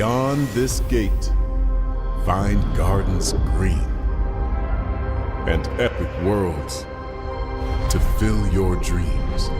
Beyond this gate, find gardens green and epic worlds to fill your dreams.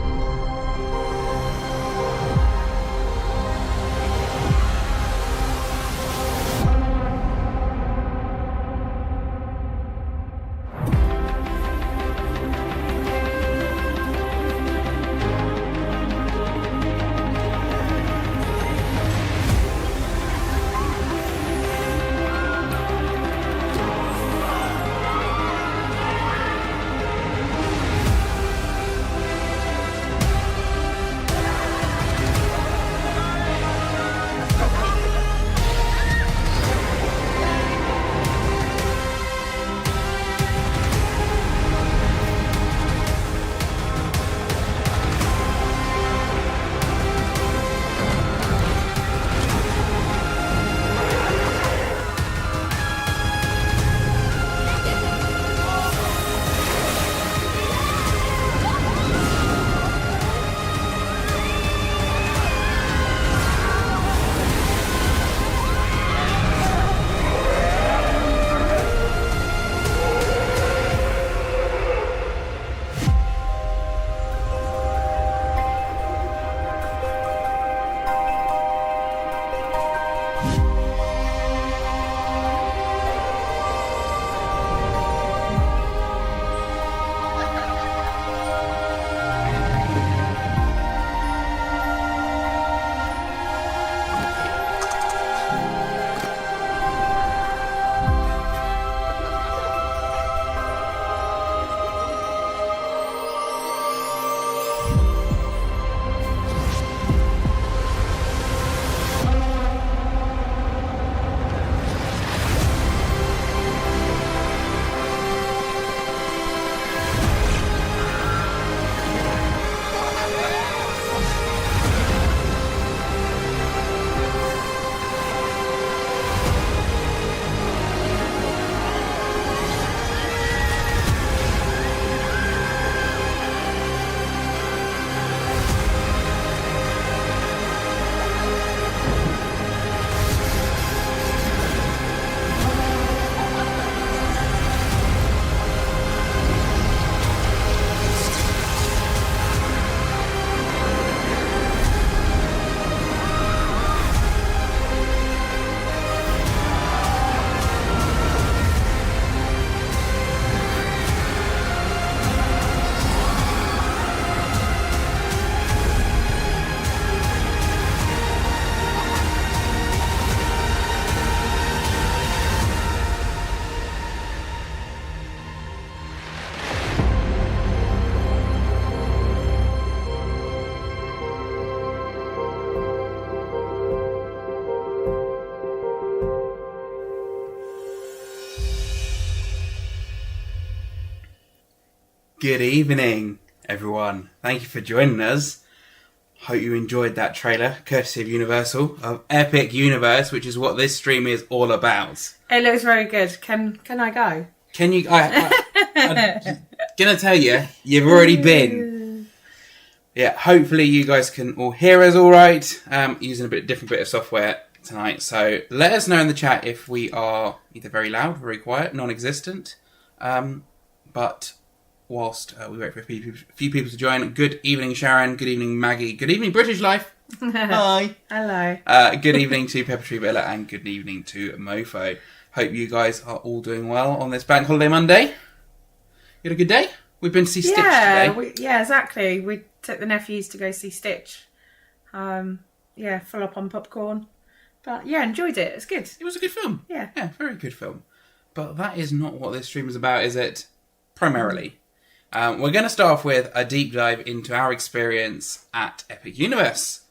Good evening, everyone. Thank you for joining us. Hope you enjoyed that trailer, courtesy of Universal, of Epic Universe, which is what this stream is all about. It looks very good. Can I go? Can you... I'm gonna tell you, you've already been. Yeah, hopefully you guys can all hear us all right, using a different bit of software tonight. So let us know in the chat if we are either very loud, very quiet, non-existent. But whilst we wait for a few people to join, good evening, Sharon. Good evening, Maggie. Good evening, British Life. Hi. Hello. Good evening to Pepper Tree Bella, and good evening to Mofo. Hope you guys are all doing well on this Bank Holiday Monday. You had a good day? We've been to see Stitch today. Yeah, exactly. We took the nephews to go see Stitch. Full up on popcorn. But yeah, enjoyed it. It's good. It was a good film. Yeah. Yeah, very good film. But that is not what this stream is about, is it? Primarily. We're going to start off with a deep dive into our experience at Epic Universe.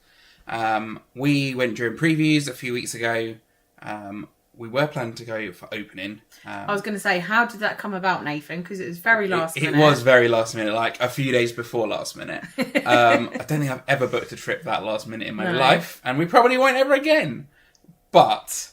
We went during previews a few weeks ago. We were planning to go for opening. I was going to say, how did that come about, Nathan? Because it was very last minute. It was very last minute, like a few days before last minute. I don't think I've ever booked a trip that last minute in my life, and we probably won't ever again. But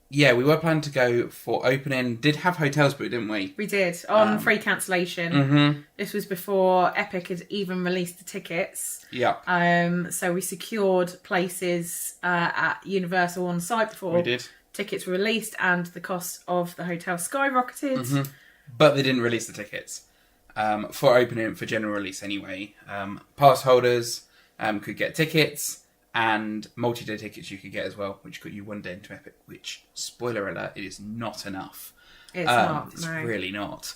yeah, we were planning to go for opening. Did have hotels booked, didn't we? We did, on free cancellation. Mm-hmm. This was before Epic had even released the tickets. Yeah. So we secured places at Universal on site before We did. tickets were released, and the cost of the hotel skyrocketed. Mm-hmm. But they didn't release the tickets for opening, for general release anyway. Pass holders could get tickets, and multi-day tickets you could get as well, which got you 1 day into Epic, which, spoiler alert, it is not enough. It's not, It's no. really not.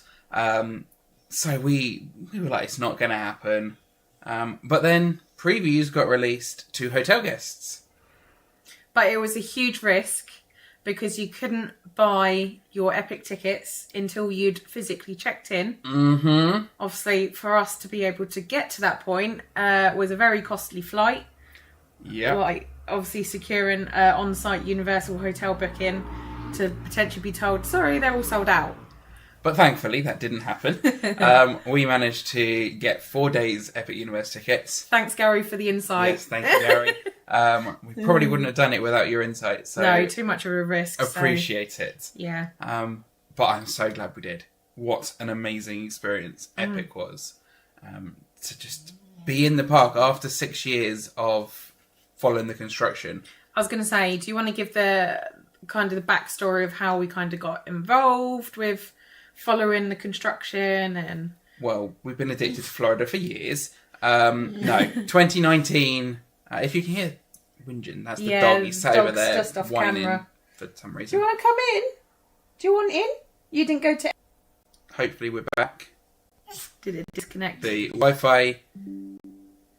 So we were like, it's not going to happen. But then previews got released to hotel guests. But it was a huge risk because you couldn't buy your Epic tickets until you'd physically checked in. Mm-hmm. Obviously, for us to be able to get to that point was a very costly flight. Yeah. Like, obviously securing on-site Universal hotel booking to potentially be told, sorry, they're all sold out. But thankfully, that didn't happen. We managed to get 4 days Epic Universe tickets. Thanks, Gary, for the insight. Yes, thank you, Gary. We probably wouldn't have done it without your insight, so No, too much of a risk. appreciate it. Yeah. But I'm so glad we did. What an amazing experience Epic was. To just be in the park after 6 years of following the construction. I was going to say, do you want to give the kind of the backstory of how we kind of got involved with following the construction and... Well, we've been addicted to Florida for years. No, 2019. If you can hear whinging, that's the dog. He's sat over dog's there just off whining camera. for some Do reason. you want to come in? Do you want in? You didn't go to... Hopefully we're back. Did it disconnect? The Wi-Fi. Here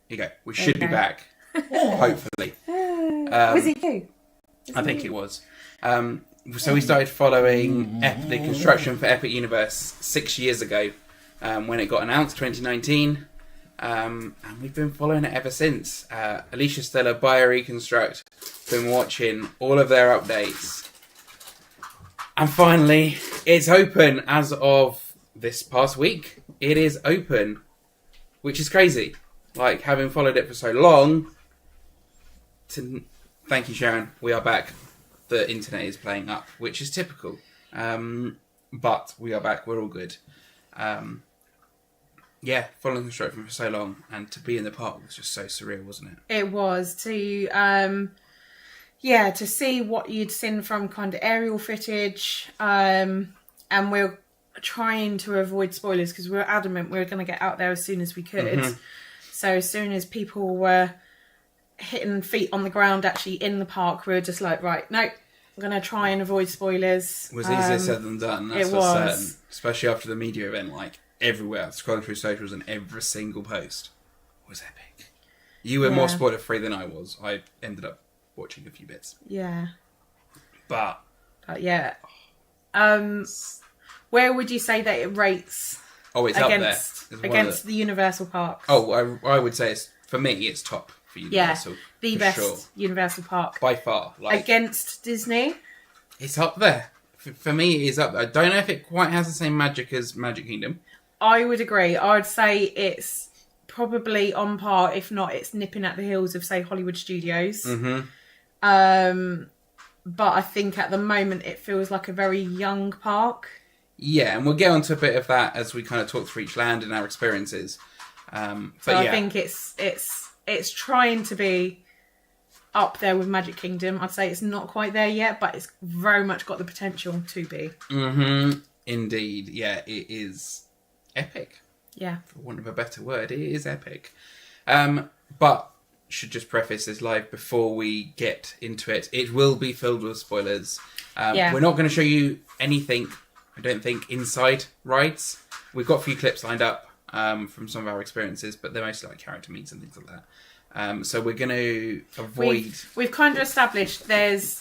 you go. We should be Okay. back. Hopefully. Was it you? I think it was. So we started following the construction for Epic Universe 6 years ago when it got announced, 2019. And we've been following it ever since. Alicia Stella, Bio Reconstruct, been watching all of their updates. And finally, it's open as of this past week. It is open, which is crazy. Like, having followed it for so long, thank you, Sharon, we are back. The internet is playing up, which is typical. But we are back, we're all good. Yeah, following construction for so long, and to be in the park was just so surreal, wasn't it? It was to see what you'd seen from kind of aerial footage, and we're trying to avoid spoilers because we were adamant we were going to get out there as soon as we could. Mm-hmm. So as soon as people were hitting feet on the ground actually in the park, we were just like, right, no, I'm going to try and avoid spoilers. It was easier said than done, that's it for was. certain. Especially after the media event, like everywhere, scrolling through socials, and every single post was epic. You were more spoiler free than I was. I ended up watching a few bits. Yeah. But Yeah. Where would you say that it rates oh, it's against up there. against the Universal Parks? Oh, I would say for me, it's top for Universal. Yeah, the for best sure. Universal Park. By far. Like, Against Disney? it's up there. For me, it is up there. I don't know if it quite has the same magic as Magic Kingdom. I would agree. I would say it's probably on par, if not it's nipping at the heels of, say, Hollywood Studios. Mm-hmm. But I think at the moment it feels like a very young park. Yeah, and we'll get onto a bit of that as we kind of talk through each land and our experiences. But So yeah, I think it's trying to be up there with Magic Kingdom. I'd say it's not quite there yet, but it's very much got the potential to be. mm-hmm. Indeed, yeah, it is epic. Yeah. For want of a better word, it is epic. But should just preface this live before we get into it. It will be filled with spoilers. Yeah. We're not going to show you anything, I don't think, inside rides. We've got a few clips lined up from some of our experiences, but they're mostly like character meets and things like that. So we're going to avoid... We've kind of established there's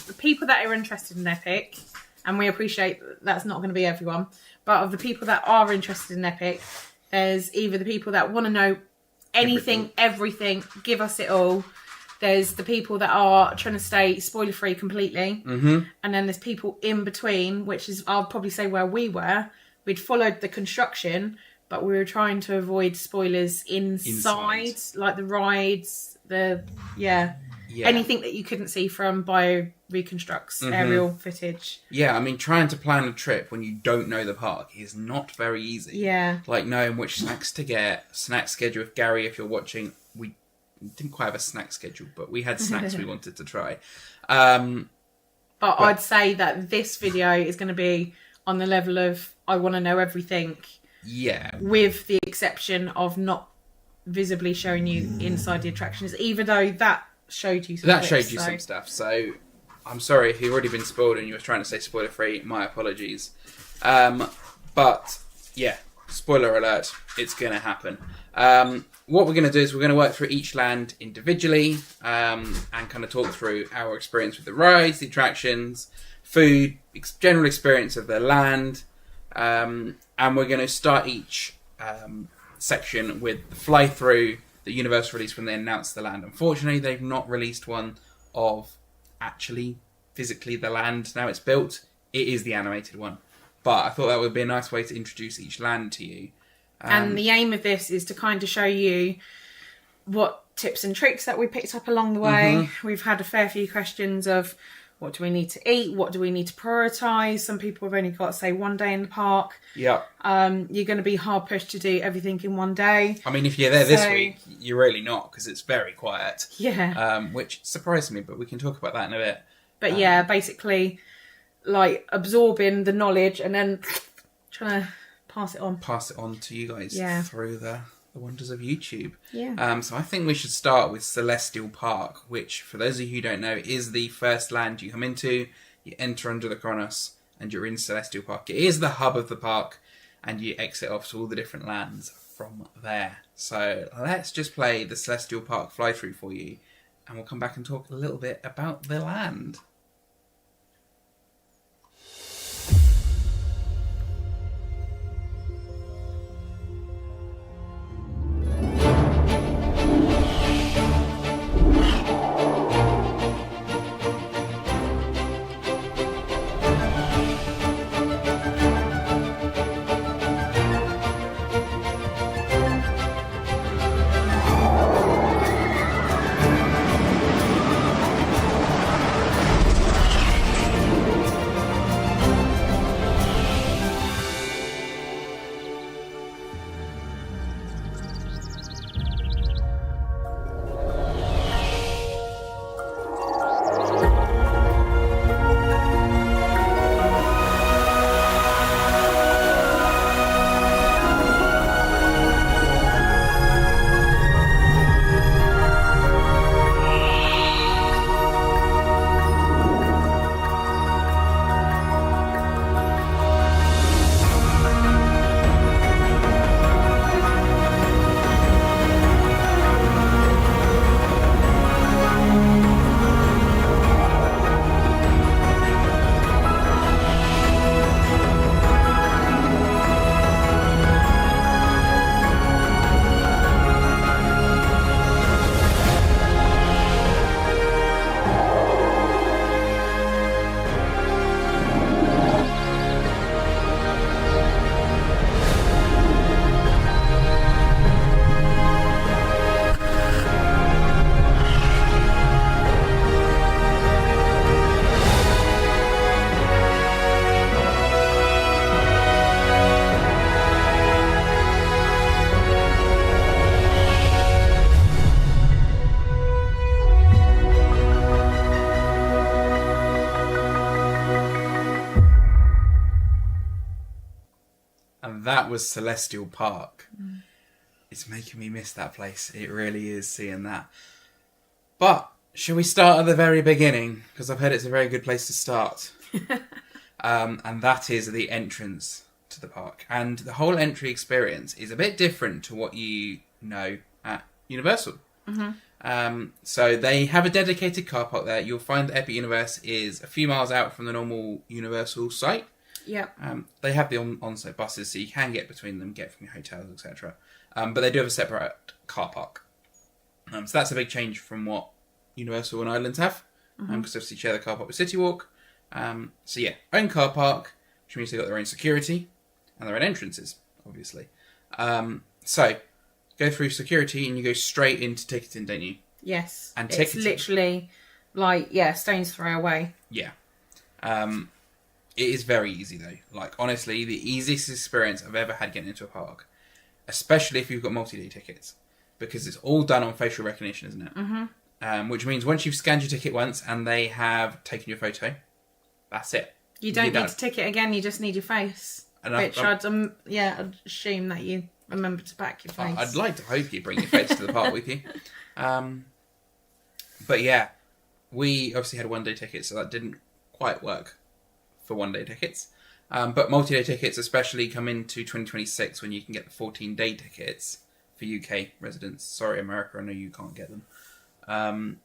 the people that are interested in Epic, and we appreciate that's not going to be everyone, but of the people that are interested in Epic, there's either the people that want to know anything, everything, give us it all. There's the people that are trying to stay spoiler-free completely. Mm-hmm. And then there's people in between, which is, I'll probably say where we were. We'd followed the construction, but we were trying to avoid spoilers inside. Like the rides, anything that you couldn't see from Bio reconstructs aerial footage. Yeah, I mean, trying to plan a trip when you don't know the park is not very easy. Yeah. Like knowing which snacks to get, snack schedule. If Gary, if you're watching, we didn't quite have a snack schedule, but we had snacks we wanted to try. But I'd say that this video is going to be on the level of I want to know everything. Yeah. With the exception of not visibly showing you inside the attractions, even though that showed you some That bits, showed you some stuff. So I'm sorry if you've already been spoiled and you were trying to say spoiler free. My apologies. But yeah, spoiler alert, it's going to happen. What we're going to do is we're going to work through each land individually and kind of talk through our experience with the rides, the attractions, food, general experience of the land. And we're going to start each section with the fly-through that Universal released when they announced the land. Unfortunately, they've not released one of actually physically the land. Now it's built. It is the animated one. But I thought that would be a nice way to introduce each land to you. And the aim of this is to kind of show you what tips and tricks that we picked up along the way. We've had a fair few questions of what do we need to eat? What do we need to prioritise? Some people have only got, say, one day in the park. Yeah. You're going to be hard pushed to do everything in one day. I mean, if you're there this week, you're really not, because it's very quiet. Yeah. Which surprised me, but we can talk about that in a bit. But yeah, basically, like, absorbing the knowledge and then trying to pass it on. Pass it on to you guys through the wonders of YouTube. Yeah. So I think we should start with Celestial Park, which, for those of you who don't know, is the first land you come into. You enter under the Kronos, and you're in Celestial Park. It is the hub of the park, and you exit off to all the different lands from there. So let's just play the Celestial Park fly-through for you, and we'll come back and talk a little bit about the land. That was Celestial Park. It's making me miss that place. It really is, seeing that. But shall we start at the very beginning? Because I've heard it's a very good place to start. And that is the entrance to the park. And the whole entry experience is a bit different to what you know at Universal. So they have a dedicated car park there. You'll find that Epic Universe is a few miles out from the normal Universal site. Yeah. They have the on-site buses, so you can get between them, get from your hotels, etc. But they do have a separate car park. So that's a big change from what Universal and Islands have, because obviously share the car park with City Walk. So yeah, own car park, which means they've got their own security and their own entrances, obviously. So go through security and you go straight into ticketing, don't you? Yes. And it's ticketing. literally like, stone's throw away. Yeah. It is very easy though. Like, honestly, the easiest experience I've ever had getting into a park, especially if you've got multi-day tickets, because it's all done on facial recognition, isn't it? Mm-hmm. Which means once you've scanned your ticket once and they have taken your photo, that's it. You don't need to ticket again. You just need your face. Which I'd assume that you remember to pack your face. I'd like to hope you bring your face to the park with you. But yeah, we obviously had one-day tickets, so that didn't quite work for one-day tickets. But multi-day tickets especially come into 2026 when you can get the 14-day tickets for UK residents. Sorry, America, I know you can't get them.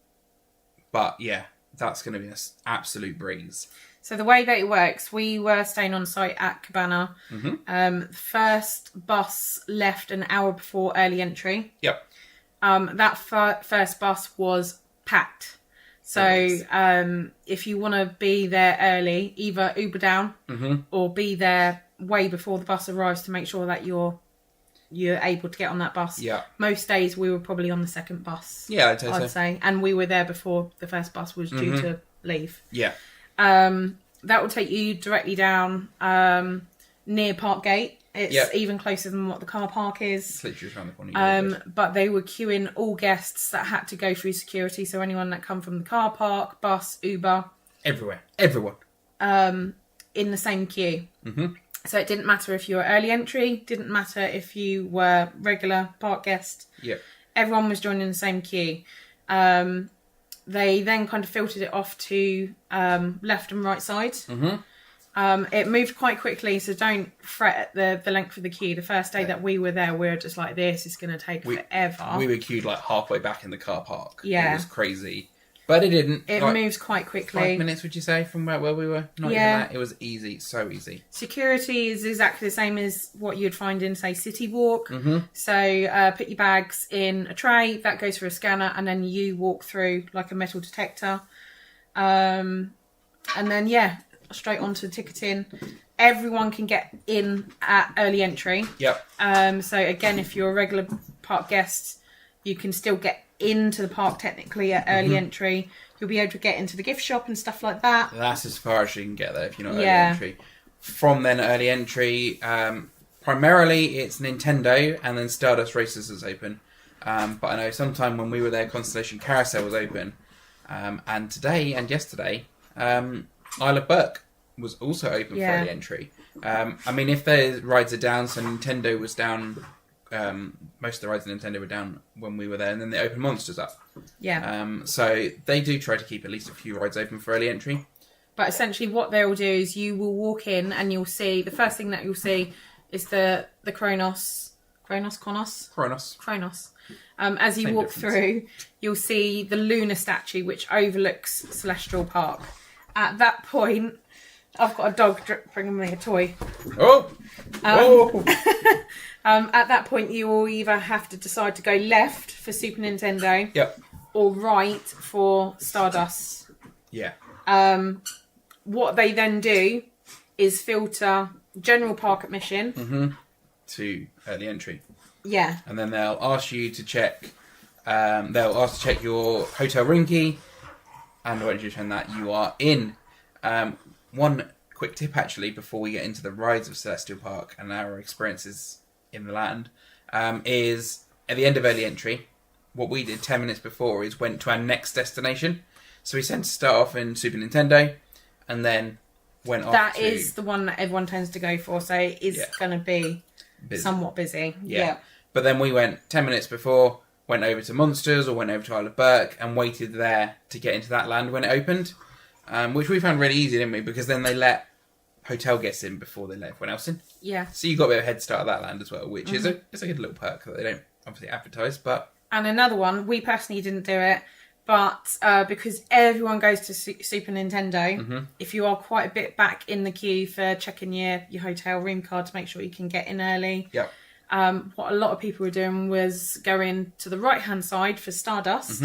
But yeah, that's going to be an absolute breeze. So the way that it works, we were staying on site at Cabana. Mm-hmm. The first bus left an hour before early entry. Yep. That first bus was packed. So if you want to be there early, either Uber down or be there way before the bus arrives to make sure that you're able to get on that bus. Yeah. Most days we were probably on the second bus. Yeah, I'd say. And we were there before the first bus was due to leave. Yeah. That will take you directly down near Park Gate. It's even closer than what the car park is. It's literally around the corner. But they were queuing all guests that had to go through security. So anyone that come from the car park, bus, Uber. Everywhere. Everyone. In the same queue. Mm-hmm. So it didn't matter if you were early entry. Didn't matter if you were regular park guest. Yeah. Everyone was joining the same queue. They then kind of filtered it off to left and right side. Mm-hmm. It moved quite quickly, so don't fret at the length of the queue. The first day that we were there, we were just like, this is going to take forever. We were queued like halfway back in the car park. Yeah. It was crazy. But it didn't. It moves quite quickly. 5 minutes, would you say, from where we were? Not even that. It was easy. So easy. Security is exactly the same as what you'd find in, say, City Walk. Mm-hmm. So put your bags in a tray, that goes through a scanner, and then you walk through like a metal detector. And then, straight onto the ticketing. Everyone can get in at early entry. Yep. So again, if you're a regular park guest, you can still get into the park technically at early entry. You'll be able to get into the gift shop and stuff like that. That's as far as you can get there if you're not early entry. From then early entry, primarily it's Nintendo and then Stardust Racers is open. But I know sometime when we were there, Constellation Carousel was open. And today and yesterday, Isle of Berk was also open for early entry. I mean, if the rides are down, so Nintendo was down, most of the rides in Nintendo were down when we were there, and then they opened Monsters up. Yeah. So they do try to keep at least a few rides open for early entry. But essentially what they'll do is you will walk in and you'll see, the first thing that you'll see is the Kronos. As you walk through, you'll see the lunar statue which overlooks Celestial Park. At that point, I've got a dog bringing me a toy. At that point, you will either have to decide to go left for Super Nintendo, or right for Stardust. Yeah. What they then do is filter general park admission to early entry. Yeah. And then they'll ask you to check. They'll ask to check your hotel room key, and once you turn that, you are in. One quick tip, actually, before we get into the rides of Celestial Park and our experiences in the land, is at the end of early entry, what we did 10 minutes before is went to our next destination. So we tend to start off in Super Nintendo, and then went off That is the one that everyone tends to go for, so it is going to be somewhat busy. Yeah. But then we went 10 minutes before, went over to Monsters or went over to Isle of Berk and waited there to get into that land when it opened, which we found really easy, didn't we? Because then they let hotel guests in before they let everyone else in. Yeah. So you got a bit of a head start at that land as well, which is it's a good little perk that they don't obviously advertise. But and another one, we personally didn't do it, but because everyone goes to Super Nintendo, if you are quite a bit back in the queue for checking your hotel room card to make sure you can get in early. Yep. What a lot of people were doing was going to the right-hand side for Stardust,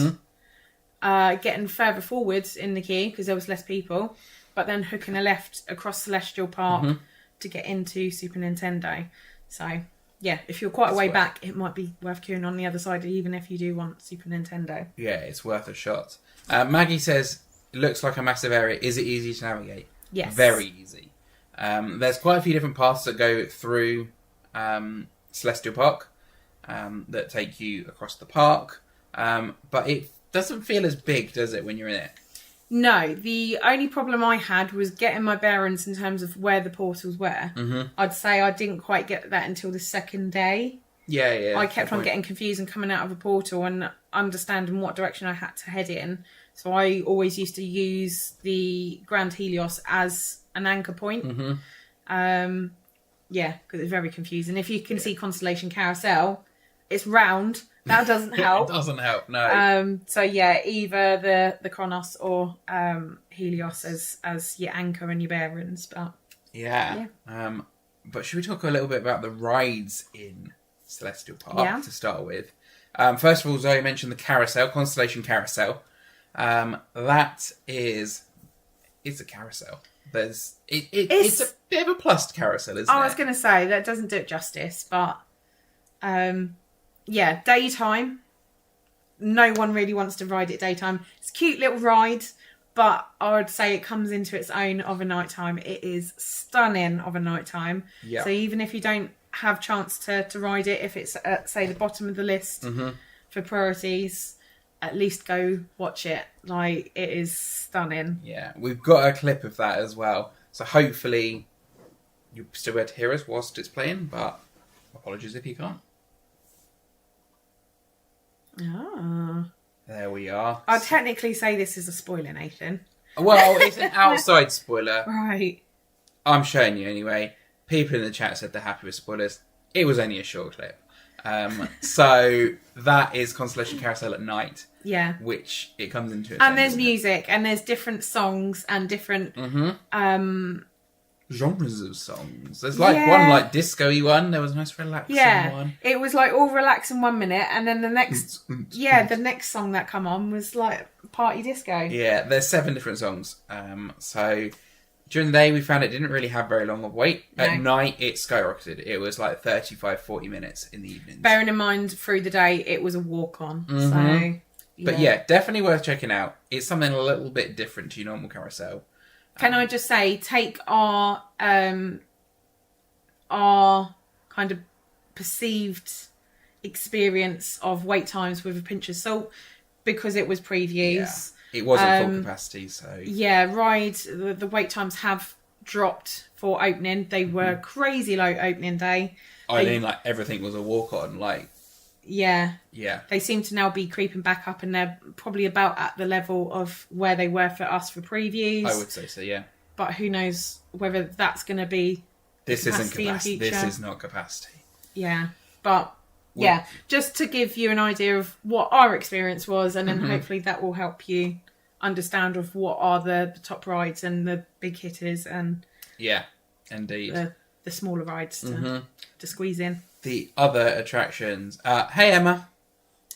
getting further forwards in the queue because there was less people, but then hooking a left across Celestial Park to get into Super Nintendo. So yeah, if you're quite a It's way worth back, it might be worth queuing on the other side, even if you do want Super Nintendo. Yeah, it's worth a shot. Maggie says, it looks like a massive area. Is it easy to navigate? Yes. Very easy. There's quite a few different paths that go through Celestial Park that take you across the park. But it doesn't feel as big, does it, when you're in it? No, the only problem I had was getting my bearings in terms of where the portals were. Mm-hmm. I'd say I didn't quite get that until the second day. Yeah. I kept on getting confused and coming out of a portal and understanding what direction I had to head in. So I always used to use the Grand Helios as an anchor point. Mm-hmm. Yeah, because it's very confusing. If you can see Constellation Carousel, it's round. That doesn't help. It doesn't help, no. So yeah, either the Kronos or Helios as your anchor and your bearings. But Yeah. But should we talk a little bit about the rides in Celestial Park to start with? First of all, Zoe mentioned the carousel, Constellation Carousel. That is... It's a carousel. It's a bit of a plussed carousel, isn't it? I was going to say, that doesn't do it justice, but... yeah, daytime. No one really wants to ride it daytime. It's a cute little ride, but I would say it comes into its own of a nighttime. It is stunning of a nighttime. Yeah. So even if you don't have chance to ride it, if it's at, say, the bottom of the list for priorities, at least go watch it. Like, it is stunning. Yeah, we've got a clip of that as well. So hopefully you'll still be able to hear us whilst it's playing, but apologies if you can't. Ah. There we are. I'd technically say this is a spoiler, Nathan. Well, it's an outside spoiler. Right. I'm showing you anyway. People in the chat said they're happy with spoilers. It was only a short clip. So that is Constellation Carousel at night. Yeah. Which it comes into its And own, there's doesn't it? music, and there's different songs and different genres of songs. There's one like disco-y one. There was a nice relaxing one. It was like all relaxing 1 minute, and then the next the next song that come on was like party disco. Yeah, there's 7 different songs. So during the day we found it didn't really have very long of wait. At night it skyrocketed. It was like 35-40 minutes in the evenings. Bearing in mind through the day it was a walk on. So But yeah, definitely worth checking out. It's something a little bit different to your normal carousel. Can I just say, take our kind of perceived experience of wait times with a pinch of salt, because it was previews. Yeah. It wasn't full capacity, so... Yeah, the wait times have dropped for opening. They were crazy low opening day. I mean, like, everything was a walk-on, like... Yeah. Yeah. They seem to now be creeping back up, and they're probably about at the level of where they were for us for previews. I would say so, yeah. But who knows whether that's going to be This isn't capacity in capacity. This future. is not capacity. Yeah. But, yeah, just to give you an idea of what our experience was, and then hopefully that will help you understand of what are the top rides and the big hitters and Yeah, indeed. the smaller rides to squeeze in. The other attractions. Hey, Emma.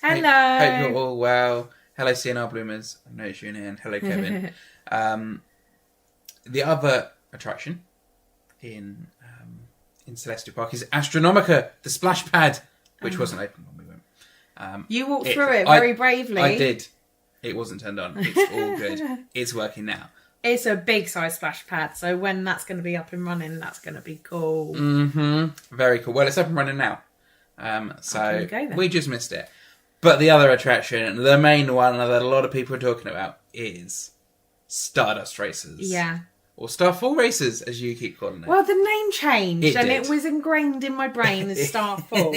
Hello. Hope you're all well. Hello, CNR Bloomers. I know you're in here. And hello, Kevin. The other attraction in Celestial Park is Astronomica, the splash pad, which wasn't open when we went. You walked through it very bravely. I did. It wasn't turned on. It's all good. It's working now. It's a big size splash pad, so when that's going to be up and running, that's going to be cool. Very cool. Well, it's up and running now. So go then. we just missed it. But the other attraction, the main one that a lot of people are talking about, is Stardust Racers. Yeah. Or Starfall Racers, as you keep calling it. Well, the name changed, It and did. it was ingrained in my brain as Starfall.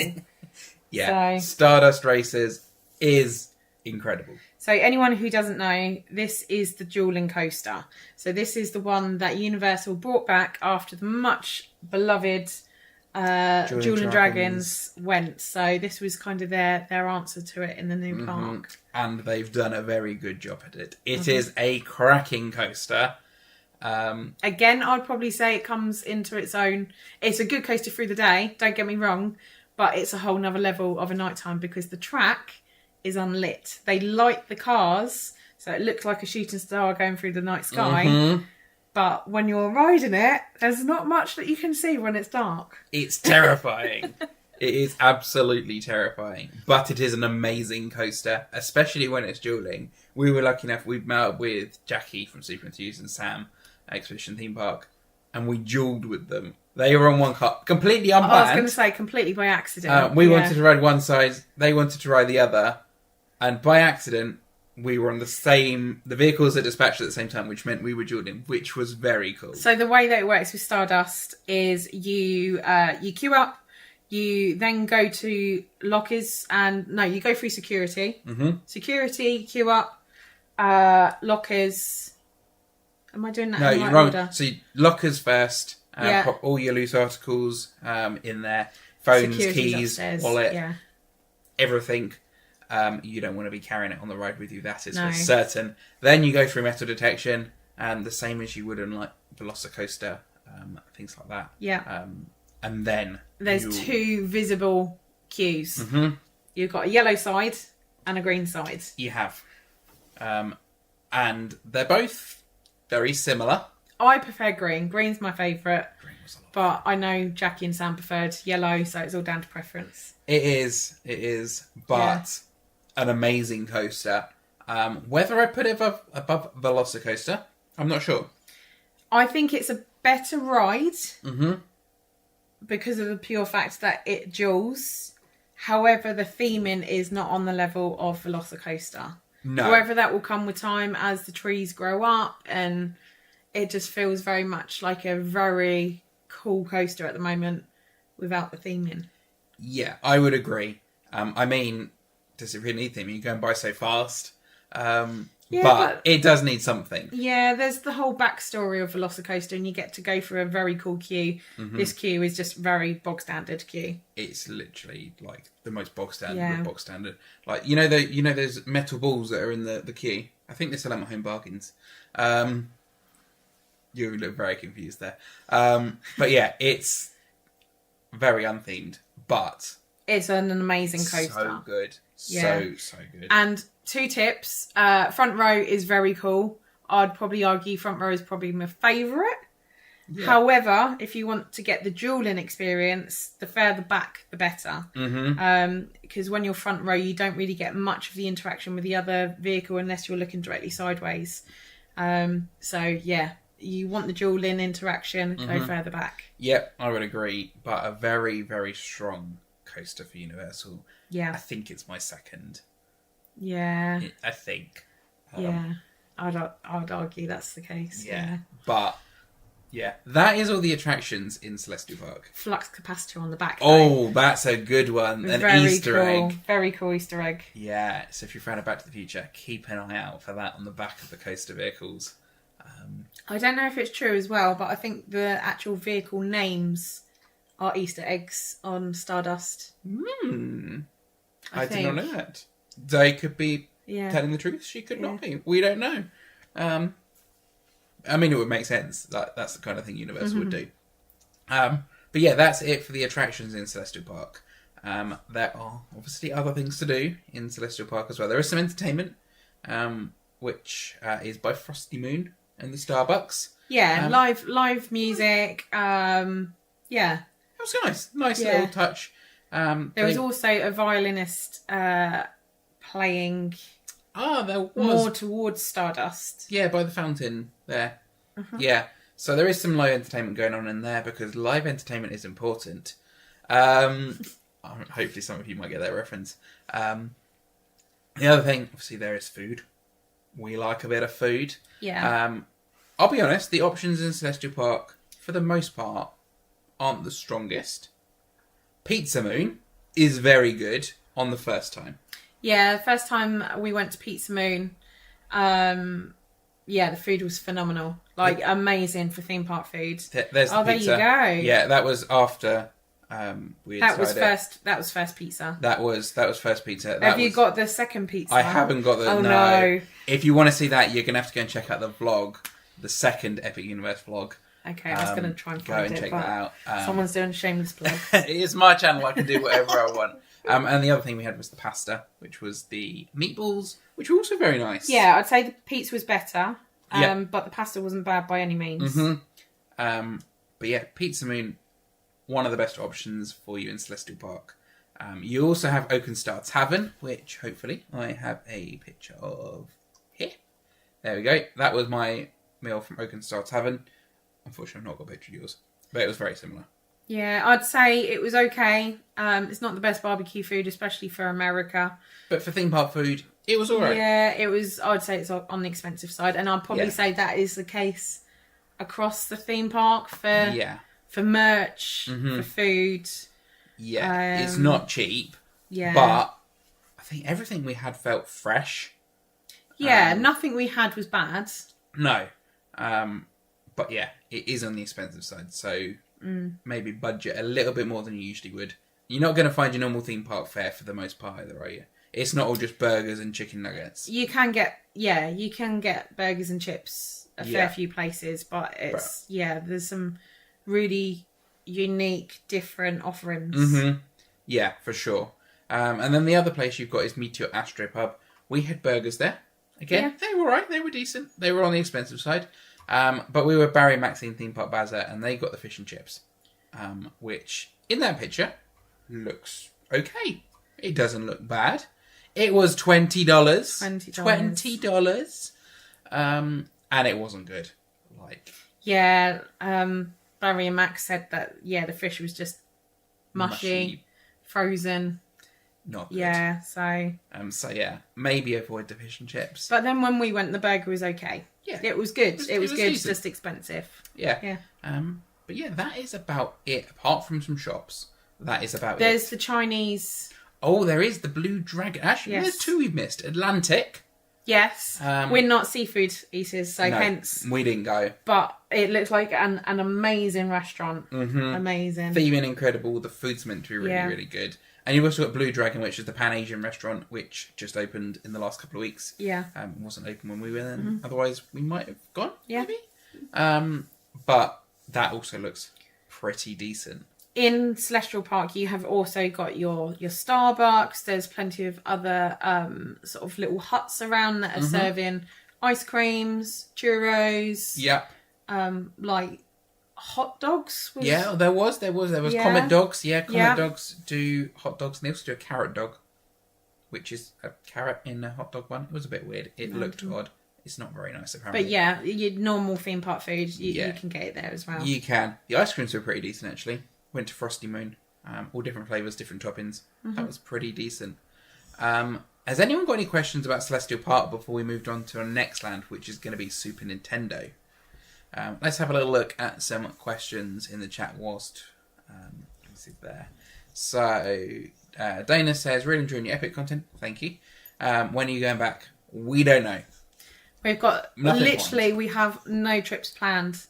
Yeah. So- Stardust Racers is incredible. So anyone who doesn't know, this is the dueling coaster. So this is the one that Universal brought back after the much beloved Dueling Dragons went. So this was kind of their answer to it in the new park. And they've done a very good job at it. It is a cracking coaster. Again, I'd probably say it comes into its own. It's a good coaster through the day, don't get me wrong, but it's a whole nother level of a nighttime because the track is unlit. They light the cars, so it looks like a shooting star going through the night sky. But when you're riding it, there's not much that you can see when it's dark. It's terrifying. It is absolutely terrifying, but it is an amazing coaster, especially when it's dueling. We were lucky enough, we met up with Jackie from Super Enthused and Sam at Expedition Theme Park, and we duelled with them. They were on one car, completely unplanned. I was going to say completely by accident. We wanted to ride one side, they wanted to ride the other, and by accident, we were on the vehicles that dispatched at the same time, which meant we were dueling, which was very cool. So the way that it works with Stardust is you queue up, you then go to lockers, you go through security. Mm-hmm. Security, queue up, lockers. Am I doing that No, in the you're right wrong. order? So lockers first, pop all your loose articles in there, phones, Security's keys, upstairs. wallet, Yeah. everything. You don't want to be carrying it on the ride with you, that is No. for certain. Then you go through metal detection, and the same as you would on like Velocicoaster, things like that. Yeah. And then There's two visible queues. Mhm. You've got a yellow side and a green side. You have. And they're both very similar. I prefer green. Green's my favourite. Green was a lot. But I know Jackie and Sam preferred yellow, so it's all down to preference. It is, but an amazing coaster. Whether I put it above Velocicoaster, I'm not sure. I think it's a better ride Mm-hmm. because of the pure fact that it duels. However, the theming is not on the level of Velocicoaster. No. However, that will come with time as the trees grow up, and it just feels very much like a very cool coaster at the moment without the theming. Yeah, I would agree. I mean, does it really need them? You're going by so fast. But it does need something. Yeah, there's the whole backstory of Velocicoaster, and you get to go through a very cool queue. Mm-hmm. This queue is just very bog standard queue. It's literally like the most bog standard Yeah. of bog standard. Like you know those metal balls that are in the queue. I think they sell them at Home Bargains. You look very confused there. But yeah, it's very unthemed, but It's an amazing coaster. so good. Yeah. So good. And 2 tips. Front row is very cool. I'd probably argue front row is probably my favourite. Yeah. However, if you want to get the dueling experience, the further back, the better. Mm-hmm. Because when you're front row, you don't really get much of the interaction with the other vehicle unless you're looking directly sideways. So, yeah, you want the dueling interaction, go further back. Yep, I would agree. But a very, very strong coaster for Universal. I Yeah. think it's my second. Yeah. I think. Yeah. I'd argue that's the case. Yeah. But yeah, that is all the attractions in Celestial Park. Flux capacitor on the back. though. Oh, that's a good one. An Very Easter cool. egg. Very cool Easter egg. Yeah, so if you're a fan of Back to the Future, keep an eye out for that on the back of the coaster vehicles. I don't know if it's true as well, but I think the actual vehicle names are Easter eggs on Stardust. I did not know that. They could be Yeah. telling the truth. She could not be. We don't know. I mean, it would make sense. That's the kind of thing Universal would do. But yeah, that's it for the attractions in Celestial Park. There are obviously other things to do in Celestial Park as well. There is some entertainment, which is by Frosty Moon and the Starbucks. Yeah, live music. Yeah. It was nice Yeah. little touch. There was also a violinist playing there was more towards Stardust. Yeah, by the fountain there. Yeah, so there is some live entertainment going on in there because live entertainment is important. Hopefully some of you might get that reference. The other thing, obviously, there is food. We like a bit of food. Yeah. I'll be honest, the options in Celestial Park, for the most part, aren't the strongest. Pizza Moon is very good on the first time. Yeah, the first time we went to Pizza Moon, the food was phenomenal. Like, amazing for theme park food. There's the there pizza. you go. Yeah, that was after we had That was tried it. first. That was first pizza. That was first pizza. Have you got the second pizza? I haven't got the. Oh no. no. If you want to see that, you're gonna have to go and check out the vlog, the second Epic Universe vlog. Okay, I was going to try and Go find and it, check but that out. someone's doing a shameless plug. It's my channel. I can do whatever I want. And the other thing we had was the pasta, which was the meatballs, which were also very nice. Yeah, I'd say the pizza was better, Yep. but the pasta wasn't bad by any means. But yeah, Pizza Moon, one of the best options for you in Celestial Park. You also have Oakenstar Tavern, which hopefully I have a picture of here. There we go. That was my meal from Oakenstar Tavern. Unfortunately, I've not got a picture of yours, but it was very similar. Yeah, I'd say it was okay. It's not the best barbecue food, especially for America. But for theme park food, it was alright. Yeah, it was. I'd say it's on the expensive side, and I'd probably Yeah. say that is the case across the theme park for merch, Mm-hmm. for food. Yeah, it's not cheap, Yeah, but I think everything we had felt fresh. yeah, nothing we had was bad. No. But yeah, it is on the expensive side, so maybe budget a little bit more than you usually would. You're not going to find your normal theme park fare for the most part either, are you? It's not all just burgers and chicken nuggets. You can get burgers and chips a fair Yeah. few places, but there's some really unique, different offerings. Mm-hmm. Yeah, for sure. And then the other place you've got is Meteor Astropub. We had burgers there. Again, they were alright, they were decent. They were on the expensive side. But we were Barry and Maxine Theme Park Bazaar, and they got the fish and chips. Which, in that picture, looks okay. It doesn't look bad. It was $20. $20. And it wasn't good. Yeah, Barry and Max said that, the fish was just mushy. Frozen. Not good. Yeah, so... So yeah, maybe avoid the fish and chips. But then when we went, the burger was okay. Yeah. It was good. It was good, decent. just expensive. Yeah. Yeah. But yeah, that is about it. Apart from some shops, that is about There's it. the Chinese... Oh, there is the Blue Dragon. Actually, Yes. there's two we've missed. Atlantic. Yes. We're not seafood eaters, so No, hence... we didn't go. But it looks like an amazing restaurant. Mm-hmm. Amazing. Theming incredible. The food's meant to be really, Yeah. really good. And you've also got Blue Dragon, which is the Pan-Asian restaurant, which just opened in the last couple of weeks. Yeah. Wasn't open when we were there. Otherwise, we might have gone, Yeah. maybe. But that also looks pretty decent. In Celestial Park, you have also got your Starbucks. There's plenty of other sort of little huts around that are serving ice creams, churros, Yep. like hot dogs. Yeah, there was Yeah. Comet Dogs. Yeah, Comet Yeah. Dogs do hot dogs, and they also do a carrot dog, which is a carrot in a hot dog one. It was a bit weird. It looked odd. It's not very nice, apparently. But yeah, your normal theme park food, you Yeah. can get it there as well. You can. The ice creams were pretty decent, actually. Went to Frosty Moon. All different flavours, different toppings. That was pretty decent. Has anyone got any questions about Celestial Park before we moved on to our next land, which is going to be Super Nintendo? Let's have a little look at some questions in the chat whilst let's see there. So Dana says, really enjoying your Epic content. Thank you. When are you going back? We don't know. We've got Nothing literally, we have no trips planned,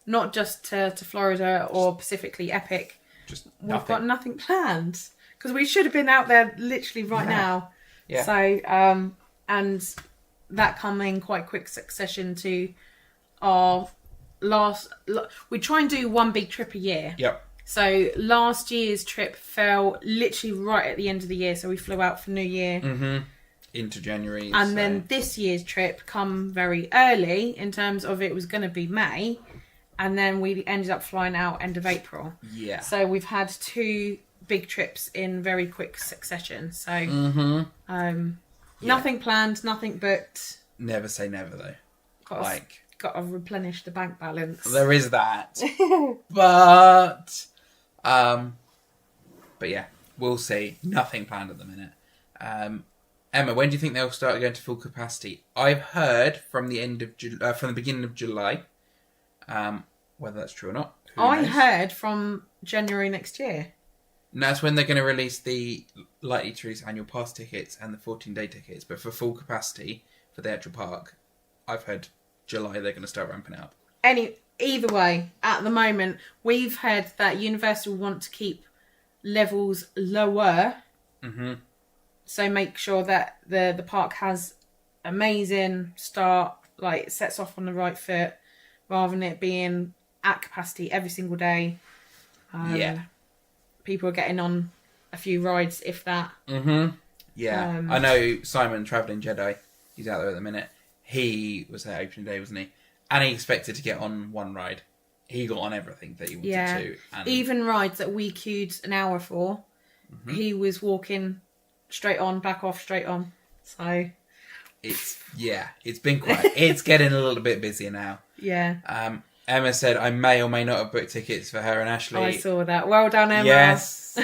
not just to Florida or specifically Epic. Just We've nothing. got nothing planned because we should have been out there literally right now. Yeah. So, and that come in quite quick succession to our we try and do one big trip a year. Yep. So last year's trip fell literally right at the end of the year. So we flew out for New Year. Mm-hmm. Into January. And then this year's trip come very early in terms of it was going to be May. And then we ended up flying out end of April. Yeah. So we've had two big trips in very quick succession. So nothing planned, nothing booked. Never say never, though. Got to replenish the bank balance. There is that. but yeah, we'll see. Nothing planned at the minute. Emma, when do you think they'll start going to full capacity? I've heard from the end of from the beginning of July. Whether that's true or not, I knows? heard from January next year. And that's when they're going to release the likely to release annual pass tickets and the 14-day tickets. But for full capacity for the actual park, I've heard July they're going to start ramping it up. Either way, at the moment, we've heard that Universal want to keep levels lower. Mm-hmm. So make sure that the park has amazing start, like sets off on the right foot, rather than it being at capacity every single day. Yeah. People are getting on a few rides, if that. Mm-hmm. Yeah. I know Simon, Travelling Jedi, he's out there at the minute. He was there opening day, wasn't he? And he expected to get on one ride. he got on everything that he wanted Yeah. to. And Even rides that we queued an hour for, he was walking straight on, back off, straight on. So, it's been quite. It's getting a little bit busier now. yeah. Emma said I may or may not have booked tickets for her and Ashley. I saw that. Well done, Emma. Yes,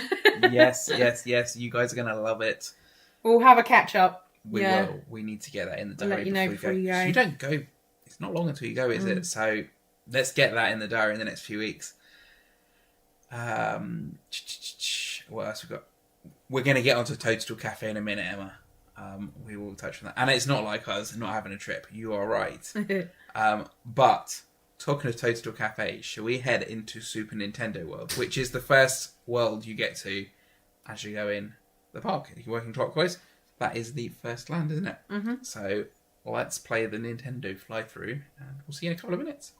yes. You guys are gonna love it. We'll have a catch up. We will. We need to get that in the We'll diary let you know before before you go. You don't go. It's not long until you go, is it? So let's get that in the diary in the next few weeks. What else we got? We're going to get onto Toadstool Cafe in a minute, Emma. We will touch on that. And it's not like us not having a trip. You are right. But talking of Toadstool Cafe, shall we head into Super Nintendo World, which is the first world you get to as you go in the park. If you're working clockwise, that is the first land, isn't it? Mm-hmm. So let's play the Nintendo fly-through, and we'll see you in a couple of minutes.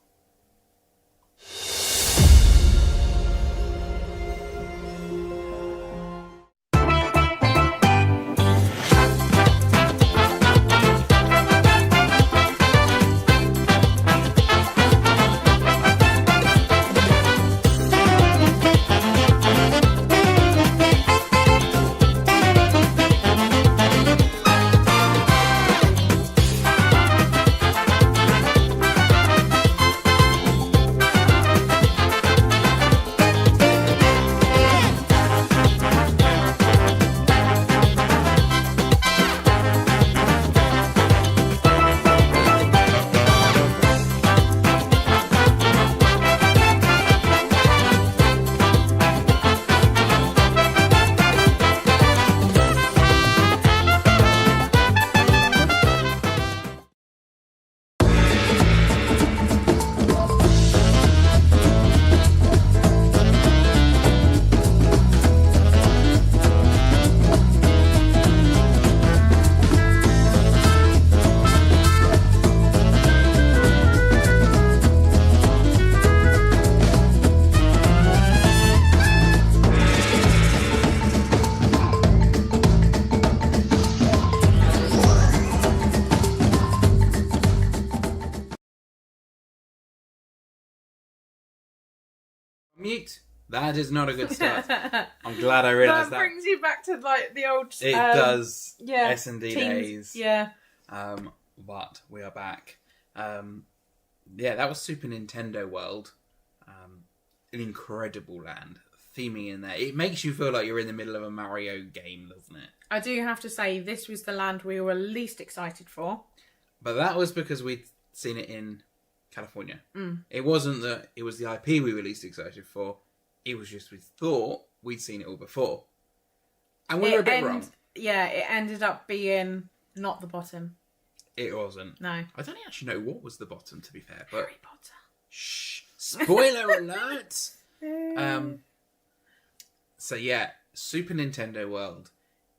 Mute. That is not a good start. I'm glad I realised that. That brings you back to like the old. It does. Yeah. S&D teams, days. Yeah. But we are back. That was Super Nintendo World. An incredible land. Theming in there. It makes you feel like you're in the middle of a Mario game, doesn't it? I do have to say, this was the land we were least excited for. But that was because we'd seen it in California. It wasn't that it was the IP we were least excited for. It was just we thought we'd seen it all before. And we were a bit wrong. Yeah, it ended up being not the bottom. It wasn't. No. I don't actually know what was the bottom, to be fair. But Harry Potter. shh. Spoiler alert! So yeah, Super Nintendo World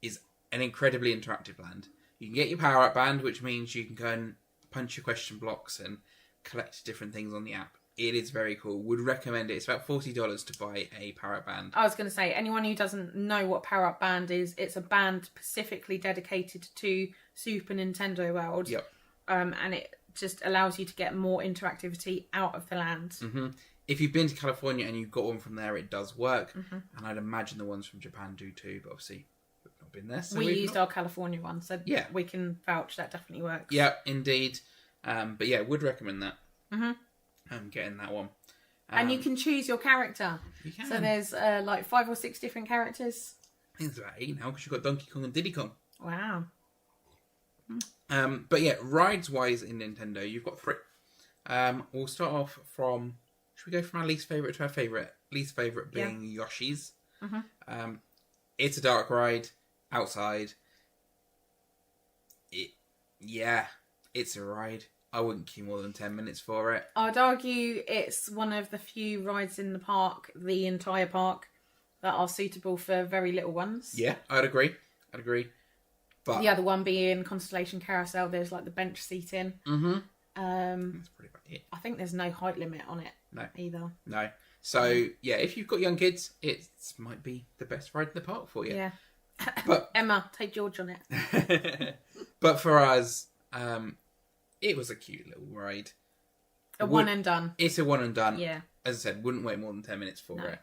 is an incredibly interactive land. You can get your power-up band, which means you can go and punch your question blocks and collect different things on the app. It is very cool. Would recommend it. It's about $40 to buy a power-up band. I was going to say, anyone who doesn't know what Power Up Band is, it's a band specifically dedicated to Super Nintendo World. Yep. And it just allows you to get more interactivity out of the land. Mm-hmm. If you've been to California and you've got one from there, it does work. Mm-hmm. And I'd imagine the ones from Japan do too, but obviously we've not been there. So we used our California one, so yeah, we can vouch that definitely works. Yeah, indeed. But yeah, would recommend that. Mm-hmm. Getting that one. And you can choose your character. You can. So there's like 5 or 6 different characters. I think it's about 8 now because you've got Donkey Kong and Diddy Kong. Wow. But yeah, rides-wise in Nintendo, you've got 3. We'll start off from... Should we go from our least favourite to our favourite? Least favourite being Yoshi's. Mm-hmm. It's a dark ride, outside. It's a ride. I wouldn't queue more than 10 minutes for it. I'd argue it's one of the few rides in the park, the entire park, that are suitable for very little ones. Yeah, I'd agree. But the other one being Constellation Carousel, there's like the bench seating. Mm-hmm. That's pretty much it. I think there's no height limit on it either. No. So, yeah, if you've got young kids, it might be the best ride in the park for you. Yeah. But Emma, take George on it. But for us, it was a cute little ride. one and done. It's a one and done. Yeah. As I said, wouldn't wait more than 10 minutes for it.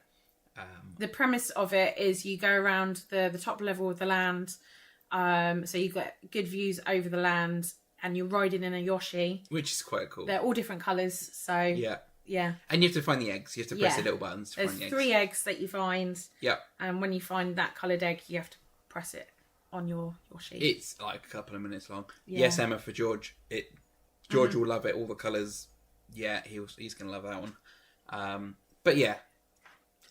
The premise of it is you go around the top level of the land, so you've got good views over the land, and you're riding in a Yoshi. Which is quite cool. They're all different colours, so yeah. And you have to find the eggs. You have to press the little buttons to find the There's eggs. 3 eggs that you find. Yeah. And when you find that coloured egg, you have to press it on your Yoshi. It's like a couple of minutes long. Yeah. Yes, Emma, for George. George will love it. All the colours. Yeah, he's going to love that one. But yeah,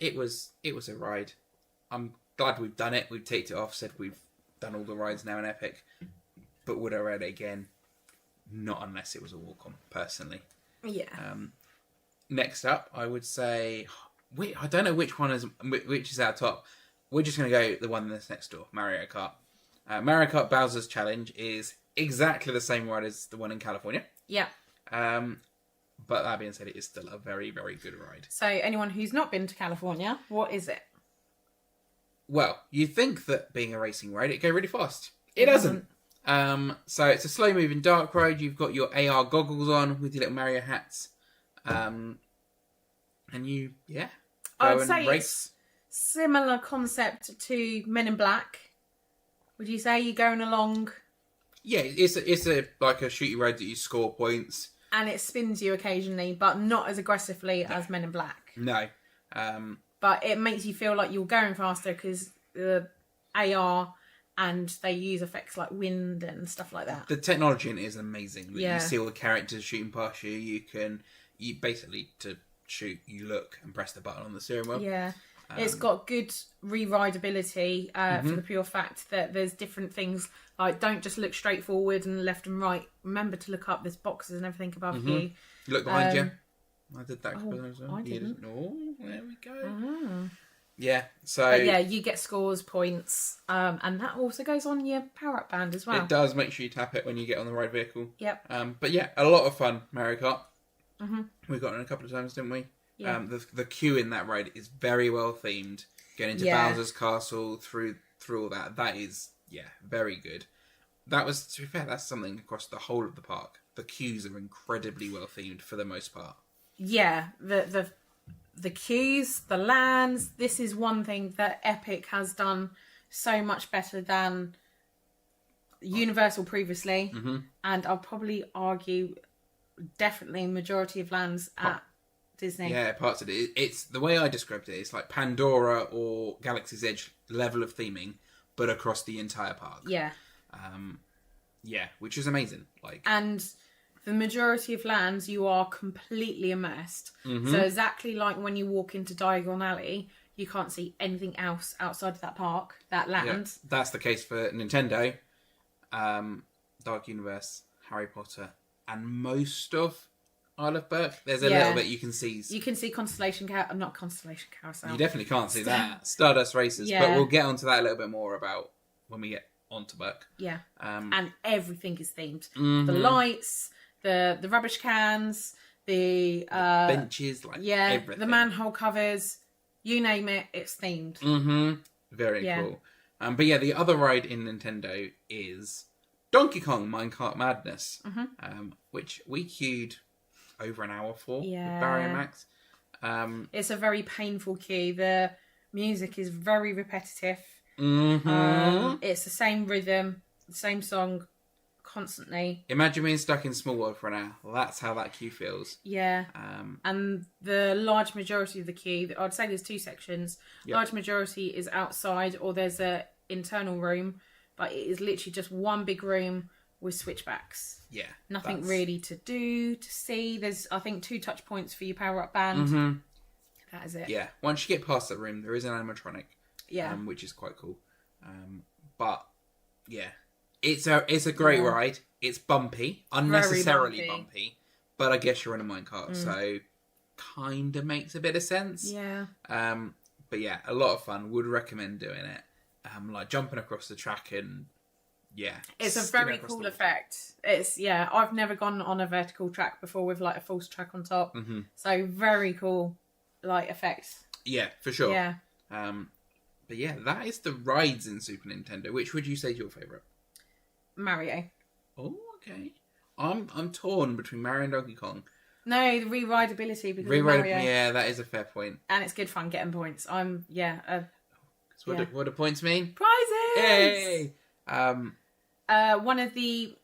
it was a ride. I'm glad we've done it. We've ticked it off. Said we've done all the rides now in Epic. But would I ride it again? Not unless it was a walk-on, personally. Yeah. Next up, I would say, I don't know which is our top. We're just going to go the one that's next door, Mario Kart. Mario Kart Bowser's Challenge is exactly the same ride as the one in California. Yeah. But that being said, it is still a very, very good ride. So anyone who's not been to California, what is it? Well, you'd think that being a racing ride, it'd go really fast. It doesn't. So it's a slow-moving dark ride. You've got your AR goggles on with your little Mario hats. And you, go I'd and say race. it's similar concept to Men in Black. Would you say you're going along? Yeah, it's a like a shooty ride that you score points. And it spins you occasionally, but not as aggressively as Men in Black. No. But it makes you feel like you're going faster because the AR and they use effects like wind and stuff like that. The technology in it is amazing. Yeah. You see all the characters shooting past you. You basically, to shoot, you look and press the button on the steering wheel. Yeah. It's got good re-rideability for the pure fact that there's different things. Like, don't just look straight forward and left and right. Remember to look up. There's boxes and everything above you. Look behind you. I did that. I didn't. Oh, there we go. Yeah, so... But yeah, you get scores, points, and that also goes on your power-up band as well. It does. Make sure you tap it when you get on the ride vehicle. Yep. But yeah, a lot of fun, Mario Kart. We got it a couple of times, didn't we? Yeah. The queue in that ride is very well themed. Going into Bowser's Castle, through all that. That is, very good. That was, to be fair, that's something across the whole of the park. The queues are incredibly well themed for the most part. Yeah, the queues, the lands. This is one thing that Epic has done so much better than Universal previously, and I'll probably argue definitely majority of lands at Disney. Yeah, parts of it. It's the way I described it. It's like Pandora or Galaxy's Edge level of theming, but across the entire park. Yeah. Which is amazing. And the majority of lands, you are completely immersed. So exactly like when you walk into Diagon Alley, you can't see anything else outside of that park, that land. Yeah, that's the case for Nintendo, Dark Universe, Harry Potter, and most of Isle of Berk. There's a little bit you can see. You can see not Constellation Carousel. You definitely can't see that. Stardust Racers. But we'll get onto that a little bit more about when we get onto Berk. Yeah. And everything is themed. The lights, the rubbish cans, the benches, everything. The manhole covers, you name it, it's themed. Very cool. But yeah, the other ride in Nintendo is Donkey Kong Minecart Madness, which we queued over an hour for with Barry and Max. It's a very painful queue. The music is very repetitive. It's the same rhythm, the same song constantly. Imagine being stuck in Small World for an hour. Well, that's how that queue feels. Yeah. And the large majority of the queue, I'd say there's 2 sections. Large majority is outside, or there's a internal room, but it is literally just one big room with switchbacks. Yeah. Nothing really to do, to see. There's, I think, 2 touch points for your power-up band. That is it. Yeah. Once you get past that room, there is an animatronic. Yeah. Which is quite cool. But, yeah. It's a great ride. It's bumpy. Unnecessarily bumpy. But I guess you're in a minecart, so kind of makes a bit of sense. Yeah. But yeah, a lot of fun. Would recommend doing it. Like jumping across the track and it's a very cool effect. It's I've never gone on a vertical track before with like a false track on top. So very cool, effect. Yeah, for sure. Yeah. But yeah, that is the rides in Super Nintendo. Which would you say is your favourite? Mario. Oh, okay. I'm torn between Mario and Donkey Kong. No, the re-rideability because of Rewrite. Mario. Yeah, that is a fair point. And it's good fun getting points. So Yeah. what do points mean? Prizes! Yay! One of the...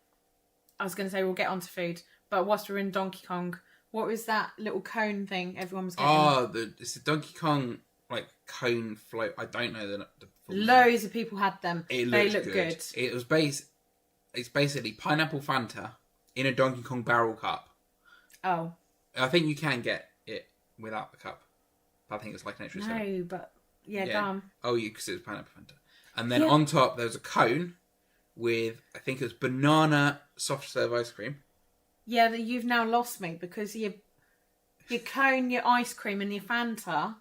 I was going to say we'll get onto food, but whilst we're in Donkey Kong, what was that little cone thing everyone was getting? Oh, it's a Donkey Kong like cone float. I don't know the full name. Loads of people had them. They look good. It was It's basically pineapple Fanta in a Donkey Kong barrel cup. Oh. I think you can get it without the cup. I think it's like an extra soda. No, but... Yeah, gum. Oh, yeah, because it was pineapple Fanta. And then on top, there was a cone with, I think it was banana soft serve ice cream. Yeah, you've now lost me because your cone, your ice cream and your Fanta...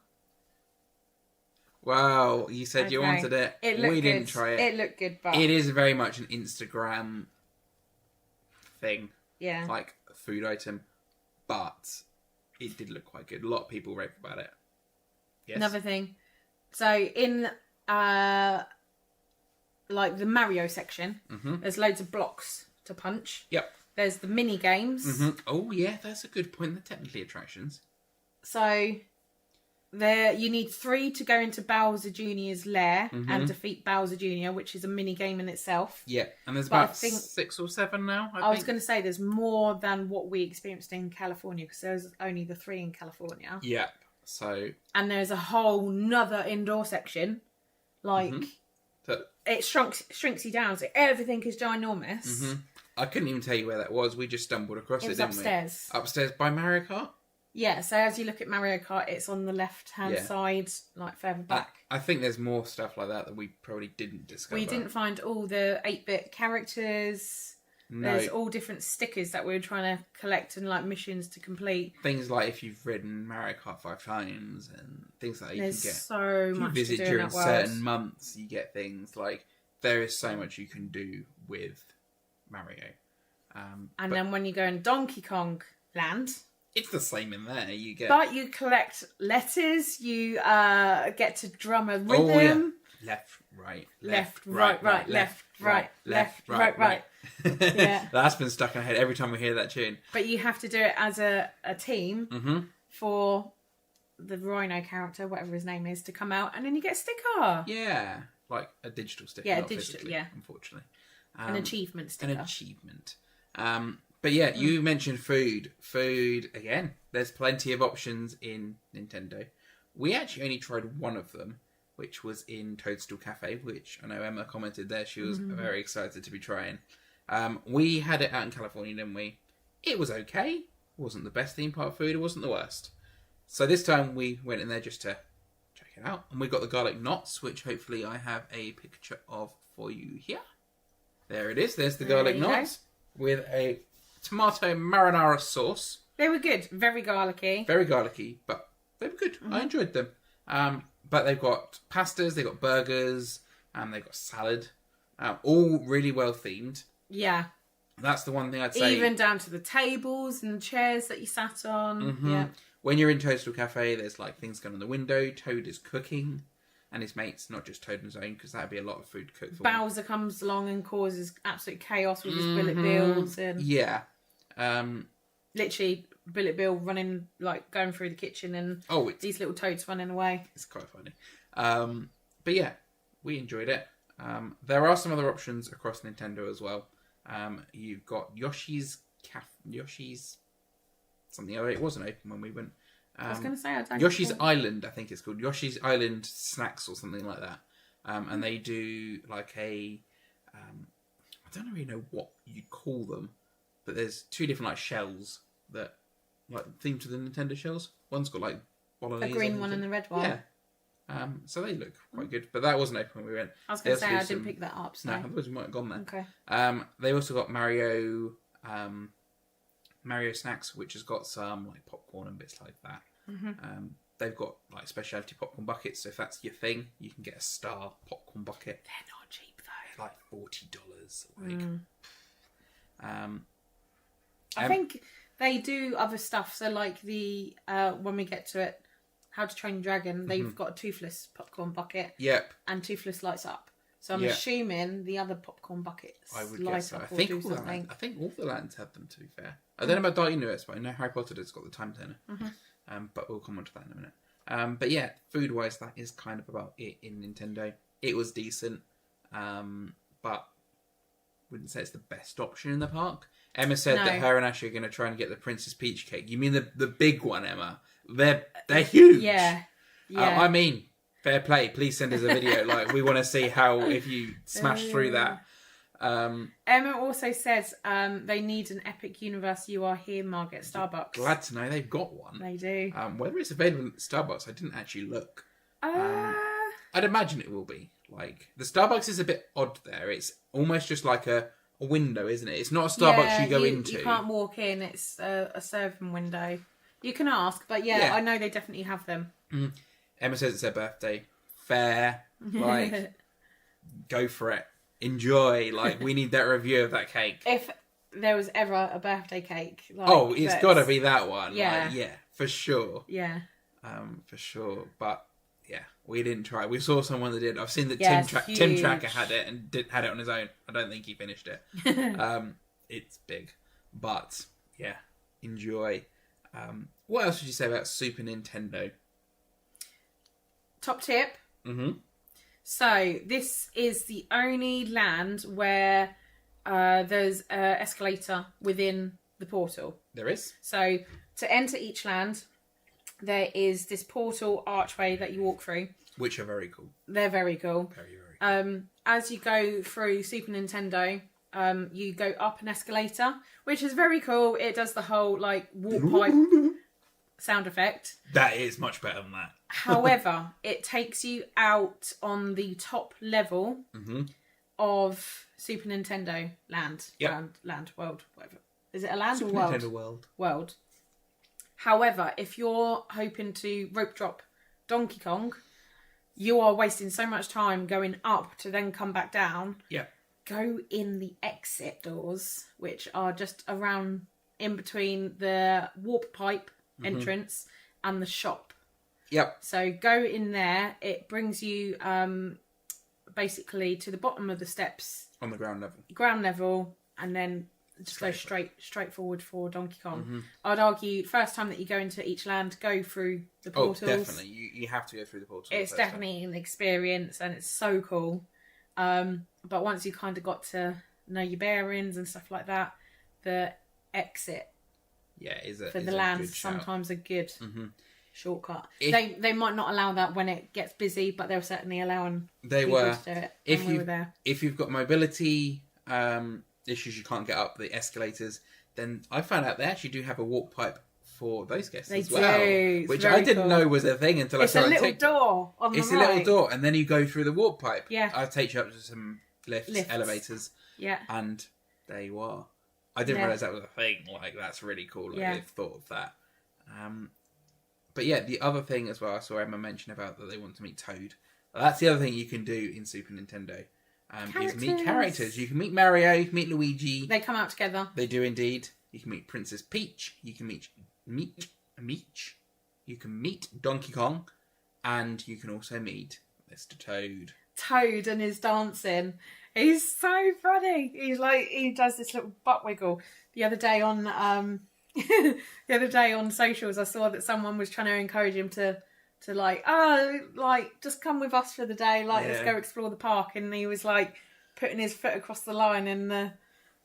Wow, you said you wanted it. We didn't good. try it. It looked good, but... It is very much an Instagram thing. Yeah. Like a food item. But it did look quite good. A lot of people rave about it. Yes. Another thing. So in like the Mario section, there's loads of blocks to punch. Yep. There's the mini games. Mm-hmm. Oh yeah, that's a good point. They're technically attractions. So there you need 3 to go into Bowser Jr.'s lair and defeat Bowser Jr., which is a mini game in itself. Yeah, and there's But I about think- 6 or 7 now. I was going to say there's more than what we experienced in California because there's only the 3 in California. Yep. So And there's a whole nother indoor section. Like, it shrinks you down, so everything is ginormous. I couldn't even tell you where that was. We just stumbled across it, It was didn't upstairs. we? Upstairs by Mario Kart? Yeah, so as you look at Mario Kart, it's on the left-hand Yeah. side, like further back. I think there's more stuff like that we probably didn't discover. We didn't find all the 8-bit characters. No. There's all different stickers that we were trying to collect and like missions to complete. Things like if you've ridden Mario Kart 5 times and things like that you There's can get. so If you much visit to do in during that world. certain months, you get things like there is so much you can do with Mario. And but then when you go in Donkey Kong Land, it's the same in there. You get but you collect letters, you get to drum a rhythm. oh yeah, left, right, Left, right, left, right, left, right. Yeah. That's been stuck in my head every time we hear that tune. But you have to do it as a team for the Rhino character, whatever his name is, to come out, and then you get a sticker. Yeah, like a digital sticker. Yeah, not digital, physically, yeah. Unfortunately, An achievement sticker. An achievement. But yeah, you mentioned food. Food, again, there's plenty of options in Nintendo. We actually only tried one of them, which was in Toadstool Cafe, which I know Emma commented there. She was very excited to be trying. We had it out in California, didn't we? It was okay. It wasn't the best theme park food. It wasn't the worst. So this time we went in there just to check it out. And we got the garlic knots, which hopefully I have a picture of for you here. There it is. There's the garlic you go. knots with a tomato marinara sauce. They were good, very garlicky. Very garlicky, but they were good. I enjoyed them. But they've got pastas, they've got burgers, and they've got salad. All really well themed. Yeah. That's the one thing I'd say. Even down to the tables and the chairs that you sat on. Yeah. When you're in Toadstool Cafe, there's like things going on the window. Toad is cooking. And his mates, not just Toad and his own, because that'd be a lot of food to cook for him. Bowser comes along and causes absolute chaos with his bullet bills and Yeah. literally Bullet Bill running, like going through the kitchen and these little toads running away. It's quite funny. But yeah, we enjoyed it. There are some other options across Nintendo as well. You've got Yoshi's something. It wasn't open when we went. I was going to say, I don't Yoshi's know. Island, I think it's called. Yoshi's Island Snacks or something like that. And they do like a... I don't really know what you'd call them, but there's 2 different like shells that like themed to the Nintendo shells. One's got like bolognese. A green one and a red one. Yeah. So they look quite good, but that wasn't open when we went. I was going to say, I didn't pick that up. So. No, otherwise we might have gone there. Okay. They also got Mario Snacks, which has got some like popcorn and bits like that. They've got like specialty popcorn buckets, so if that's your thing, you can get a star popcorn bucket. They're not cheap though. Like $40 a week. I think they do other stuff. So like the when we get to it, How to Train Your Dragon, they've got a Toothless popcorn bucket. Yep. And Toothless lights up. So I'm Yeah. assuming the other popcorn buckets I would light guess so. up I or think do all the something. lands, I think all the lands have them, to be fair. I don't know about Dark Universe, but I know Harry Potter has got the time turner. But we'll come on to that in a minute. But yeah, food-wise, that is kind of about it in Nintendo. It was decent, but wouldn't say it's the best option in the park. Emma said that her and Ashley are going to try and get the Princess Peach cake. You mean the big one, Emma? They're huge. Yeah. I mean, fair play. Please send us a video. Like, we want to see how, if you smash through that. Emma also says they need an Epic Universe You Are Here mug at Starbucks. Glad to know they've got one. They do. Whether it's available at Starbucks, I didn't actually look. I'd imagine it will be. Like, the Starbucks is a bit odd there. It's almost just like a window, isn't it? It's not a Starbucks you go into. You can't walk in. It's a serving window. You can ask, but I know they definitely have them. Emma says it's her birthday. Fair. Like, go for it. Enjoy. Like, we need that review of that cake. If there was ever a birthday cake. Like, it's got to be that one. Yeah. Like, yeah, for sure. Yeah. For sure. But, yeah, we didn't try. We saw someone that did. I've seen that huge. Tim Tracker had it and had it on his own. I don't think he finished it. It's big. But, yeah, enjoy. What else would you say about Super Nintendo? Top tip. So, this is the only land where there's an escalator within the portal. There is? So, to enter each land, there is this portal archway that you walk through. Which are very cool. They're very cool. Very, very cool. As you go through Super Nintendo, you go up an escalator, which is very cool. It does the whole, like, warp pipe sound effect. That is much better than that. However, it takes you out on the top level of Super Nintendo land. Yep. Land, world, whatever. Is it a land Super or world? Nintendo World. World. However, if you're hoping to rope drop Donkey Kong, you are wasting so much time going up to then come back down. Yeah. Go in the exit doors, which are just around in between the warp pipe entrance and the shop. Yep. So go in there. It brings you basically to the bottom of the steps. On the ground level. Ground level, and then just go straight forward for Donkey Kong. I'd argue first time that you go into each land, go through the portals. Oh, definitely. You have to go through the portals. It's definitely an experience, and it's so cool. But once you kind of got to know your bearings and stuff like that, the exit for the lands sometimes a good shortcut. They might not allow that when it gets busy, but they're certainly allowing people to do it when we were there. If you've got mobility issues, you can't get up the escalators, then I found out they actually do have a walk pipe for those guests as well. It's which I didn't know was a thing until I saw it. It's a little door on the right. It's a little door, and then you go through the walk pipe. Yeah. I'll take you up to some lifts. Elevators. Yeah. And there you are. I didn't realise that was a thing. Like, that's really cool. Like, they've thought of that. But yeah, the other thing as well, I saw Emma mention about that they want to meet Toad. That's the other thing you can do in Super Nintendo. Is meet characters. You can meet Mario, you can meet Luigi. They come out together. They do indeed. You can meet Princess Peach. You can meet You can meet Donkey Kong, and you can also meet Mr. Toad. Toad and his dancing. He's so funny. He does this little butt wiggle. The other day on socials, I saw that someone was trying to encourage him to just come with us for the day. Let's go explore the park. And he was like putting his foot across the line, and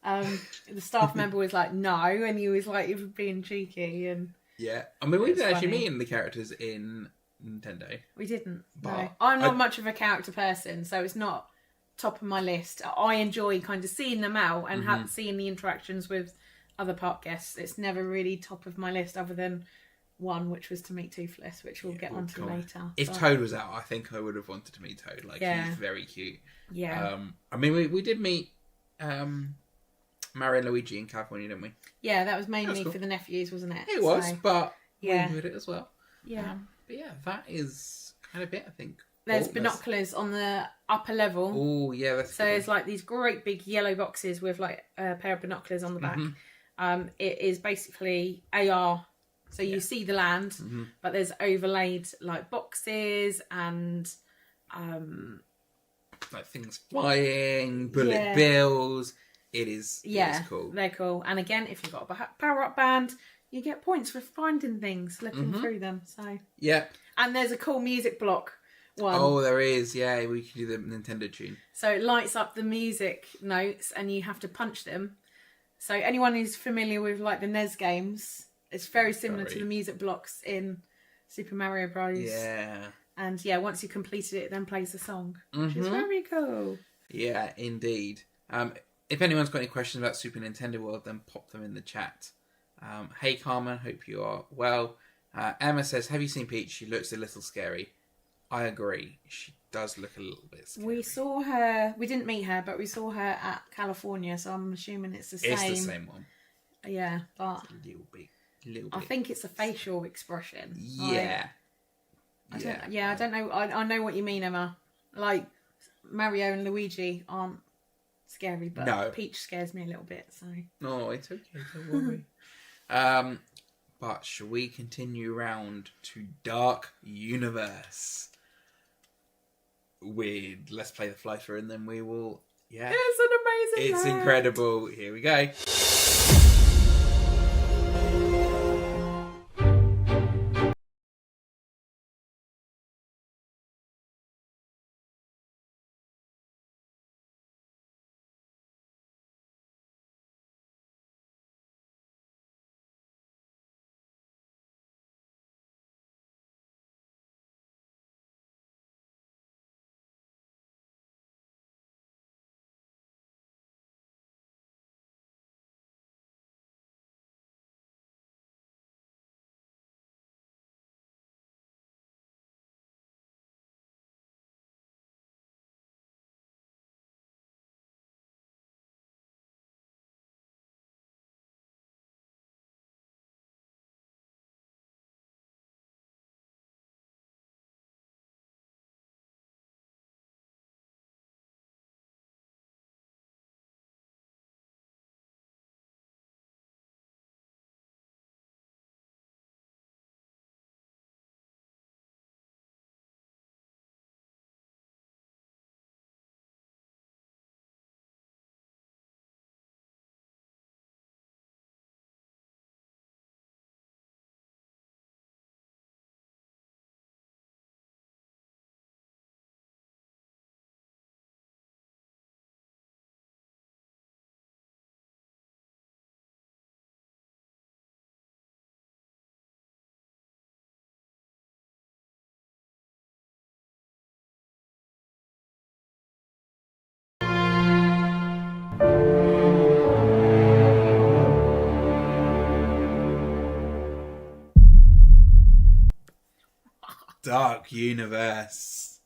the staff member was like, no, and he was like, he was being cheeky. And yeah, I mean, we didn't actually meet the characters in Nintendo. We didn't. But no, I'm not much of a character person, so it's not top of my list. I enjoy kind of seeing them out and seeing the interactions with other park guests. It's never really top of my list, other than one, which was to meet Toothless, which we'll get onto later. If Toad was out, I think I would have wanted to meet Toad. He's very cute. Yeah. I mean, we did meet Mario and Luigi in California, didn't we? Yeah, that was mainly for the nephews, wasn't it? It was, but we enjoyed it as well. Yeah. But yeah, that is kind of it, I think. There's binoculars on the upper level. Oh, yeah, that's so there's like these great big yellow boxes with like a pair of binoculars on the back. It is basically AR. So you see the land, but there's overlaid like boxes and like things flying, bullet bills. It is. Yeah, it is cool. they're cool. And again, if you've got a power-up band, you get points for finding things, looking through them. So Yeah. And there's a cool music block one. Oh, there is. Yeah, we can do the Nintendo tune. So it lights up the music notes and you have to punch them. So anyone who's familiar with like the NES games, it's very similar to the music blocks in Super Mario Bros. Yeah. And yeah, once you completed it, it then plays the song, which is very cool. Yeah, indeed. If anyone's got any questions about Super Nintendo World, then pop them in the chat. Hey Carmen, hope you are well. Emma says, have you seen Peach? She looks a little scary. I agree. She does look a little bit scary. We saw her, we didn't meet her, but we saw her at California, so I'm assuming it's the same. It's the same one. Yeah, but A little bit. I think it's a facial expression. Yeah. I don't know. I know what you mean, Emma. Like, Mario and Luigi aren't scary, but No. Peach scares me a little bit, so... No, it's okay, don't worry. But shall we continue round to Dark Universe? Let's play the fly through and then we will... Yeah. It's an amazing It's ride. incredible. Here we go. Dark Universe.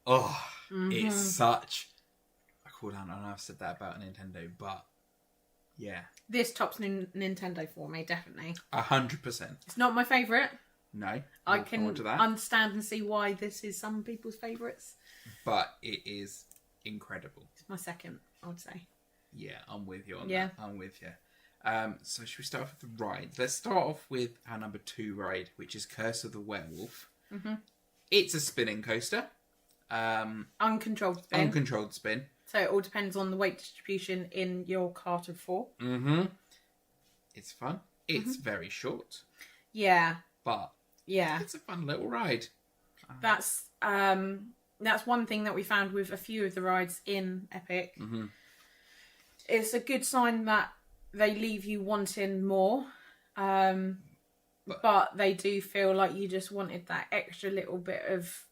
Oh, it's such a cool down. I know I've said that about Nintendo, but yeah, This tops Nintendo for me, definitely. 100%. It's not my favourite. No, I look can forward to that. understand and see why this is some people's favourites. But it is incredible. It's my second, I would say. Yeah, I'm with you on Yeah. that. I'm with you. So should we start off with the rides? Let's start off with our number 2 ride, which is Curse of the Werewolf. Mm-hmm. It's a spinning coaster. Uncontrolled spin. Uncontrolled spin. So it all depends on the weight distribution in your cart of 4. Mm-hmm. It's fun. It's very short, Yeah. but Yeah. it's a fun little ride. That's one thing that we found with a few of the rides in Epic. Mm-hmm. It's a good sign that they leave you wanting more. But they do feel like you just wanted that extra little bit of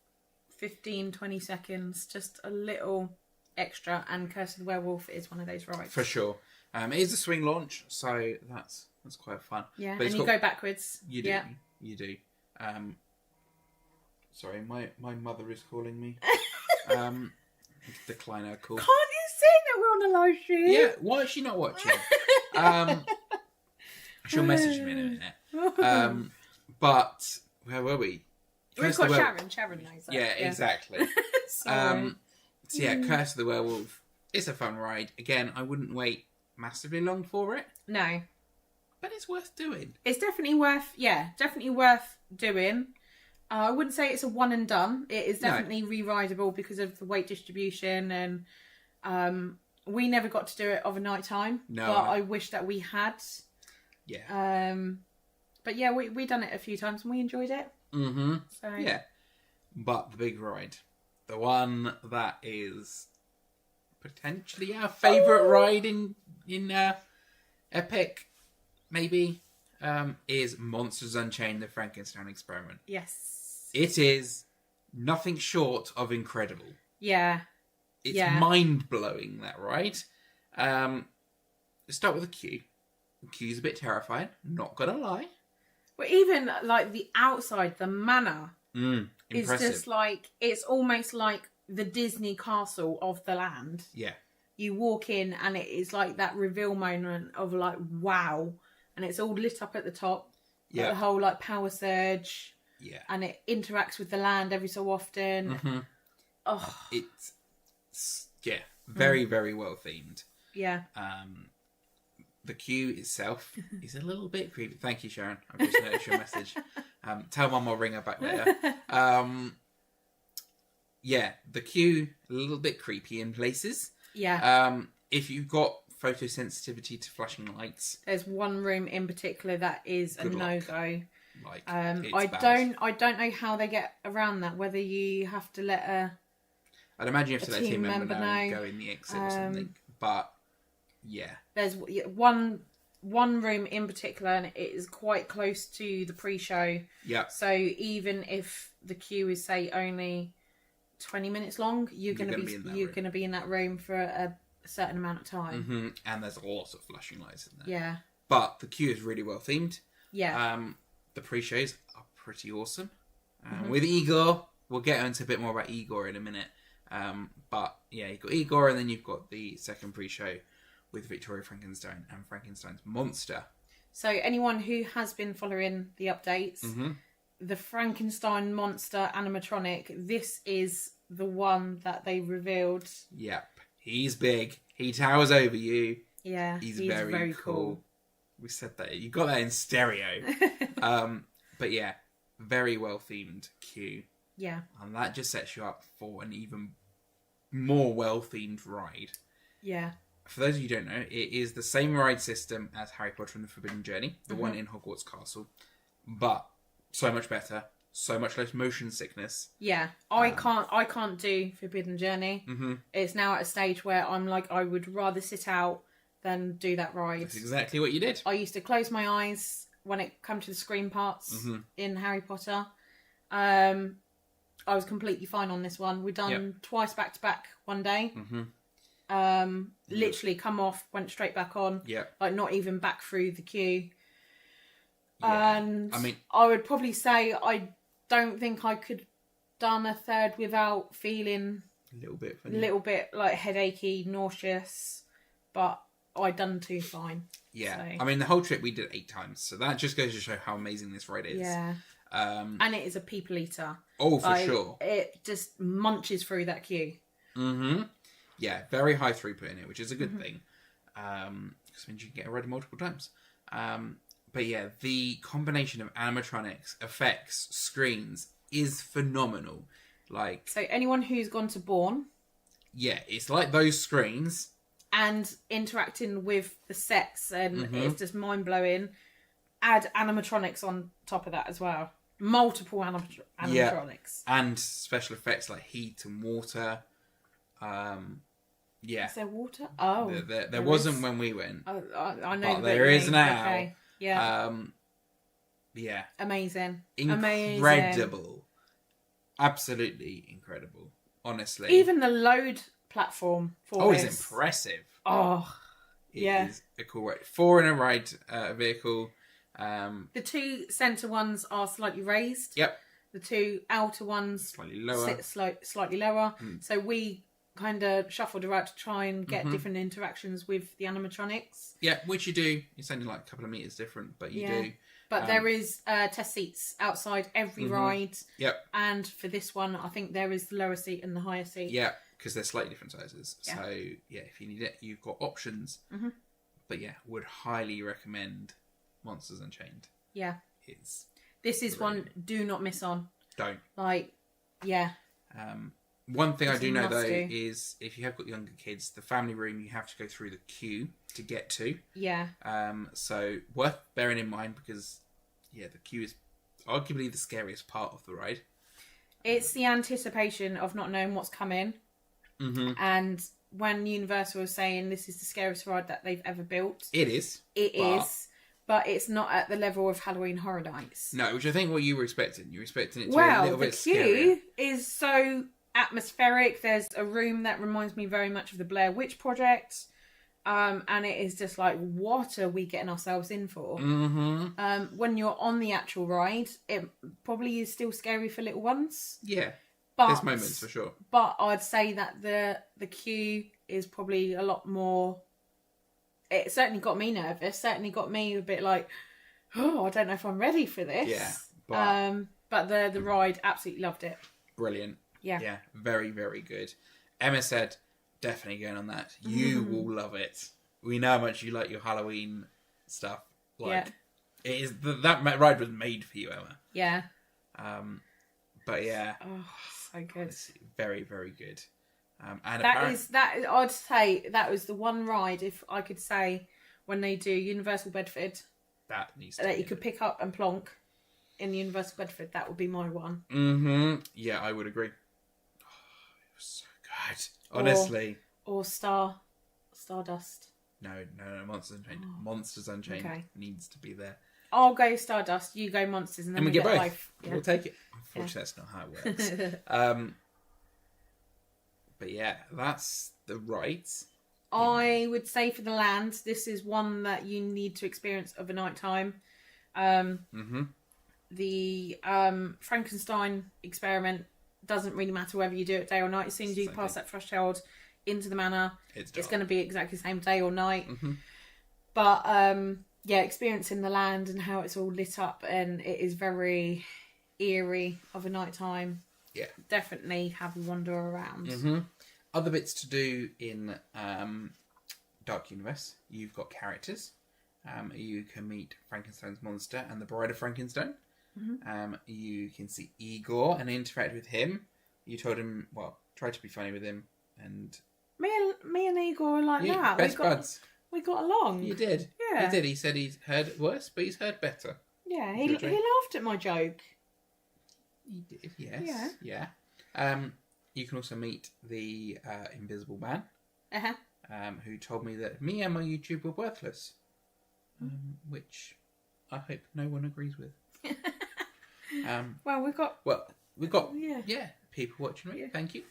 15, 20 seconds, just a little extra, and Curse of the Werewolf is one of those rides. For sure. It is a swing launch, so that's quite fun. Yeah, But and it's you got- go backwards. You do. Yeah. You do. Sorry, my mother is calling me. Decline her call. Can't you see that we're on a live stream? Yeah, why is she not watching? She'll message me in a minute. But where were we? We've Curse got of the Were- Sharon knows that. Yeah, exactly. Sorry. So yeah, Curse of the Werewolf. It's a fun ride. Again, I wouldn't wait massively long for it, No. but it's worth doing. It's definitely worth doing. I wouldn't say it's a one and done. It is definitely re-rideable because of the weight distribution and We never got to do it of a night time. No. But I wish that we had. Yeah. But yeah, we done it a few times and we enjoyed it. Mm-hmm. So Yeah. But the big ride, the one that is potentially our favourite ride in Epic, maybe, is Monsters Unchained: The Frankenstein Experiment. Yes. It is nothing short of incredible. Yeah. It's Yeah. mind-blowing, that ride. Let's start with the queue. The queue's a bit terrifying, not gonna lie. But even like the outside, the manor is Impressive. just like, it's almost like the Disney castle of the land. Yeah. You walk in and it is like that reveal moment of like, wow. And it's all lit up at the top. Yeah. The whole like power surge. Yeah. And it interacts with the land every so often. Mm-hmm. Oh, It's very, very well themed. yeah. The queue itself is a little bit creepy. Thank you, Sharon. I've just noticed your message. Tell Mum I'll ring her back later. Yeah, the queue a little bit creepy in places. Yeah. If you've got photosensitivity to flashing lights, There's one room in particular that is a Good luck. no-go. like I it's bad. don't know how they get around that. Whether you have to let I'd imagine you have to a let a team team member member know, know. go in the exit or something. But yeah, there's one room in particular, and it is quite close to the pre-show. yeah, So even if the queue is say only 20 minutes long, you're gonna gonna be in that you're room. gonna be in that room for a certain amount of time. hmm and there's lots of flashing lights in there. Yeah, But the queue is really well themed. yeah, The pre-shows are pretty awesome. Mm-hmm. With Igor, we'll get into a bit more about Igor in a minute. But yeah, you've got Igor, and then you've got the second pre-show with Victoria Frankenstein and Frankenstein's monster. So anyone who has been following the updates, Mm-hmm. the Frankenstein monster animatronic, this is the one that they revealed. Yep, he's big. He towers over you. Yeah, He's very cool. We said that. You got that in stereo. But yeah, very well themed queue. Yeah, And that just sets you up for an even more well themed ride. yeah, For those of you who don't know, it is the same ride system as Harry Potter and the Forbidden Journey, the one in Hogwarts Castle, but so much better, so much less motion sickness. yeah. I can't do Forbidden Journey. Mm-hmm. It's now at a stage where I'm like, I would rather sit out than do that ride. That's exactly what you did. I used to close my eyes when it come to the scream parts in Harry Potter. I was completely fine on this one. We done twice back to back one day. Literally come off, went straight back on. Yep. Like not even back through the queue. Yeah. And I mean, I would probably say I don't think I could done a third without feeling a little bit a funny. little bit like headachy, nauseous, but I done too fine. Yeah. So. I mean, the whole trip we did 8 times, so that just goes to show how amazing this ride is. Yeah. And it is a people eater. Oh, for Like, sure. It just munches through that queue. Mm-hmm. Yeah, very high throughput in it, which is a good thing. Because means you can get a ride multiple times. But yeah, the combination of animatronics, effects, screens is phenomenal. Like, So anyone who's gone to Bourne yeah, it's like those screens. and interacting with the sets, and Mm-hmm. it's just mind blowing. Add animatronics on top of that as well. Multiple animatronics. And special effects like heat and water. Yeah. Is there water? Oh, There wasn't is. when we went. I know But the there bit you is mean. now. Okay. Yeah, Yeah. amazing. Incredible. Amazing. Absolutely incredible. Honestly. Even the load platform for it's this. impressive. Oh, It Yeah. is a cool ride. 4 in a ride vehicle. the two centre ones are slightly raised. Yep. The two outer ones Slightly lower. sit slightly lower. So we kind of shuffled around to try and get different interactions with the animatronics. Yeah, which you do. It's only like a couple of meters different, but you do. But there is test seats outside every ride. Yep. And for this one, I think there is the lower seat and the higher seat. Yeah, because they're slightly different sizes. Yeah. So, yeah, if you need it, you've got options. But yeah, would highly recommend Monsters Unchained. Yeah. It's This is brilliant. one do not miss on. Don't. Like, yeah. One thing I It's do know, though, must do. is if you have got younger kids, the family room, you have to go through the queue to get to. Yeah. So worth bearing in mind because, yeah, the queue is arguably the scariest part of the ride. It's the anticipation of not knowing what's coming. Mm-hmm. And when Universal was saying this is the scariest ride that they've ever built, It is. it is, but it's not at the level of Halloween Horror Nights. No, which I think what you were expecting. You were expecting it to be a Well, little the bit queue scarier. is so atmospheric. There's a room that reminds me very much of the Blair Witch Project. And it is just like, what are we getting ourselves in for? Mm-hmm. When you're on the actual ride, it probably is still scary for little ones. Yeah. But, There's moments for sure. But I'd say that the queue is probably a lot more... It certainly got me nervous. Certainly got me a bit like, oh, I don't know if I'm ready for this. Yeah. But the ride, absolutely loved it. Brilliant. Yeah. Yeah. Very, very good. Emma said, definitely going on that. You will love it. We know how much you like your Halloween stuff. Like, it is that ride was made for you, Emma. Yeah. But yeah, Oh, so good. it's very, very good. And That I'd say that was the one ride, if I could say, when they do Universal Bedford, that needs to that be you could pick up and plonk in Universal Bedford. That would be my one. Mm-hmm. Yeah, I would agree. Oh, it was so good. Honestly. Or Stardust. No, Monsters Unchained. Monsters Unchained Okay. needs to be there. I'll go Stardust, you go Monsters, and then And we get both. life. Yeah. We'll take it. Unfortunately, that's not how it works. But yeah, that's the right. I would say for the land, this is one that you need to experience of a night time. The Frankenstein experiment doesn't really matter whether you do it day or night. As soon as you pass that threshold into the manor, it's going to be exactly the same day or night. But yeah, experiencing the land and how it's all lit up, and it is very eerie of a night time. Yeah. Definitely have a wander around. Other bits to do in Dark Universe. You've got characters. You can meet Frankenstein's monster and the Bride of Frankenstein. You can see Igor and interact with him. You told him, try to be funny with him, and Me and Igor are like that. best buds. We got along. You did. Yeah. He did. He said he's heard worse, but he's heard better. Yeah, he Did you? laughed at my joke. He did. Yes. Yeah. You can also meet the Invisible Man, who told me that me and my YouTube were worthless, which I hope no one agrees with. Well, We've got Yeah. people watching me. Thank you.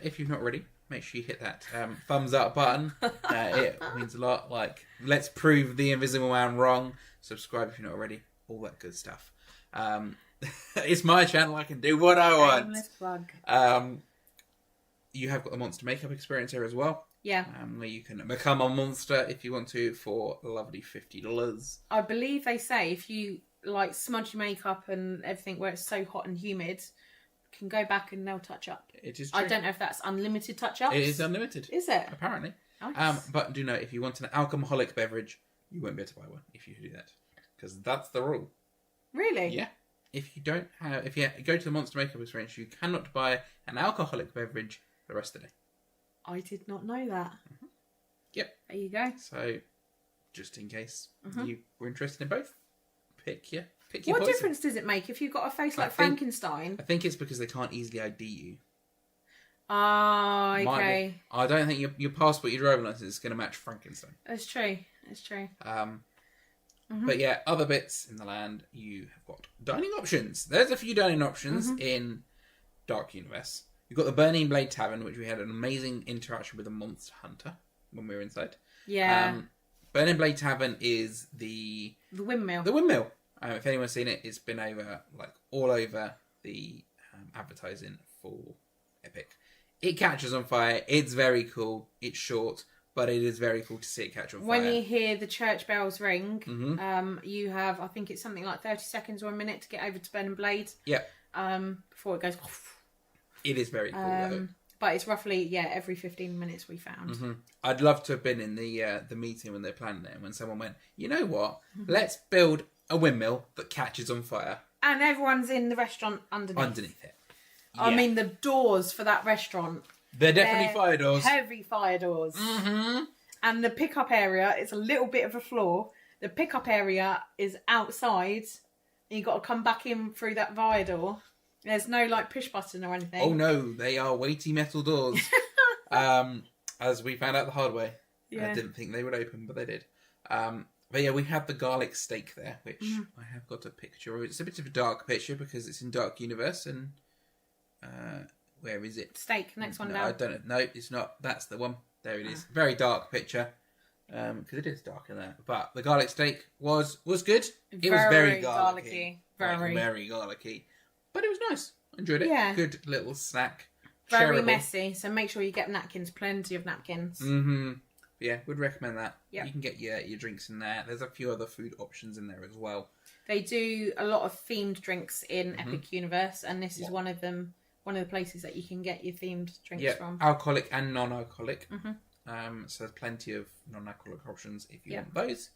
If you've not already, make sure you hit that thumbs up button. It means a lot. Like, let's prove the Invisible Man wrong. Subscribe if you're not already. All that good stuff. It's my channel. I can do what I want. shameless plug. You have got the monster makeup experience here as well. Yeah. Where you can become a monster if you want to for a lovely $50. I believe they say if you like smudge your makeup and everything where it's so hot and humid, you can go back and they'll touch up. It is true. I don't know if that's unlimited touch ups. It is unlimited. Is it? Apparently. Nice. But do know, if you want an alcoholic beverage, you won't be able to buy one if you do that. Because that's the rule. Really? Yeah. If you go to the monster makeup experience, you cannot buy an alcoholic beverage the rest of the day. I did not know that. Yep. There you go. So, just in case you were interested in both, pick your What poison. difference does it make if you've got a face like Frankenstein? I think it's because they can't easily ID you. Ah, Might okay. be. I don't think your passport, your driving license is going to match Frankenstein. That's true. That's true. But yeah, other bits in the land, you have got dining options. There's a few dining options in Dark Universe. You've got the Burning Blade Tavern, which we had an amazing interaction with a monster hunter when we were inside. Yeah. Burning Blade Tavern is the windmill. The windmill. If anyone's seen it, it's been all over the advertising for Epic. It catches on fire. It's very cool. It's short, but it is very cool to see it catch on fire. When you hear the church bells ring, you have, I think it's something like 30 seconds or a minute to get over to Burning Blade. Yep. Before it goes. It is very cool, though. But it's roughly, every 15 minutes we found. I'd love to have been in the meeting when they're planning it, when someone went, you know what? Let's build a windmill that catches on fire. And everyone's in the restaurant underneath. Underneath it. I Yeah. mean, the doors for that restaurant. They're definitely They're fire doors. Heavy fire doors. Mm-hmm. And the pickup area, it's a little bit of a floor. The pickup area is outside. And you've got to come back in through that fire door. There's no like push button or anything. Oh no, they are weighty metal doors. As we found out the hard way. Yeah. I didn't think they would open, but they did. But yeah, we had the garlic steak there, which Mm-hmm. I have got a picture of. It's a bit of a dark picture because it's in Dark Universe, and where is it? Steak, next one No, down. I don't know. No, it's not. That's the one. There it is. Very dark picture. Because it is dark in there. But the garlic steak was good. It was very garlicky. Very. Very garlicky. But it was nice. Enjoyed it. Yeah. Good little snack. Very Shareable. messy, so make sure you get napkins, plenty of napkins. Mm-hmm. Yeah, would recommend that. Yep. You can get your drinks in there. There's a few other food options in there as well. They do a lot of themed drinks in Mm-hmm. Epic Universe, and this is one of them. One of the places that you can get your themed drinks Yeah, from. alcoholic and non-alcoholic. Mm-hmm. So there's plenty of non-alcoholic options if you Yeah. want those.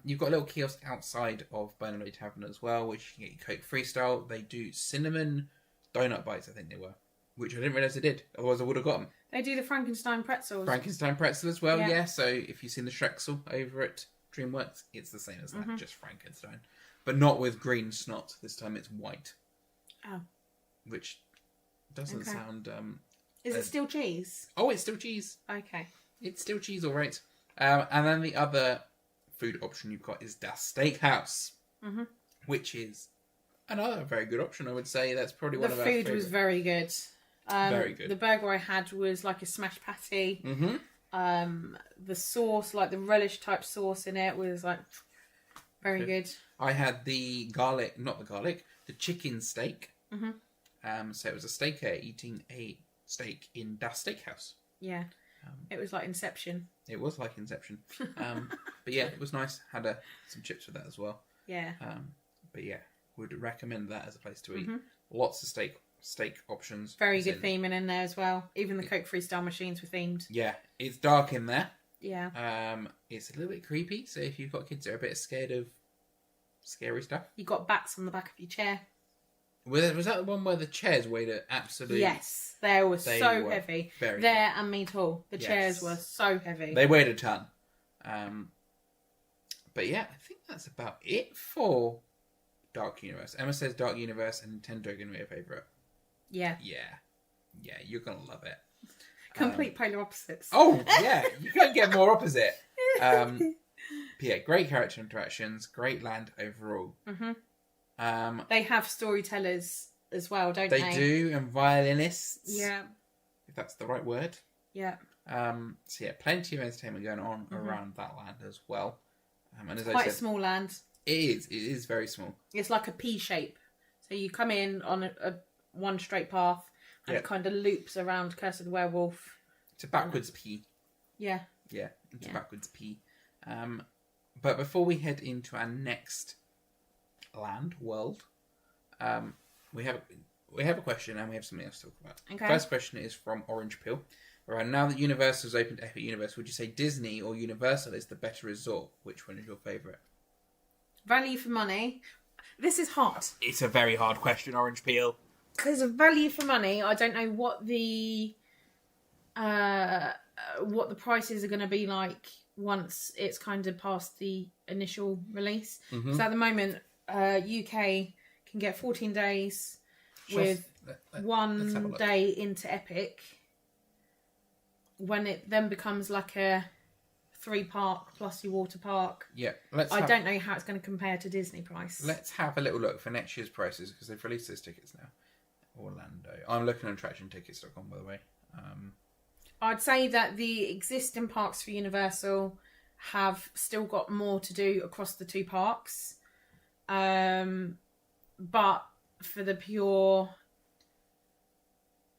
You've got a little kiosk outside of Bernalillo Tavern as well, which you can get your Coke Freestyle. They do cinnamon donut bites, I think they were, which I didn't realise they did. Otherwise, I would have got them. They do the Frankenstein pretzels. Frankenstein pretzel as well, Yeah. yeah. So if you've seen the Shrexel over at DreamWorks, it's the same as that, Mm-hmm. just Frankenstein, but not with green snot. This time it's white, Oh. which doesn't Okay. sound. Is it still cheese? Oh, it's still cheese. Okay. It's still cheese, all right. And then the other food option you've got is Das Steakhouse, which is another very good option. I would say that's probably The one of our food was favourite. very good. Very good. The burger I had was like a smashed patty. Mm-hmm. The sauce, like the relish type sauce in it, was like very good. I had the chicken steak. Mm-hmm. So it was a steaker eating a steak in Das Steakhouse. Yeah. It was like Inception. It was like Inception. But yeah, it was nice. Had some chips with that as well. Yeah. But yeah, would recommend that as a place to eat. Lots of steak options. Very As good in- theming in there as well. Even the Coke Freestyle machines were themed. Yeah, it's dark in there. Yeah. It's a little bit creepy, so if you've got kids that are a bit scared of scary stuff. You got bats on the back of your chair. Was that the one where the chairs weighed an absolute... Yes. They were They so were heavy. very There and me too. The Yes. chairs were so heavy. They weighed a ton. But yeah, I think that's about it for Dark Universe. Emma says Dark Universe and Nintendo are going to be her favourite. Yeah. Yeah, you're going to love it. Complete polar opposites. Oh, yeah, you can't get more opposite. But yeah, great character interactions, great land overall. They have storytellers as well, don't they? They do, and violinists. Yeah. If that's the right word. Yeah. So yeah, plenty of entertainment going on around that land as well. And as I Quite a said, small land. it is very small. It's like a P shape. So you come in on a one straight path and Yeah. it kind of loops around Curse of the Werewolf. It's a backwards P. Yeah. Yeah, it's a Yeah. backwards P. But before we head into our next world, we have a question and we have something else to talk about. Okay. First question is from Orange Pill. Right, now that Universal's opened Epic Universe, would you say Disney or Universal is the better resort? Which one is your favourite? Value for money. This is hard. It's a very hard question, Orange Peel. Because of value for money, I don't know what the prices are going to be like once it's kind of past the initial release. So at the moment, UK can get 14 days with Let's have a one look. day into Epic. When it then becomes like a 3-park plus your water park, Yeah, I don't know how it's going to compare to Disney price. Let's have a little look for next year's prices because they've released those tickets now. Orlando. I'm looking at attractiontickets.com, by the way. I'd say that the existing parks for Universal have still got more to do across the 2 parks. But for the pure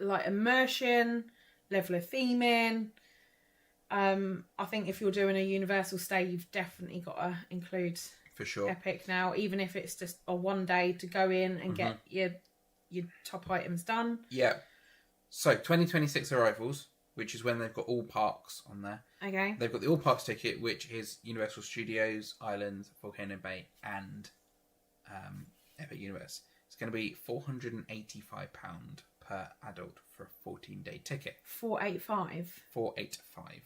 like immersion, level of theming, I think if you're doing a Universal stay, you've definitely got to include For sure. Epic now, even if it's just a one day to go in and get your top items done. Yeah. So, 2026 arrivals, which is when they've got all parks on there. Okay. They've got the all parks ticket, which is Universal Studios, Islands, Volcano Bay, and Epic Universe. It's going to be £485 per adult for a 14-day ticket. 485. 485.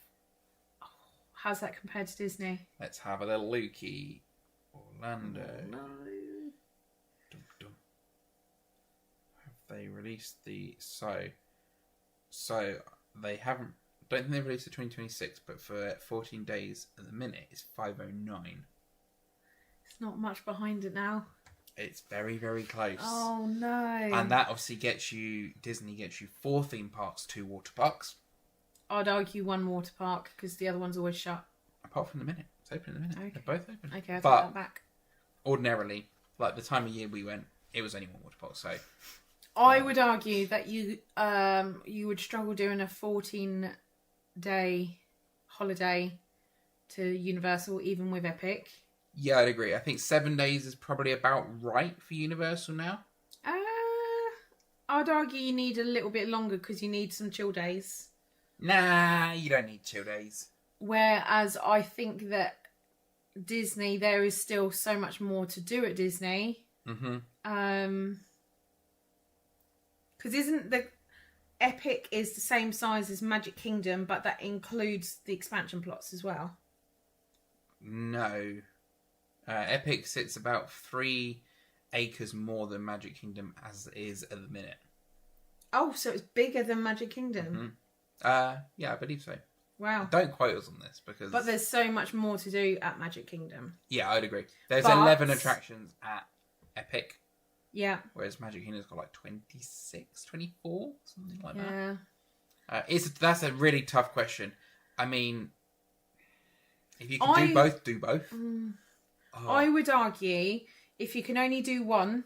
How's that compared to Disney? Let's have a little looky. Orlando. No. Dum, dum. Have they released the... So they haven't... Don't think they've released the 2026, but for 14 days at the minute, it's 509. It's not much behind it now. It's very, very close. Oh, no. And that obviously Disney gets you 4 theme parks, 2 water parks. I'd argue 1 water park, because the other one's always shut. Apart from the minute. It's open in the minute. Okay. They're both open. Okay, I'll take But that back. ordinarily, like the time of year we went, it was only 1 water park, so... I would argue that you would struggle doing a 14-day holiday to Universal, even with Epic. Yeah, I'd agree. I think 7 days is probably about right for Universal now. I'd argue you need a little bit longer because you need some chill days. Nah, you don't need 2 days. Whereas I think that Disney, there is still so much more to do at Disney. Mm-hmm. Because isn't the Epic is the same size as Magic Kingdom, but that includes the expansion plots as well? No. Epic sits about 3 acres more than Magic Kingdom as it is at the minute. Oh, so it's bigger than Magic Kingdom? Mm-hmm. Yeah, I believe so. Wow. Don't quote us on this because... But there's so much more to do at Magic Kingdom. Yeah, I'd agree. There's But- 11 attractions at Epic, Yeah. whereas Magic Kingdom's got like 26, 24, something like that. Yeah. That's a really tough question. I mean, if you can do both. I would argue, if you can only do one,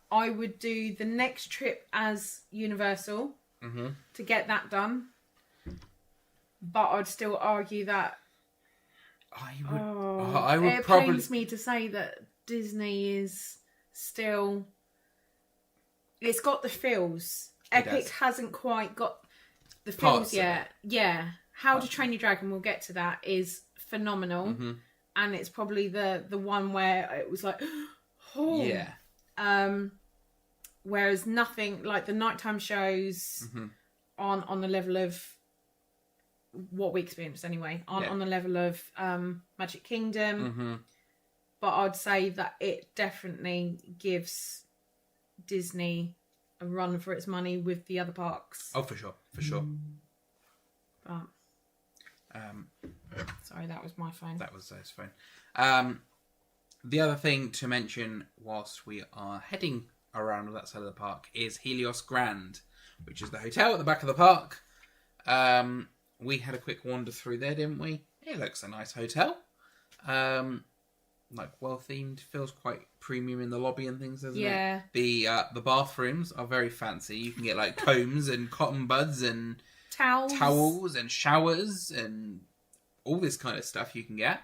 I would do the next trip as Universal to get that done. But I'd still argue that I would it probably... pains me to say that Disney is still... It's got the feels. Epic does. hasn't quite got the Parts feels yet. Yeah. How to Train Your Dragon, we'll get to that, is phenomenal. And it's probably the one where it was like... Oh. Yeah. Whereas nothing, like the nighttime shows aren't on the level of what we experienced anyway, aren't on the level of Magic Kingdom. But I'd say that it definitely gives Disney a run for its money with the other parks. Oh, for sure. For sure. But, sorry, that was my phone. That was his phone. The other thing to mention whilst we are heading around that side of the park is Helios Grand, which is the hotel at the back of the park. We had a quick wander through there, didn't we? It looks a nice hotel. Like well themed, feels quite premium in the lobby and things, doesn't it? The bathrooms are very fancy. You can get like combs and cotton buds and towels and showers and all this kind of stuff you can get.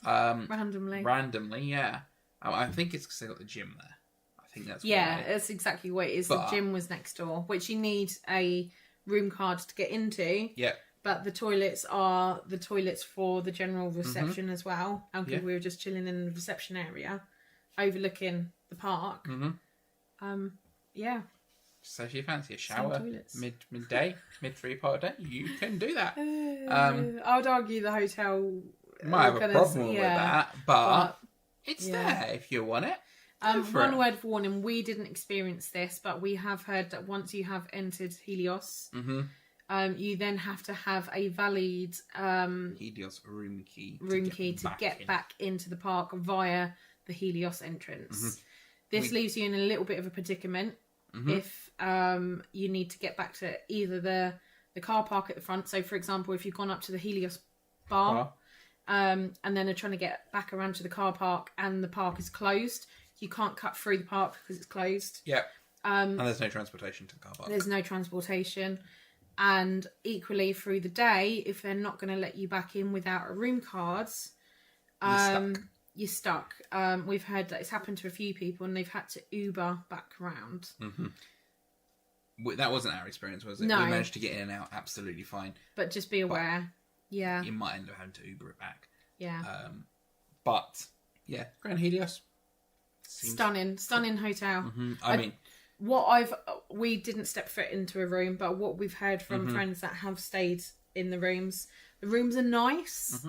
Randomly, yeah. I think it's because they got the gym there. I think that's why. That's exactly what it is. The gym was next door, which you need a room card to get into. Yeah. But the toilets are the toilets for the general reception as well. And we were just chilling in the reception area, overlooking the park. Yeah. So if you fancy a shower midday, mid 3-part day, you can do that. I would argue the hotel might have a problem with that, but it's there if you want it. One word of warning: we didn't experience this, but we have heard that once you have entered Helios, you then have to have a valid Helios room key to get back into the park via the Helios entrance. This leaves you in a little bit of a predicament if you need to get back to either the car park at the front. So, for example, if you've gone up to the Helios bar and then are trying to get back around to the car park and the park is closed, you can't cut through the park because it's closed. Yeah. And there's no transportation to the car park. There's no transportation. And equally through the day, if they're not going to let you back in without a room card, you're stuck. We've heard that it's happened to a few people and they've had to Uber back around. That wasn't our experience, was it? No. We managed to get in and out absolutely fine. But just be aware. You might end up having to Uber it back. Yeah. But, yeah, Grand Helios. Stunning hotel. I mean, We didn't step foot into a room, but what we've heard from friends that have stayed in the rooms are nice.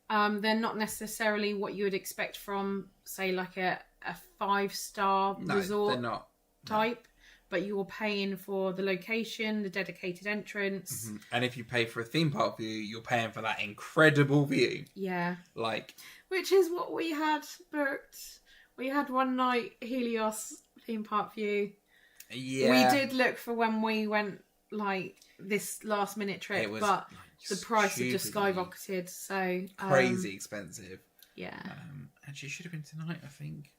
They're not necessarily what you would expect from, say, like a 5-star resort they're not. type, but you're paying for the location, the dedicated entrance. And if you pay for a theme park view, you're paying for that incredible view. Yeah. Like, Which is what we had booked. We had one night Helios theme park view. yeah. We did look for when we went, like, this last minute trip, It was, but like, the price had just stupidly skyrocketed. So crazy expensive. Yeah. Actually, it should have been tonight, I think.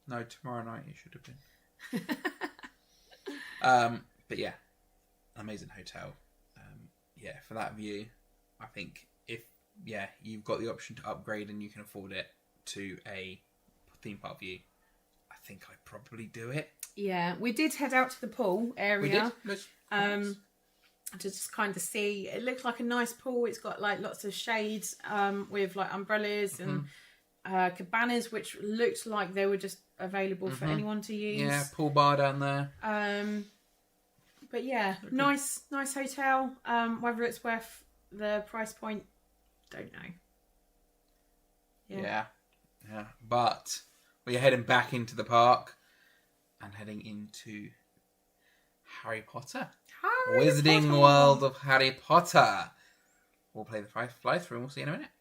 No, tomorrow night it should have been. But yeah, amazing hotel. Yeah, for that view, I think if you've got the option to upgrade and you can afford it to a theme park view, I think I'd probably do it. Yeah, we did head out to the pool area. We did. To just kind of see. It looks like a nice pool. It's got like lots of shades with like umbrellas and cabanas, which looked like they were just available for anyone to use. Yeah, pool bar down there. But yeah, nice hotel. Whether it's worth the price point, don't know. Yeah. But we're heading back into the park and heading into Harry Potter. Wizarding World of Harry Potter. We'll play the fly through and we'll see you in a minute.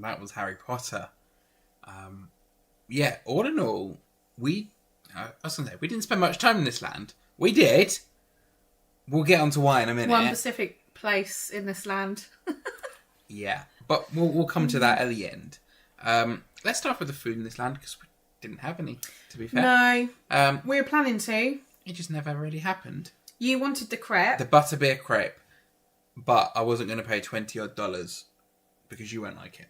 That was Harry Potter. All in all, we didn't spend much time in this land. We did. We'll get onto why in a minute. One specific place in this land. Yeah, but we'll come to that at the end. Let's start with the food in this land because we didn't have any, to be fair. No, we were planning to. It just never really happened. You wanted the crepe. The butterbeer crepe, but I wasn't going to pay $20 because you won't like it.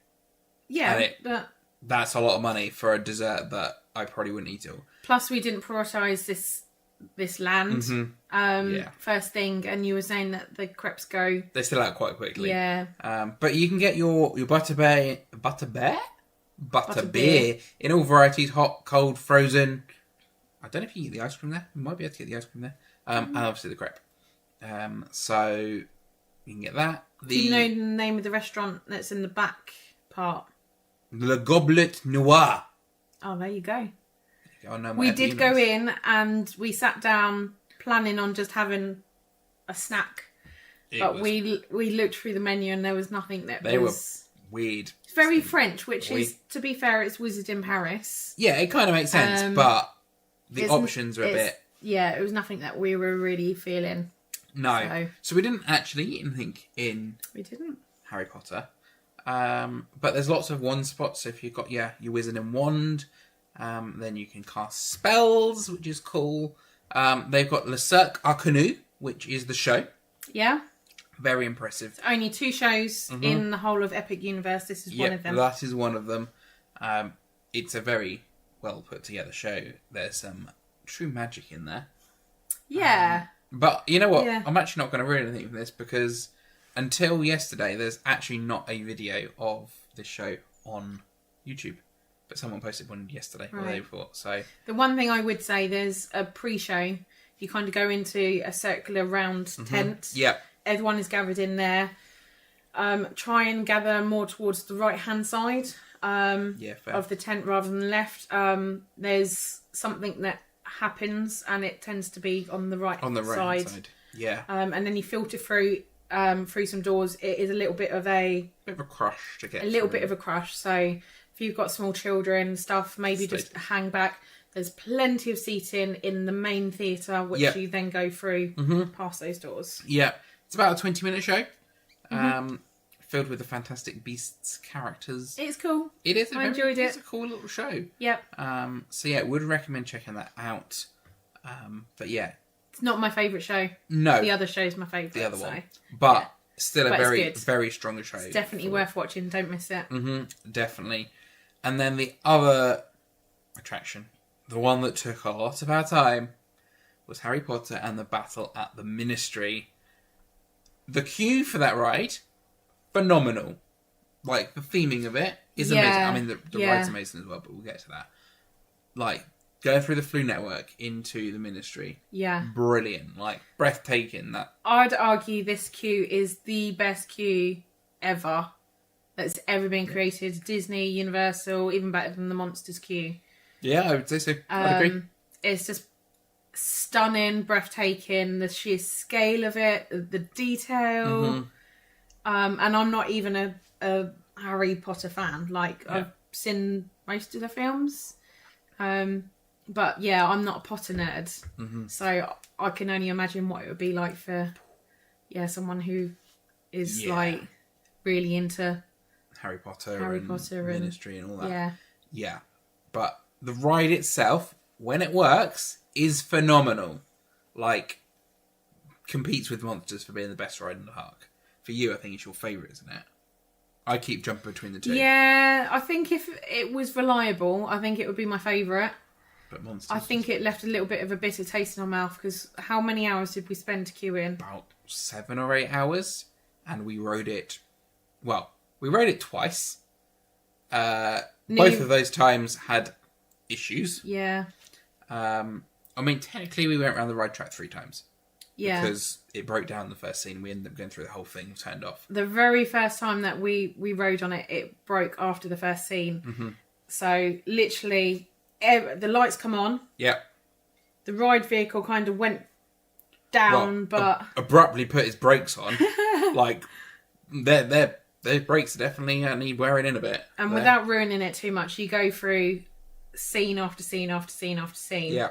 Yeah, that's a lot of money for a dessert that I probably wouldn't eat all. Plus, we didn't prioritise this land first thing, and you were saying that the crepes go. They sell out quite quickly. Yeah. But you can get your butterbeer in all varieties: hot, cold, frozen. I don't know if you can get the ice cream there. You might be able to get the ice cream there. And obviously the crepe. You can get that. Do you know the name of the restaurant that's in the back part? Le Goblet Noir. Oh, there you go. Oh, We did go in and we sat down planning on just having a snack. We looked through the menu and there was nothing that They was... were weird. It's very French, which is, to be fair, it's Wizard in Paris. Yeah, it kind of makes sense, but the options are a bit... Yeah, it was nothing that we were really feeling. No. So we didn't actually eat anything in... We didn't. Harry Potter. But there's lots of wand spots. So if you've got your wizard and wand, then you can cast spells, which is cool. They've got Le Cirque Arcanu, which is the show. Yeah. Very impressive. Only 2 shows in the whole of Epic Universe. This is one of them. That is one of them. It's a very well put together show. There's some true magic in there. Yeah. But you know what? Yeah. I'm actually not going to ruin anything from this because until yesterday, there's actually not a video of this show on YouTube. But someone posted one yesterday or the day before. So the one thing I would say, there's a pre-show. You kind of go into a circular round tent. Yep. Everyone is gathered in there. Try and gather more towards the right-hand side of the tent rather than the left. There's something that happens and it tends to be on the right side. Yeah. And then you filter through some doors. It is a little bit of a crush to get bit of a crush. So if you've got small children stuff, maybe just hang back. There's plenty of seating in the main theatre, which you then go through past those doors. Yeah. It's about a 20-minute show. Filled with the Fantastic Beasts characters. It's cool. It is. I enjoyed it. It's a cool little show. Yep. So yeah, would recommend checking that out. But yeah. It's not my favourite show. No. The other show's my favourite. The other one. But still a very, very strong show. It's definitely worth watching. Don't miss it. Definitely. And then the other attraction, the one that took a lot of our time, was Harry Potter and the Battle at the Ministry. The queue for that ride, phenomenal. Like, the theming of it is amazing. I mean, the ride's amazing as well, but we'll get to that. Like, going through the Floo network into the Ministry. Yeah. Brilliant. Like, breathtaking. I'd argue this queue is the best queue ever that's ever been created. Disney, Universal, even better than the Monsters queue. Yeah, I would say so. I'd agree. It's just stunning, breathtaking, the sheer scale of it, the detail. And I'm not even a Harry Potter fan. Like, I've seen most of the films. But yeah, I'm not a Potter nerd. So I can only imagine what it would be like for someone who is like really into Harry Potter and Ministry and all that. Yeah. But the ride itself, when it works, is phenomenal. Like, competes with Monsters for being the best ride in the park. For you, I think it's your favourite, isn't it? I keep jumping between the two. Yeah, I think if it was reliable, I think it would be my favourite. But Monsters... I think it left a little bit of a bitter taste in our mouth, because how many hours did we spend queuing? About 7 or 8 hours. And we rode it... Well, we rode it twice. Both of those times had issues. Yeah. I mean, technically we went around the ride track 3 times. Yeah. Because it broke down the first scene. We ended up going through the whole thing, turned off. The very first time that we rode on it, it broke after the first scene. So, literally, the lights come on. Yeah. The ride vehicle kind of went down, but... abruptly put his brakes on. Like, their brakes definitely need wearing in a bit. And without ruining it too much, you go through scene after scene after scene after scene. Yeah.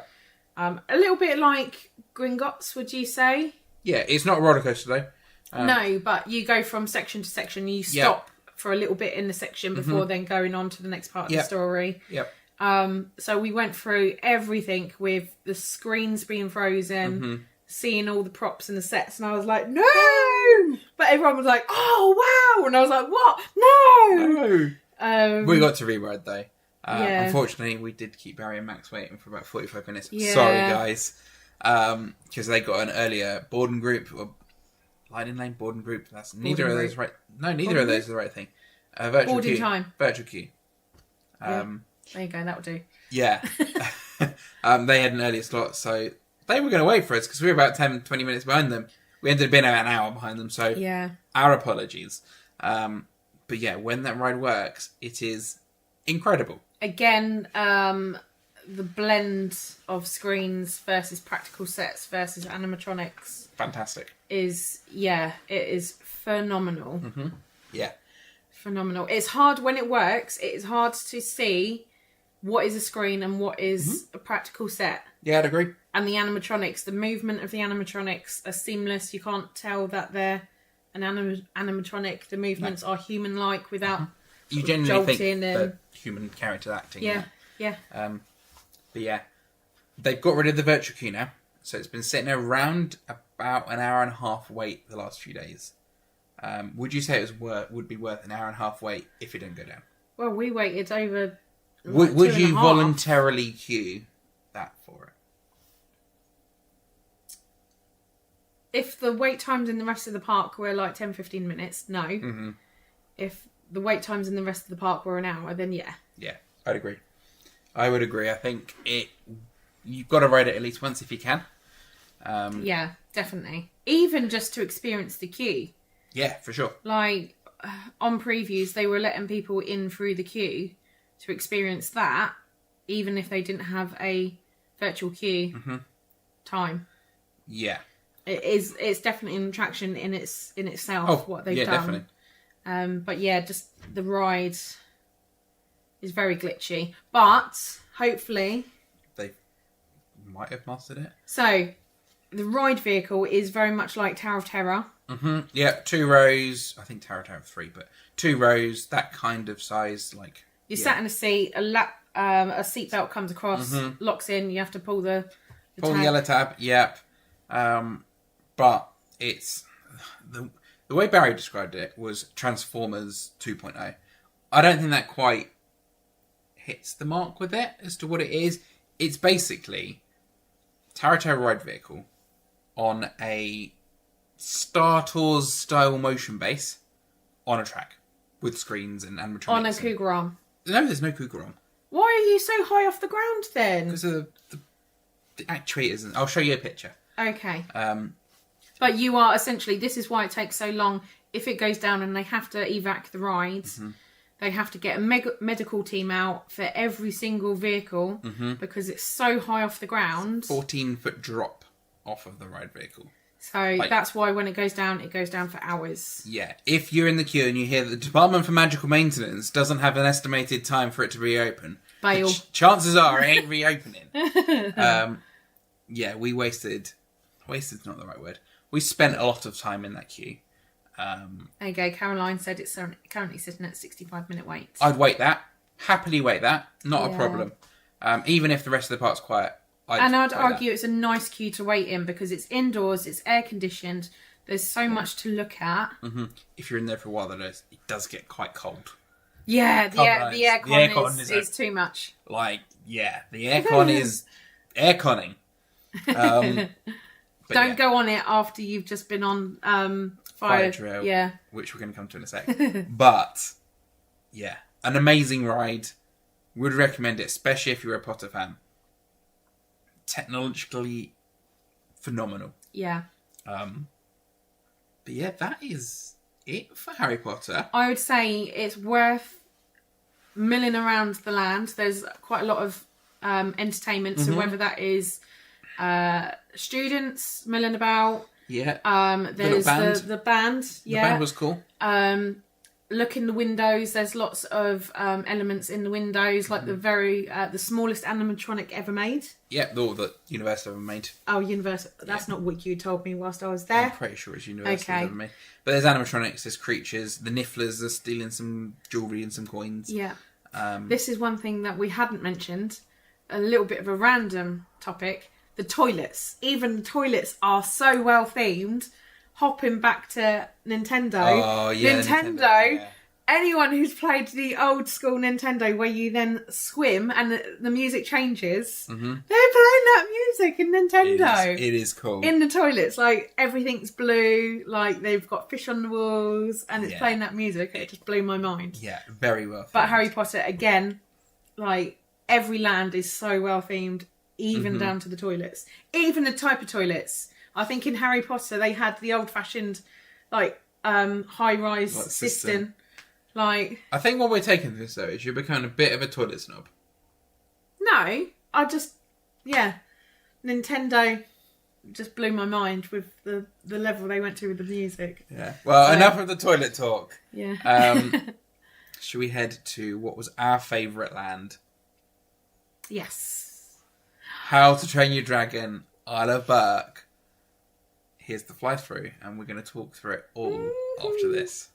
A little bit like Gringotts, would you say? Yeah, it's not a roller coaster though. No, but you go from section to section. You stop for a little bit in the section before then going on to the next part of the story. Yep. So we went through everything with the screens being frozen, seeing all the props and the sets, and I was like, no! But everyone was like, oh, wow! And I was like, what? No! We got to re-ride though. Unfortunately, we did keep Barry and Max waiting for about 45 minutes. Yeah. Sorry, guys. Because they got an earlier boarding group, or Lightning Lane boarding group. That's neither of those right. No, neither of those is the right thing. Virtual boarding queue. time. Virtual queue. There you go. That'll do. Yeah. They had an earlier slot, so they were going to wait for us because we were about 10, 20 minutes behind them. We ended up being about an hour behind them, so Yeah. our apologies. But yeah, when that ride works, it is incredible. Again, the blend of screens versus practical sets versus animatronics Fantastic. is, it is phenomenal. Yeah. Phenomenal. It's hard when it works. It is hard to see what is a screen and what is a practical set. Yeah, I'd agree. And the animatronics, the movement of the animatronics are seamless. You can't tell that they're an animatronic. The movements are human-like without You sort of genuinely think jolting the human character acting. Yeah, yeah. But yeah, they've got rid of the virtual queue now, so it's been sitting around about an hour and a half wait the last few days. Would you say it would be worth an hour and a half wait if it didn't go down? Well, we waited over. Would you 2.5. voluntarily queue that for it? If the wait times in the rest of the park were like 10-15 minutes, no. Mm-hmm. If the wait times in the rest of the park were an hour, then yeah. Yeah, I'd agree. I would agree. I think you've got to ride it at least once if you can. Yeah, definitely. Even just to experience the queue. Yeah, for sure. Like, on previews, they were letting people in through the queue to experience that, even if they didn't have a virtual queue time. Yeah. It's definitely an attraction in itself, what they've done. Definitely. But yeah, just the ride is very glitchy. But hopefully, They might have mastered it. so the ride vehicle is very much like Tower of Terror. Yeah, 2 rows. I think Tower 3, but 2 rows, that kind of size. Like You're sat in a seat, a seatbelt comes across, locks in, you have to pull the pull the tab. yellow tab. Yep. But it's the way Barry described it was Transformers 2.0. I don't think that quite hits the mark with it as to what it is. It's basically Tower Terror ride vehicle on a Star Tours style motion base on a track with screens and animatronics. On a Cougar arm. No, there's no Cougar on. Why are you so high off the ground then? Because of the actuators. And I'll show you a picture. Okay. But you are essentially, this is why it takes so long. If it goes down and they have to evac the rides, they have to get a medical team out for every single vehicle because it's so high off the ground. 14-foot drop off of the ride vehicle. So that's why when it goes down for hours. Yeah, if you're in the queue and you hear that the Department for Magical Maintenance doesn't have an estimated time for it to reopen, Bail. Chances are it ain't reopening. Yeah, we wasted is not the right word. We spent a lot of time in that queue. There you go. Caroline said it's currently sitting at 65-minute wait. I'd wait that. Happily wait that. Not a problem. Even if the rest of the park's quiet. I'd argue it's a nice queue to wait in because it's indoors, it's air conditioned. There's so much to look at. If you're in there for a while, though, it does get quite cold. Yeah, the aircon is too much. Like, yeah, the aircon is airconning. Don't go on it after you've just been on Fire Trail. Yeah. Which we're going to come to in a sec. But, yeah, an amazing ride. Would recommend it, especially if you're a Potter fan. Technologically phenomenal. Yeah. But yeah, that is it for Harry Potter. I would say it's worth milling around the land. There's quite a lot of entertainment. So whether that is students milling about. Yeah. There's the band. Yeah. The band was cool. Look in the windows. There's lots of elements in the windows, like the smallest animatronic ever made. Yeah, that Universal ever made. Oh, Universal. That's not what you told me whilst I was there. I'm pretty sure it's Universal ever made. But there's animatronics, there's creatures. The Nifflers are stealing some jewellery and some coins. Yeah. This is one thing that we hadn't mentioned. A little bit of a random topic. The toilets. Even the toilets are so well themed. Hopping back to Nintendo. Oh, yeah. Nintendo. Yeah. Anyone who's played the old school Nintendo where you then swim and the music changes, they're playing that music in Nintendo. It is cool. In the toilets, like everything's blue, like they've got fish on the walls and it's playing that music. It just blew my mind. Yeah, very well themed. But Harry Potter, again, like every land is so well themed, even down to the toilets. Even the type of toilets. I think in Harry Potter they had the old-fashioned, like, high-rise Like system. system. Like, I think what we're taking from this, though, is you're becoming a bit of a toilet snob. no, I just, yeah, Nintendo just blew my mind with the level they went to with the music. Yeah. Well, So- enough of the toilet talk. Yeah. Should we head to what was our favourite land? Yes. How to Train Your Dragon, Isle of Berk. Here's the fly through, and we're going to talk through it all after this.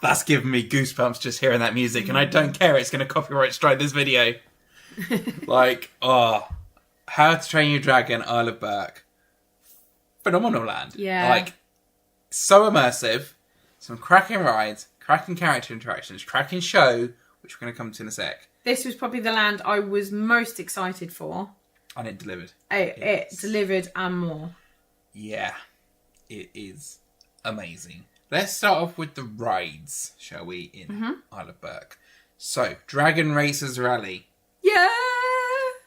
That's giving me goosebumps just hearing that music, and I don't care, it's going to copyright strike this video. Like, How to Train Your Dragon, Isle of Berk. Phenomenal land. Yeah. Like, so immersive, some cracking rides, cracking character interactions, cracking show, which we're going to come to in a sec. This was probably the land I was most excited for. And it delivered. It delivered and more. Yeah, it is amazing. Let's start off with the rides, shall we, in Isle of Berk. So, Dragon Racers Rally. Yeah!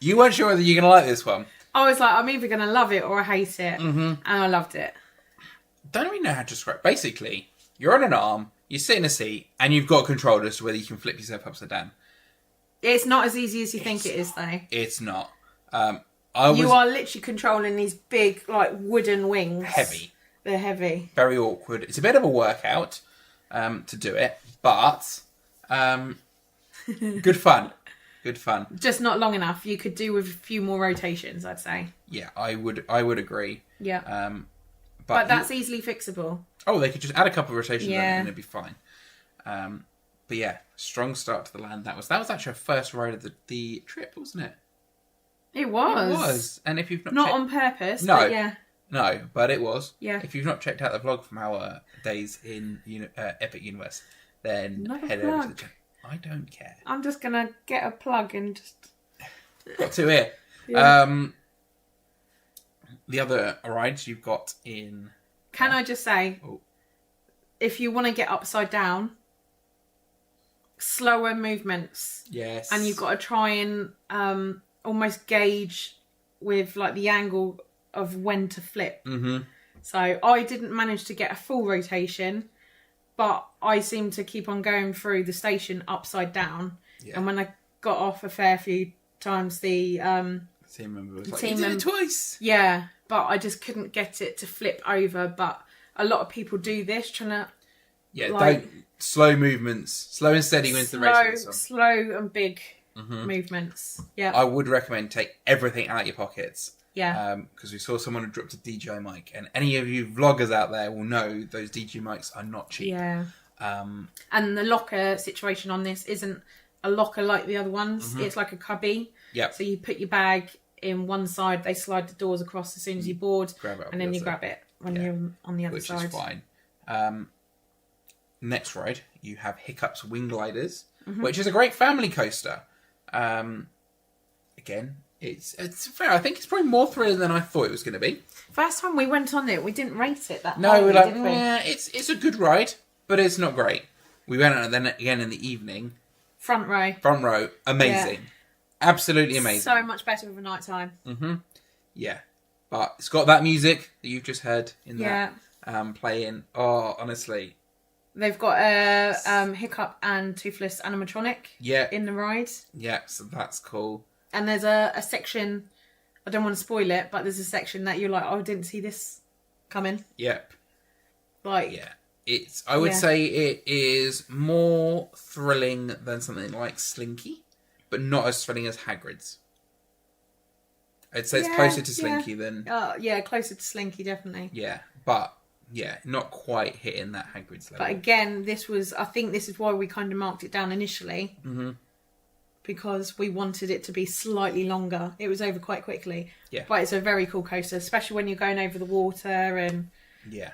You weren't sure whether you're going to like this one. I was like, I'm either going to love it or I hate it. And I loved it. Don't really know how to describe. Basically, you're on an arm, you sit in a seat, and you've got control as to whether you can flip yourself upside down. It's not as easy as you think it is, though. It's not. You are literally controlling these big, like, wooden wings. Heavy. They're heavy. Very awkward. It's a bit of a workout to do it, but good fun. Good fun. Just not long enough. You could do with a few more rotations, I'd say. Yeah, I would agree. Yeah. But that's easily fixable. Oh, they could just add a couple of rotations Yeah. and it'd be fine. But yeah, strong start to the land. That was actually our first ride of the trip, wasn't it? It was. It was. And if you've not Not checked... on purpose, No. but yeah. No, but it was. Yeah. If you've not checked out the vlog from our days in Epic Universe, then Another head over to the plug. channel. I don't care. I'm just going to get a plug and just... Got two here. Yeah. The other rides you've got in... Can I just say, Oh. if you want to get upside down, slower movements. Yes. And you've got to try and almost gauge with like the angle of when to flip. Mm-hmm. So I didn't manage to get a full rotation, but I seemed to keep on going through the station upside down. Yeah. And when I got off a fair few times, the Team member was like, team you did mem- it twice. yeah, but I just couldn't get it to flip over. But a lot of people do this, trying to Yeah, like- don't... Slow movements. Slow and steady wins the race. with this one. slow and big movements. Yeah. I would recommend take everything out of your pockets. Yeah. Because we saw someone who dropped a DJI mic, and any of you vloggers out there will know those DJI mics are not cheap. Yeah. And the locker situation on this isn't a locker like the other ones. It's like a cubby. Yep. So you put your bag in one side, they slide the doors across as soon as you board, Grab it up and then the you other grab it when you're on the other which side. is fine. Next ride, you have Hiccup's Wing Gliders, which is a great family coaster. Again, it's fair. I think it's probably more thrilling than I thought it was going to be. First time we went on it, we didn't rate it that No, highly, we're like, did we? it's a good ride, but it's not great. We went on it then again in the evening. Front row. Front row, amazing. Absolutely amazing. So much better with a night time. Yeah. But it's got that music that you've just heard in Yeah. that playing. Oh, honestly. They've got a Hiccup and Toothless animatronic Yeah. in the ride. Yeah, so that's cool. And there's a section, I don't want to spoil it, but there's a section that you're like, oh, I didn't see this coming. Yep. Like, Yeah. I would say it is more thrilling than something like Slinky, but not as thrilling as Hagrid's. I'd say it's closer to Slinky than... yeah, closer to Slinky, definitely. Yeah, but, yeah, not quite hitting that Hagrid's level. But again, I think this is why we kind of marked it down initially. Because we wanted it to be slightly longer. It was over quite quickly. Yeah. But it's a very cool coaster, especially when you're going over the water and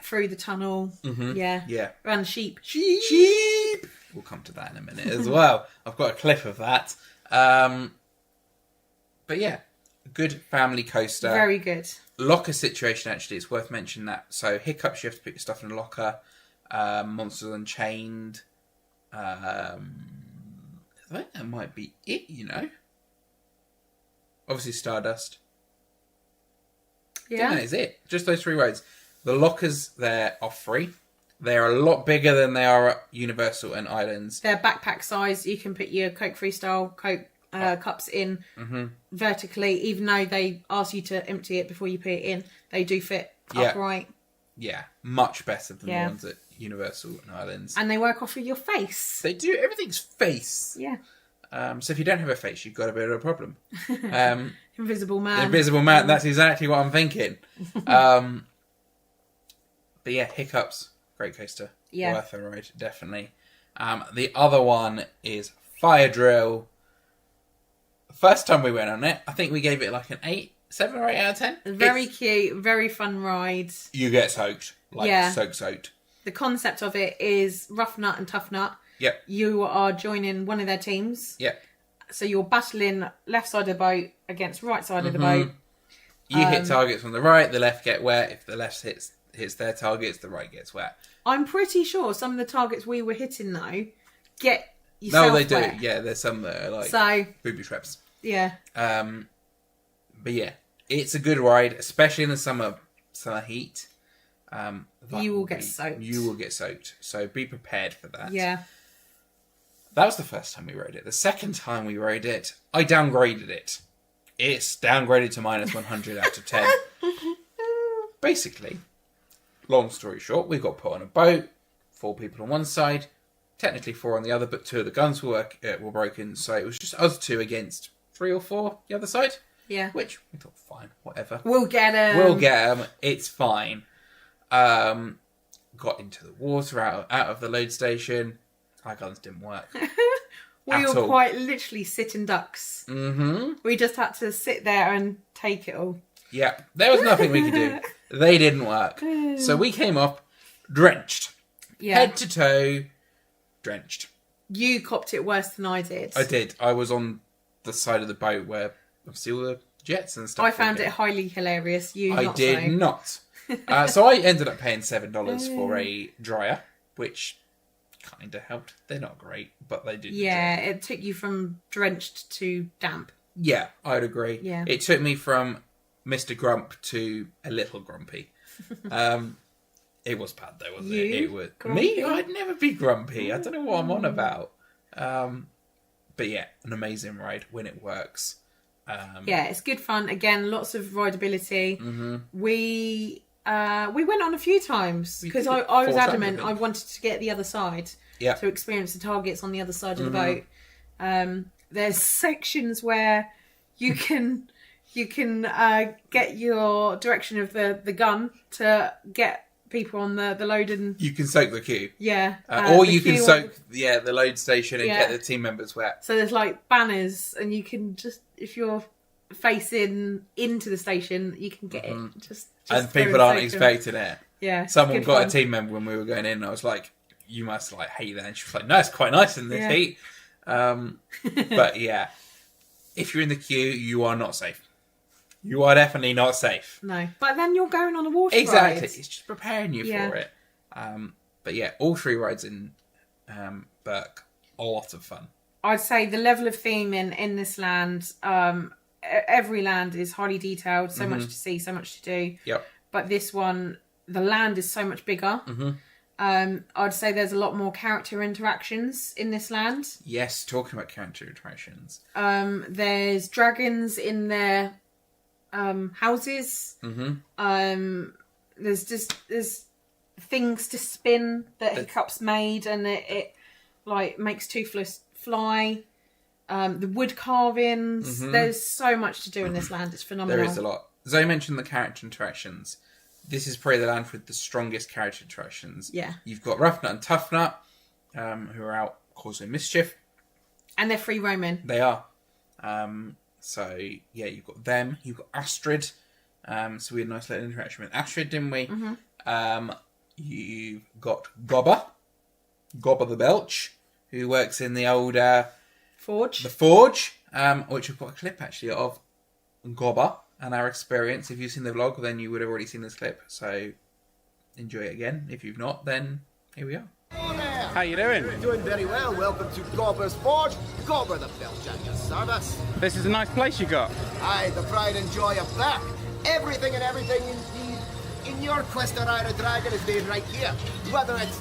through the tunnel. Yeah. Yeah. Around the sheep. Sheep! We'll come to that in a minute as well. I've got a clip of that. But yeah, good family coaster. Very good. Locker situation, actually, it's worth mentioning that. So Hiccups, you have to put your stuff in a locker. Monsters Unchained. I think that might be it, you know. Obviously Stardust. Yeah. That is it. Just those 3 rides. The lockers there are free. They are a lot bigger than they are at Universal and Islands. They're backpack size. You can put your Coke Freestyle Coke cups in vertically, even though they ask you to empty it before you put it in. They do fit upright. Yeah, much better than the ones at Universal and Islands. And they work off of your face. They do. Everything's face. Yeah. So if you don't have a face, you've got a bit of a problem. Invisible Man. Invisible Man, that's exactly what I'm thinking. But yeah, Hiccups, great coaster. Yeah. Worth a ride, definitely. The other one is Fire Drill. First time we went on it, I think we gave it like an 7 or 8 out of 10. Very cute, very fun ride. You get soaked. Soaked. The concept of it is Rough Nut and Tough Nut. Yep. You are joining one of their teams. Yep. So you're battling left side of the boat against right side of the boat. You hit targets on the right, the left get wet. If the left hits their targets, the right gets wet. I'm pretty sure some of the targets we were hitting, though, get yourself No, they do. wet. Yeah, there's some that are like booby traps. Yeah. But yeah, it's a good ride, especially in the summer heat. You will get soaked. You will get soaked. So be prepared for that. Yeah. That was the first time we rode it. The second time we rode it, I downgraded it. It's downgraded to minus 100 out of 10. Basically, long story short, we got put on a boat, 4 people on one side, technically 4 on the other, but 2 of the guns were broken, so it was just us 2 against 3 or 4 the other side. Yeah. Which we thought, fine, whatever. We'll get them. We'll get them. It's fine. Got into the water out of the load station. Our guns didn't work. We were quite literally sitting ducks. Mm-hmm. We just had to sit there and take it all. Yeah, there was nothing we could do. They didn't work. So we came up drenched. Yeah. Head to toe, drenched. You copped it worse than I did. I did. I was on the side of the boat where obviously all the jets and stuff. I found it highly hilarious. I did not. So I ended up paying $7 for a dryer, which kind of helped. They're not great, but they did. Yeah, it took you from drenched to damp. Yeah, I'd agree. Yeah. It took me from Mr. Grump to a little grumpy. It was bad though, wasn't it? It was grumpy? me. I'd never be grumpy. I don't know what I'm on about. But yeah, an amazing ride when it works. Yeah, it's good fun. Again, lots of rideability. Mm-hmm. We went on a few times because I was adamant I wanted to get the other side. Yeah. To experience the targets on the other side of the boat. There's sections where you can get your direction of the gun to get people on the loading. You can soak the queue. Yeah. Or the you can queue soak the load station and Yeah. get the team members wet. So there's like banners, and you can just, if you're facing into the station, you can get it. Just And go people aren't soak them. expecting it. Yeah. it's Someone good got fun. a team member when we were going in, and I was like, you must like hate that. And she was like, no, it's quite nice in this Yeah. heat. But yeah, if you're in the queue, you are not safe. You are definitely not safe. No, but then you're going on a water Exactly. ride. It's just preparing you Yeah. for it. But yeah, all 3 rides in Berk, a lot of fun. I'd say the level of theming in this land, every land is highly detailed, so much to see, so much to do. Yep. But this one, the land is so much bigger. I'd say there's a lot more character interactions in this land. Yes, talking about character interactions. There's dragons in their houses. There's things to spin that Hiccup's made, and it like makes Toothless fly. The wood carvings. There's so much to do in this land. It's phenomenal. There is a lot. Zoe mentioned the character interactions. This is probably the land with the strongest character interactions. Yeah. You've got Rough Nut and Tough Nut, who are out causing mischief. And they're free roaming. They are. So, yeah, you've got them. You've got Astrid. So we had a nice little interaction with Astrid, didn't we? You've got Gobber the Belch, who works in the old Forge. the Forge, which we've got a clip actually of Gobber and our experience. If you've seen the vlog, then you would have already seen this clip. So enjoy it again. If you've not, then here we are. How you doing? Doing very well. Welcome to Gobber's Forge. Gobber the Belch at your service. This is a nice place you got. Aye, the pride and joy of Berk. Everything and everything you need in your quest to ride a dragon is made right here. Whether it's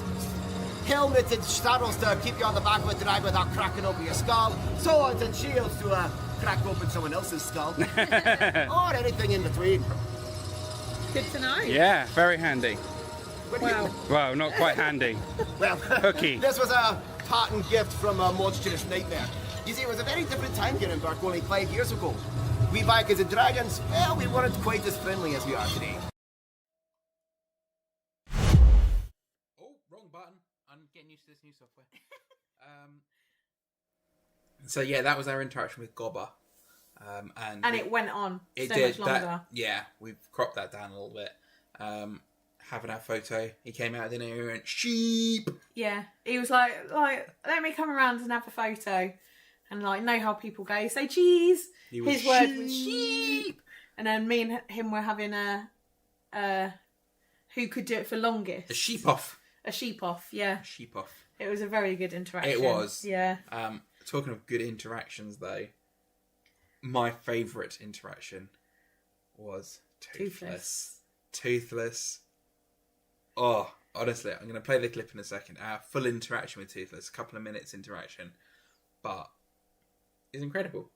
helmeted saddles to keep you on the back of a dragon without cracking open your skull, swords and shields to crack open someone else's skull, or anything in between. Good to know. Yeah, very handy. What do you- Wow. Well, not quite handy. Well, Hooky. this was a parting gift from a monstrous nightmare. You see, it was a very different time here in Berk only 5 years ago. We Vikings and dragons, well, we weren't quite as friendly as we are today. Oh, wrong button. I'm getting used to this new software. So yeah, that was our interaction with Gobber. And it went on it so did much longer. that. Yeah, we've cropped that down a little bit. Having our photo, he came out, didn't he? He went, sheep. Yeah, he was like, let me come around and have a photo, and like know how people go. Say cheese. He was His word was sheep, and then me and him were having a who could do it for longest. A sheep off. A sheep off. Yeah, Sheep off. it was a very good interaction. It was. Yeah. Talking of good interactions, though, my favourite interaction was Toothless. Toothless. Oh, honestly, I'm going to play the clip in a second. Our full interaction with Toothless, a couple of minutes interaction, but it's incredible.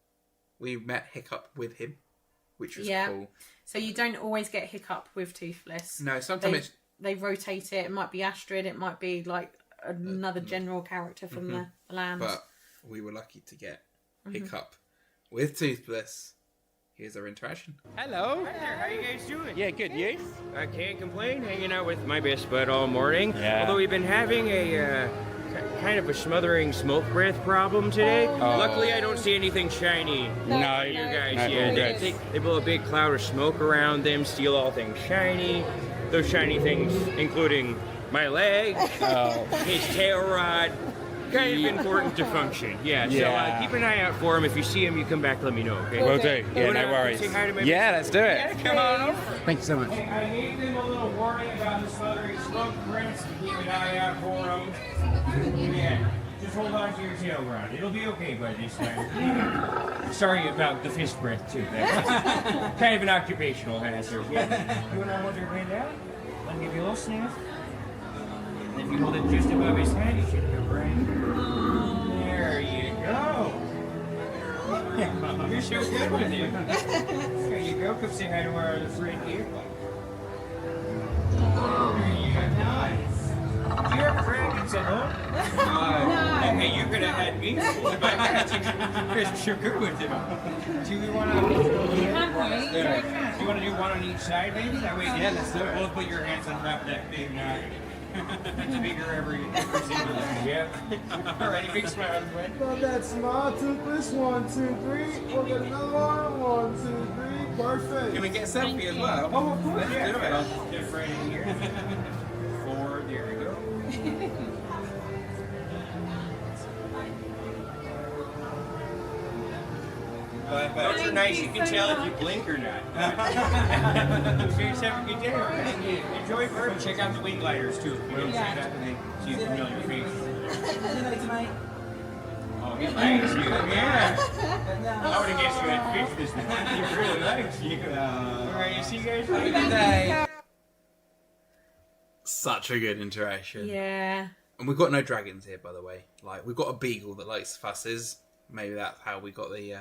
We met Hiccup with him, which was cool. So you don't always get Hiccup with Toothless. No, sometimes they rotate it. It might be Astrid. It might be like another general character from the land. but we were lucky to get Hiccup with Toothless. Here's our interaction. Hello. Hi there, how you guys doing? Yeah, good. You? I can't complain, hanging out with my best bud all morning. Yeah. Although we've been having a kind of a smothering smoke breath problem today. Luckily, I don't see anything shiny. No, You guys, no, yeah, all good. they blow a big cloud of smoke around them, steal all things shiny. Those shiny things, including my leg, his tail rod. Kind of important to function, yeah. So Yeah. keep an eye out for him. If you see him, you come back. Let me know, okay? Will do. Yeah, Wanna no worries. say hi to my Yeah, let's do it. Yeah, come on over. Thank you so much. I gave them a little warning about the smothering smoke prints to keep an eye out for them. Yeah, just hold on to your tail rod. It'll be okay by this time. Sorry about the fist breath, too. That's kind of an occupational hazard. Yeah. You want to hold your hand out? I'll give you a little sniff. If you hold it just above his head, he should go right. There you go. You're so good with it. There you go. Come say hi to our other friend here. There you go. Nice. Do you have dragons drinks at home? Okay, you could have had me. But I got sugar with it. Do we want to? You want to do one on each side, maybe? That way, yeah, let's do it. Both put your hands on top of that big knife. It's bigger every single time. Yeah. Alrighty, big smile. Love that smile. Toothless. 1, 2, 3. We'll get another one. 1, 2, 3. Perfect. Can we get a selfie as well? Oh, of course. Yeah. Just right in here. 4. There we go. Those are nice. You can tell if you blink or not. You guys have a good day. Right? Enjoy bourbon. Check out the wing gliders too. You don't see that when they see a familiar face. Tonight. Oh, he likes you. Yeah. I would have guessed you had fish this morning. He really likes you. All right, you see you guys. Have a good day. Such a good interaction. Yeah. And we've got no dragons here, by the way. Like, we've got a beagle that likes fusses. Maybe that's how we got the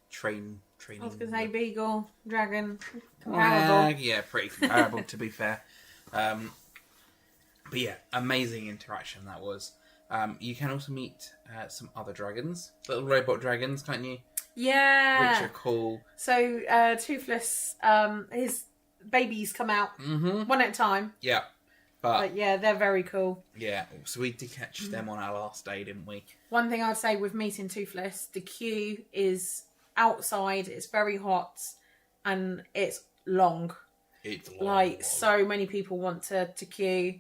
training. I was going to say beagle, dragon, comparable. Yeah, pretty comparable to be fair. But yeah, amazing interaction that was. You can also meet some other dragons, little robot dragons, can't you? Yeah. Which are cool. So Toothless, his babies come out one at a time. Yeah. But yeah, they're very cool. Yeah, so we did catch them on our last day, didn't we? One thing I'd say with meeting Toothless, the queue is outside, it's very hot, and it's long. It's long. Like, so many people want to queue,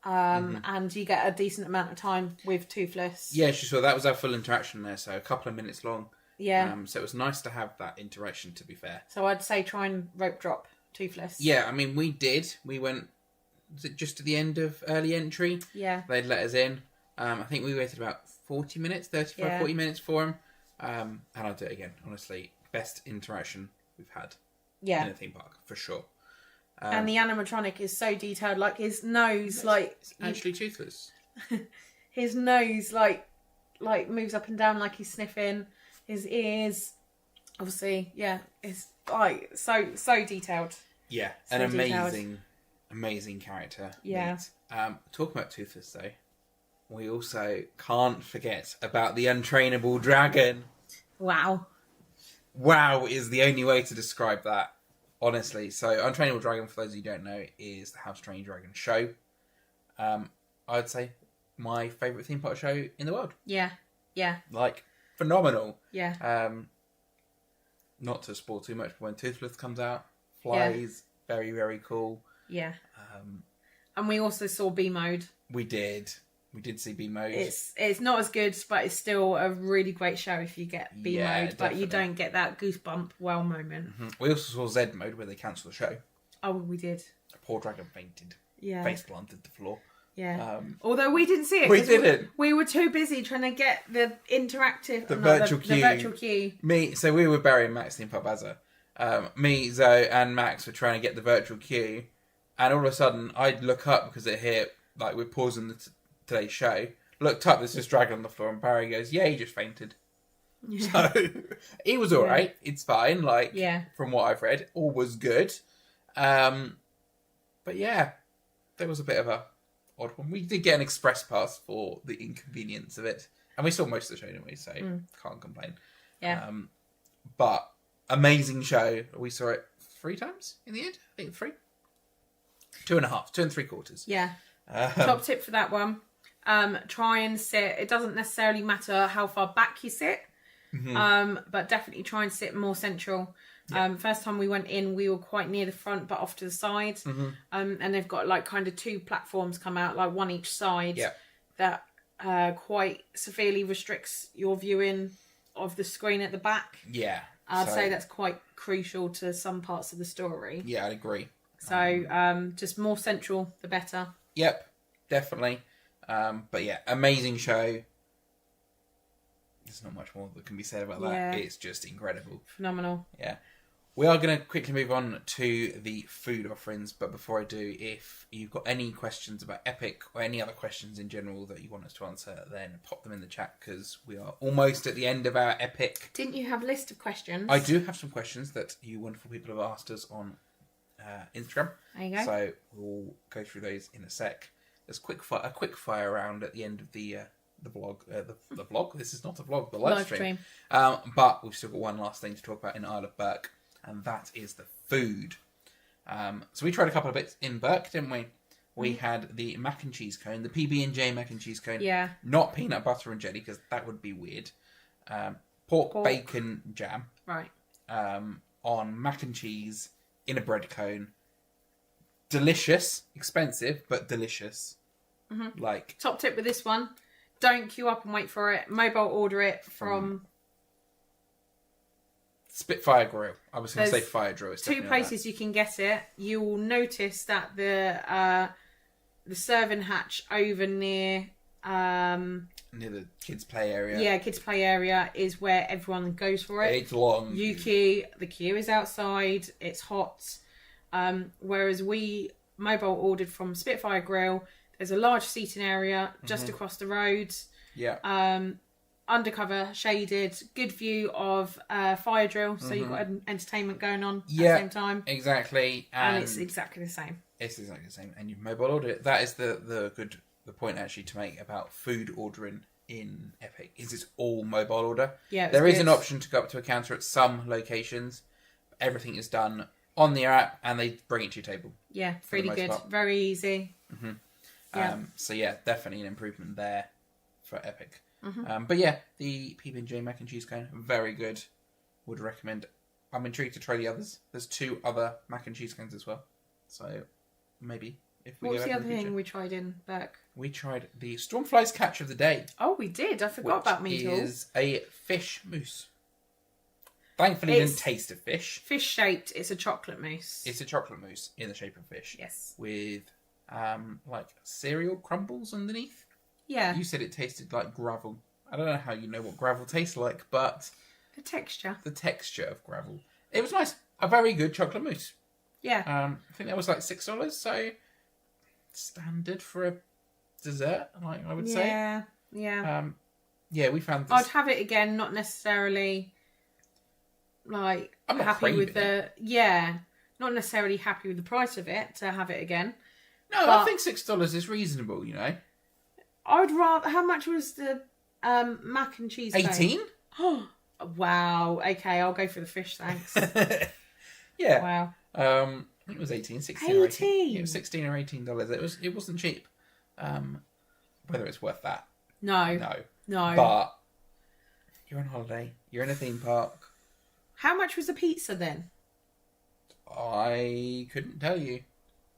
and you get a decent amount of time with Toothless. Yeah, so that was our full interaction there, so a couple of minutes long. Yeah. So it was nice to have that interaction, to be fair. So I'd say try and rope drop Toothless. Yeah, I mean, we did. We went... Was it just at the end of early entry? Yeah. They'd let us in. I think we waited about 40 minutes, 40 minutes for him. And I'll do it again, honestly. Best interaction we've had in a theme park, for sure. And the animatronic is so detailed. Like, his nose, like... It's actually toothless. His nose, like moves up and down like he's sniffing. His ears, obviously, yeah. It's, like, so detailed. Yeah, So an detailed. amazing character. Yeah. Talking about Toothless, though, we also can't forget about the untrainable dragon. Wow. Wow is the only way to describe that, honestly. So, Untrainable Dragon, for those of you who don't know, is the How to Train Your Dragon show. I'd say my favourite theme park show in the world. Yeah. Yeah. Like, phenomenal. Yeah. Not to spoil too much, but when Toothless comes out, flies, very, very cool. Yeah. And we also saw B mode. We did see B mode. It's not as good, but it's still a really great show if you get B mode. But you don't get that goosebump wow moment. We also saw Z mode where they cancelled the show. Oh, we did. A poor dragon fainted. Yeah. Face planted the floor. Yeah. Although we didn't see it. We 'cause didn't. We were too busy trying to get the interactive... The virtual queue. The virtual queue. So we were Barry and Max in Pub Azza. Me, Zoe, and Max were trying to get the virtual queue, and all of a sudden I'd look up because it hit, like we're pausing today's show. Looked up, there's this dragon on the floor, and Barry goes, "Yeah, he just fainted." Yeah. So it was all right. It's fine. Like from what I've read, all was good. But yeah, there was a bit of a odd one. We did get an express pass for the inconvenience of it, and we saw most of the show anyway, so can't complain. Yeah. But amazing show. We saw it 3 times in the end. I think 3. 2.5, 2 3/4. Yeah. Top tip for that one. Try and sit. It doesn't necessarily matter how far back you sit, but definitely try and sit more central. Yeah. First time we went in, we were quite near the front, but off to the side. And they've got like kind of 2 platforms come out, like one each side. Yeah. That quite severely restricts your viewing of the screen at the back. Yeah. I'd say that's quite crucial to some parts of the story. Yeah, I'd agree. So just more central, the better. Yep, definitely. But yeah, amazing show. There's not much more that can be said about that. Yeah. It's just incredible. Phenomenal. Yeah. We are going to quickly move on to the food offerings, but before I do, if you've got any questions about Epic or any other questions in general that you want us to answer, then pop them in the chat because we are almost at the end of our Epic. Didn't you have a list of questions? I do have some questions that you wonderful people have asked us on Instagram. There you go. So we'll go through those in a sec. there's a quick fire round at the end of the vlog. The vlog. This is not a vlog. The live stream. But we've still got one last thing to talk about in Isle of Burke, and that is the food. So we tried a couple of bits in Burke, didn't we? We had the mac and cheese cone, the PB&J mac and cheese cone. Yeah. Not peanut butter and jelly, because that would be weird. Pork bacon jam. Right. On mac and cheese in a bread cone. Delicious. Expensive, but delicious. Mm-hmm. Like, top tip with this one, don't queue up and wait for it. Mobile order it from Spitfire Grill. I was going to say There's Fire Drill. It's two definitely not places you can get it. You will notice that the serving hatch over near that. Near the kids' play area. kids play area is where everyone goes for it. It's long. You queue. The queue is outside. It's hot. Whereas we mobile ordered from Spitfire Grill. There's a large seating area just across the road. Yeah. Undercover, shaded, good view of Fire Drill. So you've got an entertainment going on at the same time. Exactly. And it's exactly the same. It's exactly the same. And you mobile order it. That is the point actually to make about food ordering in Epic. Is it's all mobile order. Yeah, there is good. an option to go up to a counter at some locations. Everything is done on the app and they bring it to your table. Yeah, the really most good. part. Very easy. Yeah. So yeah, definitely an improvement there for Epic. Mm-hmm. But yeah, the PB&J mac and cheese cone, very good. Would recommend. I'm intrigued to try the others. There's 2 other mac and cheese cones as well. So maybe if we What go was the back other in the future. thing we tried in Burke? We tried the Stormfly's catch of the day. Oh, we did. I forgot about which meatballs. is a fish mousse. Thankfully, it didn't taste of fish. Fish shaped. It's a chocolate mousse. It's a chocolate mousse in the shape of fish. Yes. With like cereal crumbles underneath. Yeah. You said it tasted like gravel. I don't know how you know what gravel tastes like, but The texture. the texture of gravel. It was nice. A very good chocolate mousse. Yeah. I think that was like $6, so standard for a dessert, like I would say. Yeah. Yeah. Yeah, we found this. I'd have it again, not necessarily like I'm not happy with craving the not necessarily happy with the price of it to have it again. No, but- I think $6 is reasonable, you know. I'd rather. How much was the mac and cheese? 18? Oh, wow. Okay, I'll go for the fish. Thanks. Yeah. Wow. I think it was 16 or 18. 18? It was $16 or $18. It wasn't cheap. Whether it's worth that, No. no. But you're on holiday. You're in a theme park. How much was the pizza then? I couldn't tell you.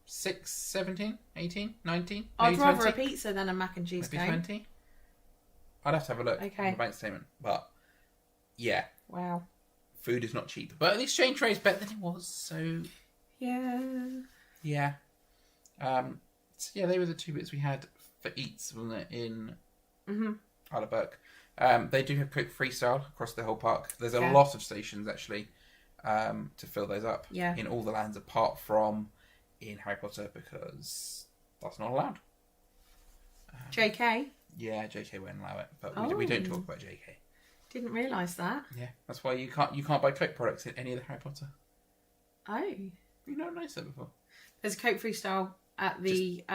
6, 17, 18, 19, I'd maybe rather 20, a pizza than a mac and cheese maybe cone. 20. I'd have to have a look Okay. on the bank statement. But yeah, Wow. food is not cheap. But the exchange rate is better than it was. So Yeah. yeah. So yeah, they were the 2 bits we had for eats, wasn't it, in Isle of Burke. They do have Coke Freestyle across the whole park. There's a Yeah. lot of stations actually to fill those up Yeah. in all the lands apart from in Harry Potter because that's not allowed. JK? Yeah, JK won't allow it, but we don't Oh. talk about JK. Didn't realise that. Yeah, that's why you can't buy Coke products in any of the Harry Potter. Oh. You not noticed that before? There's a Coke Freestyle at the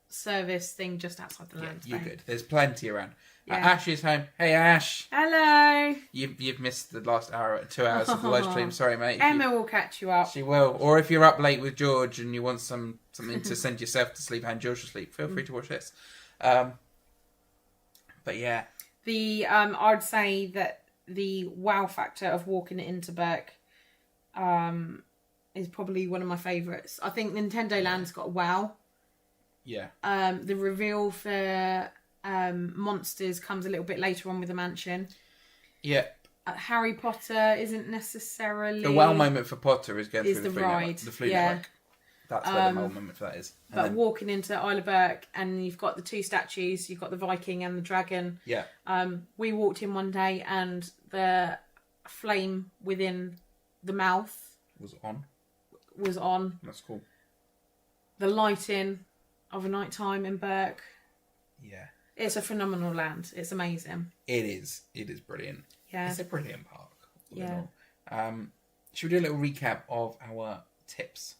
service thing just outside the Yeah, land. you're good. There's plenty around. Yeah. Ash is home. Hey Ash, Hello. you've missed the last 2 hours of the live stream. Sorry, mate. If Emma will catch you up. She will. Or if you're up late with George and you want something to send yourself to sleep and George to sleep, feel free to watch this. But yeah. I'd say that the wow factor of walking into Burke is probably one of my favourites. I think Nintendo Land's got a wow. Yeah. The reveal for Monsters comes a little bit later on with the mansion. Yeah. Harry Potter isn't necessarily... The wow moment for Potter is going Is through the the ride, Flea yeah. Network. That's where the wow moment for that is. And But then- walking into Isle of Burke and you've got the 2 statues, you've got the Viking and the dragon. yeah. We walked in one day and the flame within the mouth Was on. was on. That's cool. The lighting of a night time in Burke. Yeah. It's a phenomenal land. It's amazing. It is. It is brilliant. Yeah. It's a brilliant park. all in Yeah. all. Should we do a little recap of our tips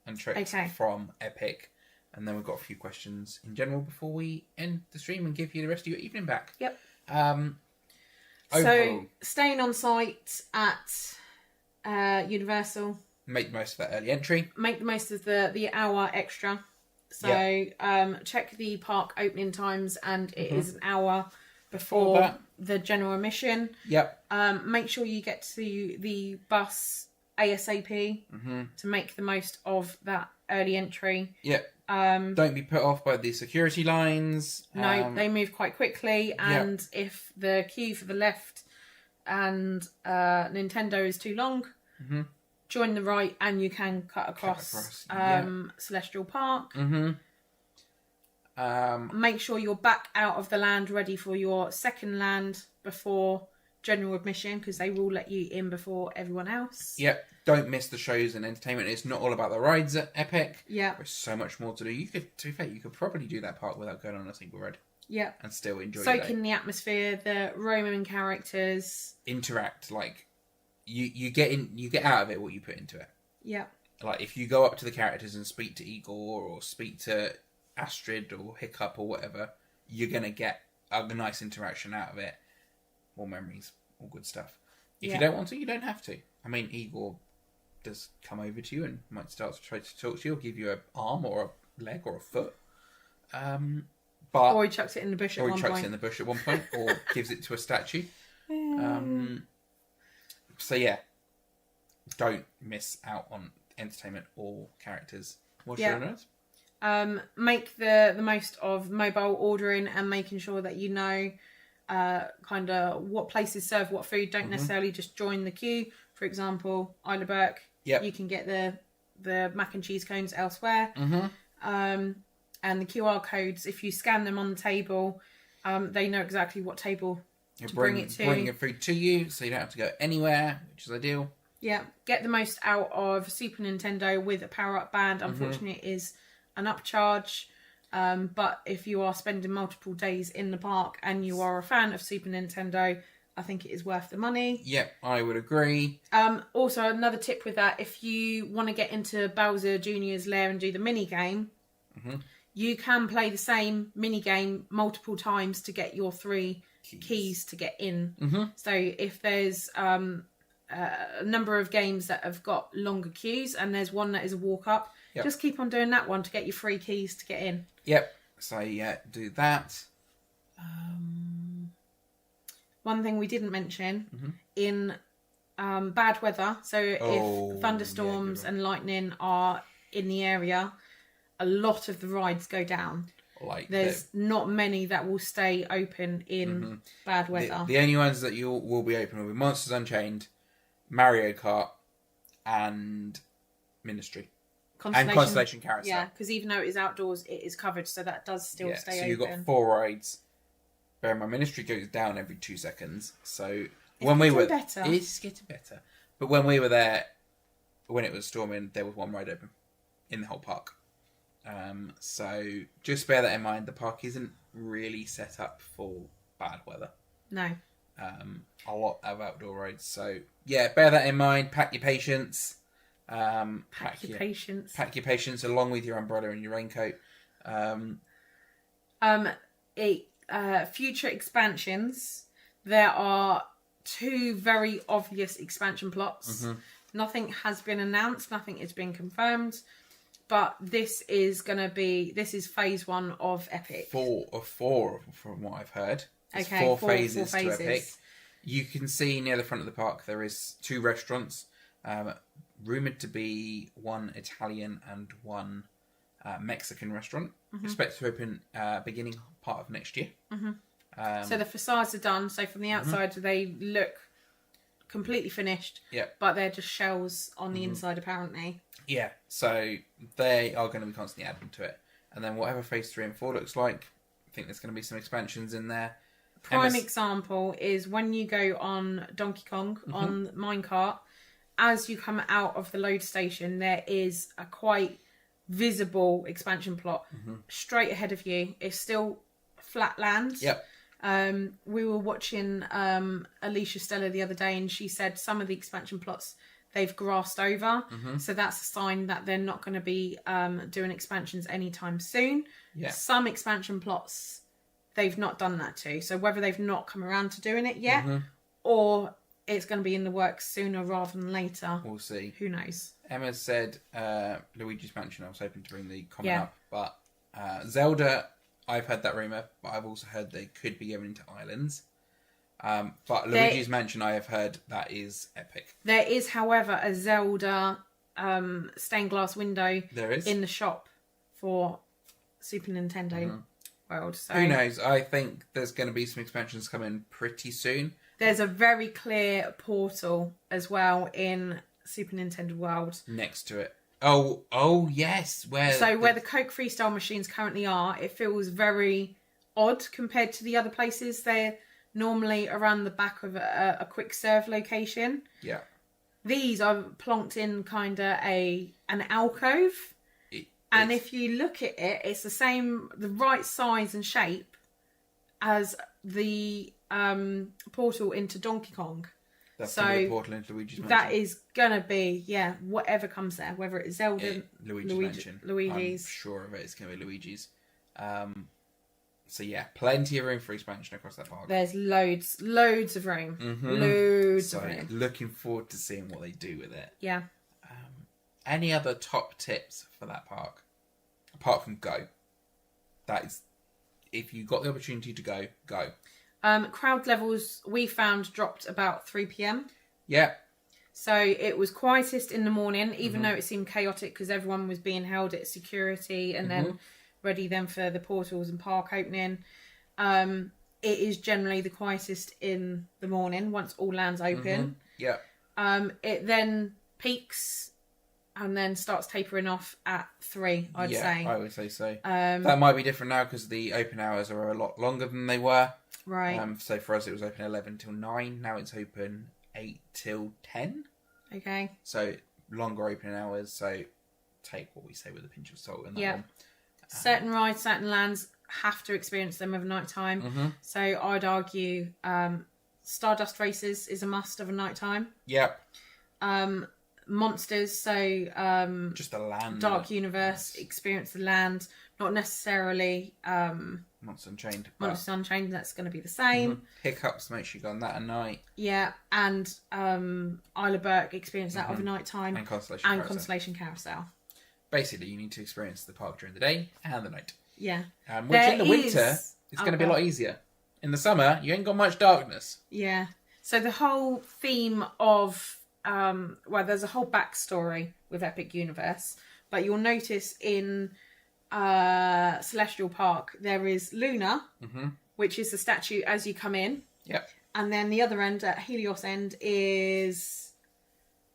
and tricks Okay. from Epic? And then we've got a few questions in general before we end the stream and give you the rest of your evening back. Yep. Overall, So staying on site at Universal, make the most of that early entry. make the most of the hour extra. So check the park opening times, and it is an hour before that. the general admission. Yep. Make sure you get to the bus ASAP to make the most of that early entry. Yep. Don't be put off by the security lines. No, they move quite quickly, and if the queue for the left and Nintendo is too long, join the right and you can cut across Celestial Park. Make sure you're back out of the land ready for your second land before general admission, because they will let you in before everyone else. Yep. Don't miss the shows and entertainment. It's not all about the rides at Epic. Yeah. There's so much more to do. You could, to be fair, you could probably do that park without going on a single ride Yeah. and still enjoy Soak your day. in the atmosphere, the Roman characters. Interact, like you get out of it what you put into it. Yeah. Like if you go up to the characters and speak to Igor or speak to Astrid or Hiccup or whatever, you're gonna get a nice interaction out of it. More memories, all good stuff. If you don't want to, you don't have to. I mean, Igor does come over to you and might start to try to talk to you or give you an arm or a leg or a foot. But Or he chucks it in the bush at or one he chucks point. it in the bush at one point or gives it to a statue. So yeah, don't miss out on entertainment or characters. What's your notes? Make the most of mobile ordering and making sure that you know kind of what places serve what food. Don't necessarily just join the queue. For example, Isla Burke, you can get the mac and cheese cones elsewhere. And the QR codes, if you scan them on the table, they know exactly what table to bring it to. Bringing it food to you, so you don't have to go anywhere, which is ideal. Yeah, get the most out of Super Nintendo with a power-up band. Unfortunately, it is an upcharge. But if you are spending multiple days in the park and you are a fan of Super Nintendo, I think it is worth the money. Yep, I would agree. Also, another tip with that, if you want to get into Bowser Jr.'s lair and do the mini game, you can play the same mini game multiple times to get your 3 keys to get in. So if there's a number of games that have got longer queues and there's one that is a walk up, just keep on doing that one to get your 3 keys to get in. Yep, so yeah, do that. One thing we didn't mention, in bad weather, so if thunderstorms and lightning are in the area, a lot of the rides go down. Like There's not many that will stay open in bad weather. the only ones that you will be open will be Monsters Unchained, Mario Kart, and Ministry. And Constellation Carousel. Yeah, because even though it is outdoors, it is covered, so that does still stay so open. you've got 4 rides. Bear in mind, Ministry goes down every 2 seconds. So when we were better. It's getting better. But when we were there, when it was storming, there was 1 ride open in the whole park. So just bear that in mind. The park isn't really set up for bad weather. No. A lot of outdoor rides. So yeah, bear that in mind. Pack your patience. Pack your patience. Pack your patience along with your umbrella and your raincoat. Future expansions. There are 2 very obvious expansion plots. Nothing has been announced. Nothing has been confirmed. But this is phase 1 of Epic. 4 from what I've heard. There's Okay, 4 four phases to phases. Epic. You can see near the front of the park there is 2 restaurants, rumoured to be 1 Italian and 1 Mexican restaurant. Expected to open beginning part of next year. So the facades are done. So from the outside, they look completely finished. Yeah. But they're just shells on the inside, apparently. Yeah, so they are going to be constantly adding to it. And then whatever phase 3 and 4 looks like, I think there's going to be some expansions in there. Prime example is when you go on Donkey Kong on Minecart, as you come out of the load station, there is a quite visible expansion plot straight ahead of you. It's still flat land. Yep. We were watching Alicia Stella the other day, and she said some of the expansion plots they've grassed over. So that's a sign that they're not going to be doing expansions anytime soon. Yeah. Some expansion plots, they've not done that too. So whether they've not come around to doing it yet, or it's going to be in the works sooner rather than later, We'll see. who knows? Emma said Luigi's Mansion. I was hoping to bring the comment up, but Zelda, I've heard that rumour, but I've also heard they could be going into islands. But Luigi's Mansion, I have heard that is epic. There is, however, a Zelda stained glass window There is? in the shop for Super Nintendo World. So Who knows? I think there's going to be some expansions coming pretty soon. there's a very clear portal as well in Super Nintendo World. Next to it. Oh yes. Where the Coke Freestyle machines currently are, it feels very odd compared to the other places. They're normally around the back of a quick serve location. Yeah. These are plonked in kind of an alcove. And if you look at it, it's the right size and shape as the portal into Donkey Kong. That's going to be a portal into Luigi's Mansion. That is going to be, whatever comes there, whether it's Zelda, Luigi's Mansion. Luigi's. I'm sure of it, it's going to be Luigi's. So yeah, plenty of room for expansion across that park. There's loads of room. Loads of So room. looking forward to seeing what they do with it. Yeah. Any other top tips for that park? Apart from go. That is, if you got the opportunity to go, go. Crowd levels we found dropped about 3 p.m. Yeah. So it was quietest in the morning, even though it seemed chaotic because everyone was being held at security and then ready then for the portals and park opening. It is generally the quietest in the morning once all lands open. Yeah. It then peaks and then starts tapering off at 3, I'd say. I would say so. That might be different now because the open hours are a lot longer than they were. Right. So for us it was open 11 till 9. Now it's open 8 till 10. Okay. So longer opening hours. So take what we say with a pinch of salt in that one. Certain rides, certain lands have to experience them of night time. So I'd argue Stardust Races is a must of a night time. Yep. Monsters, so Just a land. Dark Universe, experience the land, not necessarily Monsters Unchained. but Monsters Unchained, that's going to be the same. Hiccups, make sure you go on that at night. Yeah, and Isla Burke, experience that of a night time. And Constellation And Carousel. Constellation Carousel. Basically, you need to experience the park during the day and the night. Yeah. Which in the winter, it's going to be a lot easier. In the summer, you ain't got much darkness. Yeah. So the whole theme of there's a whole backstory with Epic Universe, but you'll notice in Celestial Park there is Luna, which is the statue as you come in. Yep. And then the other end at Helios End is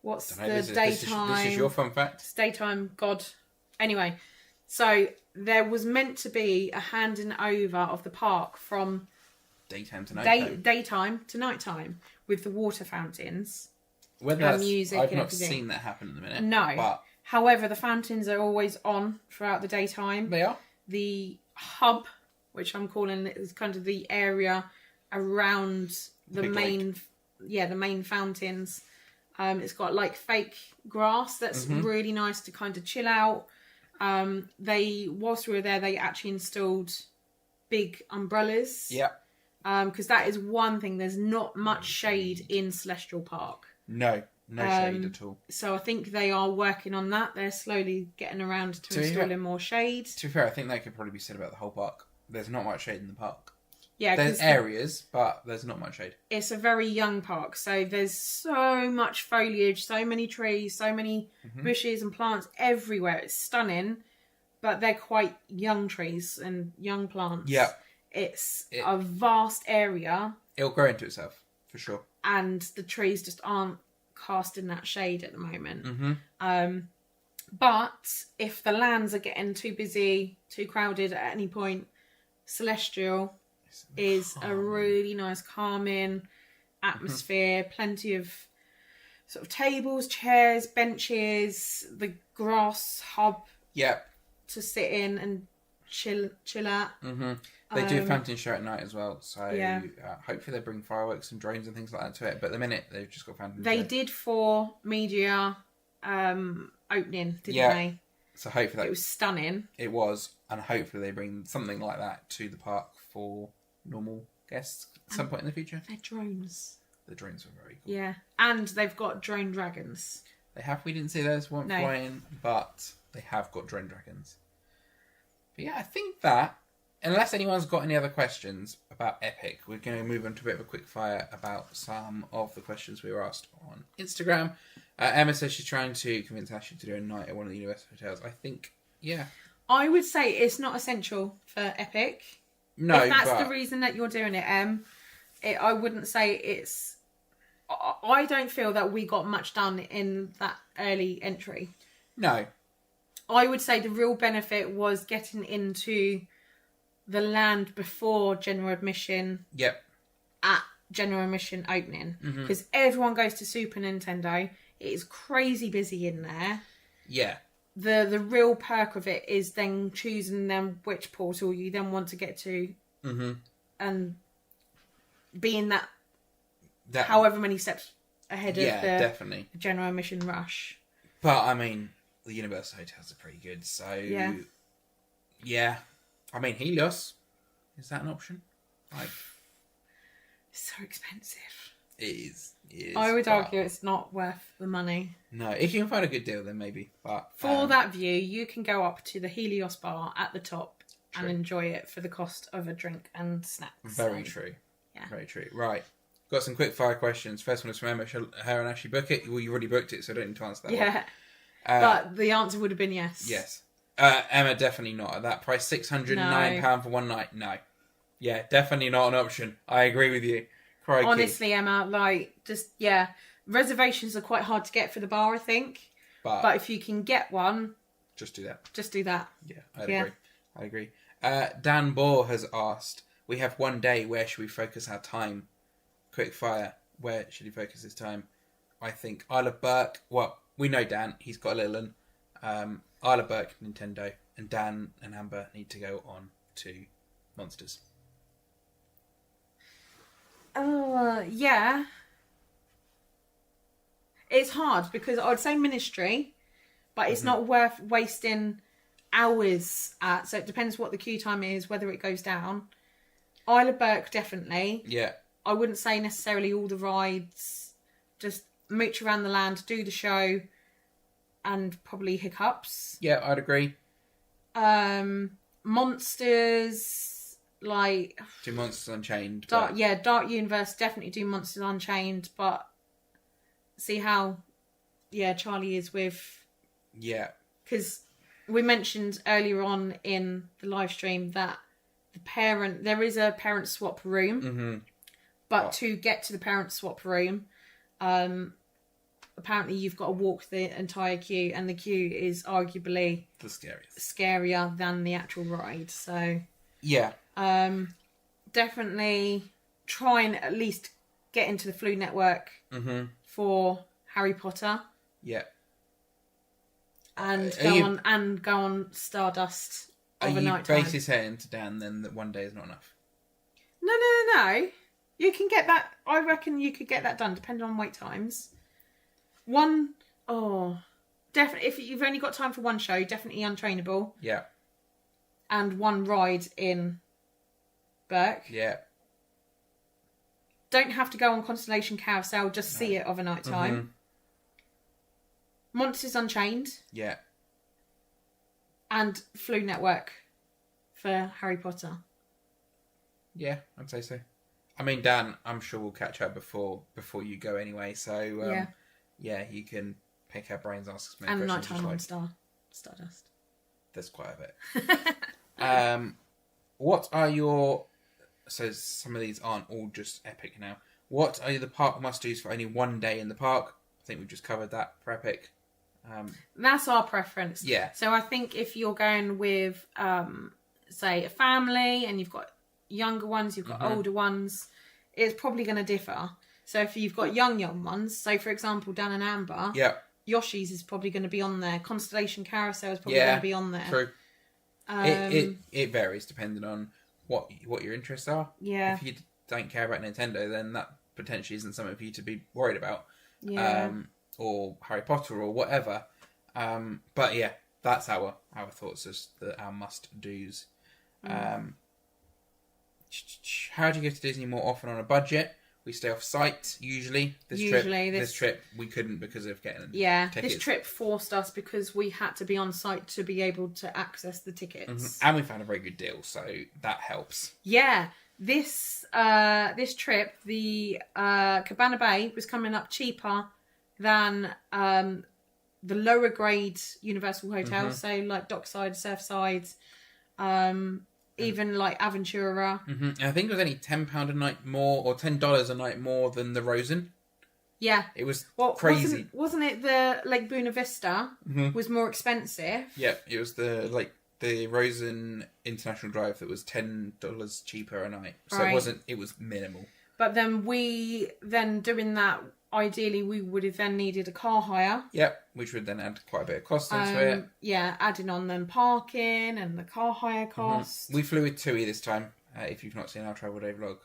what's Dunno, the daytime? This is your fun fact. It's daytime god. Anyway, so there was meant to be a handing over of the park from Daytime to nighttime. daytime to nighttime with the water fountains. Whether and that's, music I've and not everything. seen that happen at the minute. No. But However, the fountains are always on throughout the daytime. they are. The hub, which I'm calling it, is kind of the area around the Big main, the main fountains. It's got like fake grass that's really nice to kind of chill out. Whilst we were there, they actually installed big umbrellas. Yeah. Because that is one thing. There's not much shade in Celestial Park. No shade at all. So I think they are working on that. They're slowly getting around to installing more shade. To be fair, I think that could probably be said about the whole park. There's not much shade in the park. Yeah, There's areas, but there's not much shade. it's a very young park, so there's so much foliage, so many trees, so many bushes and plants everywhere. It's stunning, but they're quite young trees and young plants. Yeah. It's a vast area, It'll grow into itself, for sure. and the trees just aren't casting that shade at the moment. But if the lands are getting too busy, too crowded at any point, Celestial is a really nice calming atmosphere, plenty of sort of tables, chairs, benches, the grass hub Yeah. to sit in and chill at. They do a fountain show at night as well, so Yeah. hopefully they bring fireworks and drones and things like that to it. But at the minute, they've just got fountain They show. did for media opening, didn't Yeah. they? So hopefully It was stunning. it was, and hopefully they bring something like that to the park for normal guests at some point in the future. They're drones. The drones were very cool. Yeah, and they've got drone dragons. They have. We didn't see those one No. flying, but they have got drone dragons. But yeah, I think that, unless anyone's got any other questions about Epic, we're going to move on to a bit of a quick fire about some of the questions we were asked on Instagram. Emma says she's trying to convince Ashley to do a night at one of the Universal hotels. I think, yeah. I would say it's not essential for Epic. No, if that's but the reason that you're doing it, I wouldn't say it's. I don't feel that we got much done in that early entry. no. I would say the real benefit was getting into the land before general admission Yep. at general admission opening, Mm-hmm. because everyone goes to Super Nintendo. It is crazy busy in there. Yeah. The real perk of it is then choosing them which portal you then want to get to, and being that That, however many steps ahead yeah, of the definitely. general admission rush. But, I mean, the Universal hotels are pretty good, so... Yeah. Yeah. I mean, Helios, is that an option? Like, It's so expensive. it is. It is, I would but- argue it's not worth the money. No, if you can find a good deal, then maybe. But For that view, you can go up to the Helios bar at the top True. and enjoy it for the cost of a drink and snacks. Very So, true. yeah. Very true. Right. Got some quick fire questions. First one is from Emma. Shall her and Ashley book it? Well, you already booked it, so I don't need to answer that one. Yeah. But the answer would have been yes. Yes. Emma, definitely not at that price. £609 for one night. No. Yeah, definitely not an option. I agree with you. Crikey. Honestly, Emma, reservations are quite hard to get for the bar, I think. But if you can get one, just do that. just do that. Yeah, I'd agree. Dan Bohr has asked, we have one day, where should we focus our time? Quick fire. Where should he focus his time? I think Isle of Berk. Well, we know Dan. He's got a little one. Isle of Berk, Nintendo. And Dan and Amber need to go on to Monsters. Yeah. It's hard because I would say Ministry, but it's not worth wasting hours at. So it depends what the queue time is, whether it goes down. Isle of Berk, definitely. Yeah. I wouldn't say necessarily all the rides. Just mooch around the land, do the show, and probably hiccups. Yeah, I'd agree. Monsters, like Do Monsters Unchained. Dark, but- yeah, Dark Universe, definitely do Monsters Unchained, but see how, Charlie is with, Yeah. because we mentioned earlier on in the live stream that there is a parent swap room, but to get to the parent swap room, apparently you've got to walk the entire queue, and the queue is arguably The scariest. scarier than the actual ride. So Yeah. definitely try and at least get into the Flu Network for Harry Potter, Yeah. and Are go on Stardust Are you overnight time. basically saying to Dan then that one day is not enough? No. You can get that. I reckon you could get that done, depending on wait times. Definitely. If you've only got time for one show, definitely Untrainable, Yeah. and one ride in Berk. Yeah. Don't have to go on Constellation Carousel. Just see it overnight time. Monsters Unchained Yeah. and Flu Network for Harry Potter. Yeah, I'd say so. I mean, Dan, I'm sure we'll catch up before you go anyway. So yeah, you can pick our brains, ask us many And questions. nighttime like, on Stardust. There's quite a bit. What are your... So some of these aren't all just Epic now. What are the park must-dos for only one day in the park? I think we've just covered that for Epic. That's our preference. Yeah. So I think if you're going with, say, a family and you've got younger ones, you've got older ones, it's probably going to differ. So if you've got young ones, so for example, Dan and Amber, Yeah. Yoshi's is probably going to be on there. Constellation Carousel is probably going to be on there. True. It varies depending on what your interests are. Yeah. If you don't care about Nintendo, then that potentially isn't something for you to be worried about. Yeah. Or Harry Potter or whatever. But yeah, that's our thoughts as our must do's. How do you go to Disney more often on a budget? We stay off site usually. This trip we couldn't because of getting tickets. This trip forced us because we had to be on site to be able to access the tickets. And we found a very good deal, so that helps. Yeah, this trip, the Cabana Bay was coming up cheaper than the lower grade Universal hotels, so like Dockside, Surfside, even like Aventura. And I think it was only £10 a night more, or $10 a night more than the Rosen. Yeah, It was crazy. Wasn't it the Lake Buena Vista was more expensive? Yeah, it was the Rosen International Drive that was $10 cheaper a night. So Right. it was minimal. But then doing that, ideally we would have then needed a car hire. Yep, which would then add quite a bit of cost into it. Yeah, adding on then parking and the car hire costs. We flew with TUI this time. If you've not seen our travel day vlog,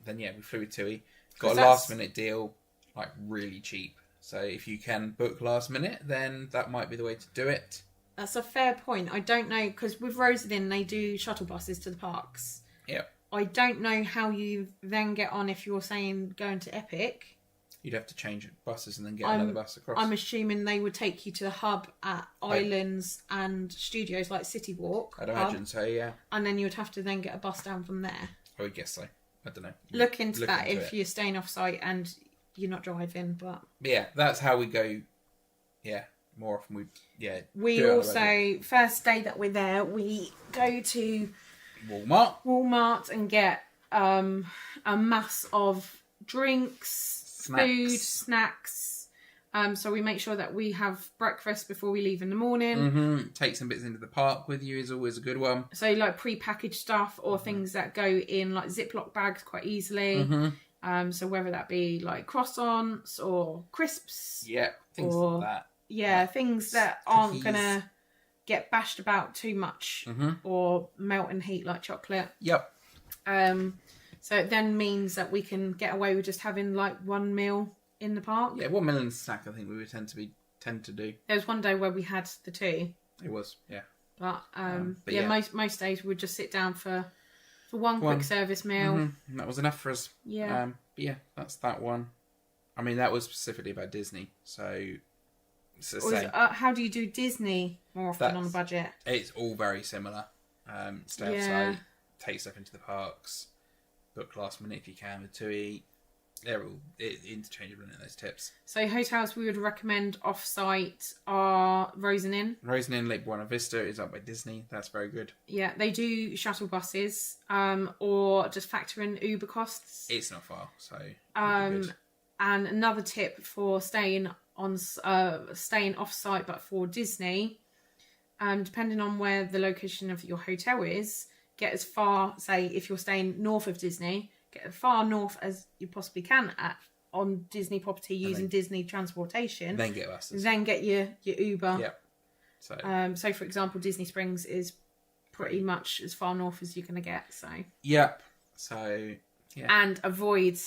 then yeah, we flew with TUI. Got a last minute deal, like really cheap. So if you can book last minute, then that might be the way to do it. That's a fair point. I don't know, because with Rosedin they do shuttle buses to the parks. Yep. I don't know how you then get on if you're saying going to Epic. You'd have to change buses and then get another bus across. I'm assuming they would take you to the hub at Islands and studios like City Walk. I'd imagine so, yeah. And then you would have to then get a bus down from there. I would guess so. I don't know. Look into that if you're staying off site and you're not driving, but yeah, that's how we go. Yeah, more often we do it on the road. also first day that we're there, we go to Walmart and get a mass of drinks, food, snacks. So we make sure that we have breakfast before we leave in the morning. Take some bits into the park with you is always a good one. So like pre-packaged stuff or things that go in like Ziploc bags quite easily. So whether that be like croissants or crisps. Yeah, things like that. Yeah, things that aren't going to get bashed about too much or melt and heat like chocolate. Yep. So it then means that we can get away with just having like one meal in the park. Yeah, 1 million snack I think we would tend to do. There was one day where we had the two. It was, yeah. But most days we would just sit down for one quick service meal. And that was enough for us. Yeah. But yeah, that's that one. I mean, that was specifically about Disney, so it's the same. How do you do Disney more often on a budget? It's all very similar. Stay outside, take stuff into the parks, book last minute if you can with TUI. They're all interchangeable in those tips. So hotels we would recommend off-site are Rosen Inn. Rosen Inn, Lake Buena Vista is up by Disney. That's very good. Yeah, they do shuttle buses, or just factor in Uber costs. It's not far, so and another tip for staying off-site, but for Disney, depending on where the location of your hotel is, get as far. Say if you're staying north of Disney, get as far north as you possibly can on Disney property using Disney transportation. Then get buses. Then get your Uber. Yep. So for example, Disney Springs is pretty much as far north as you're going to get. So. Yep. So. Yeah. And avoid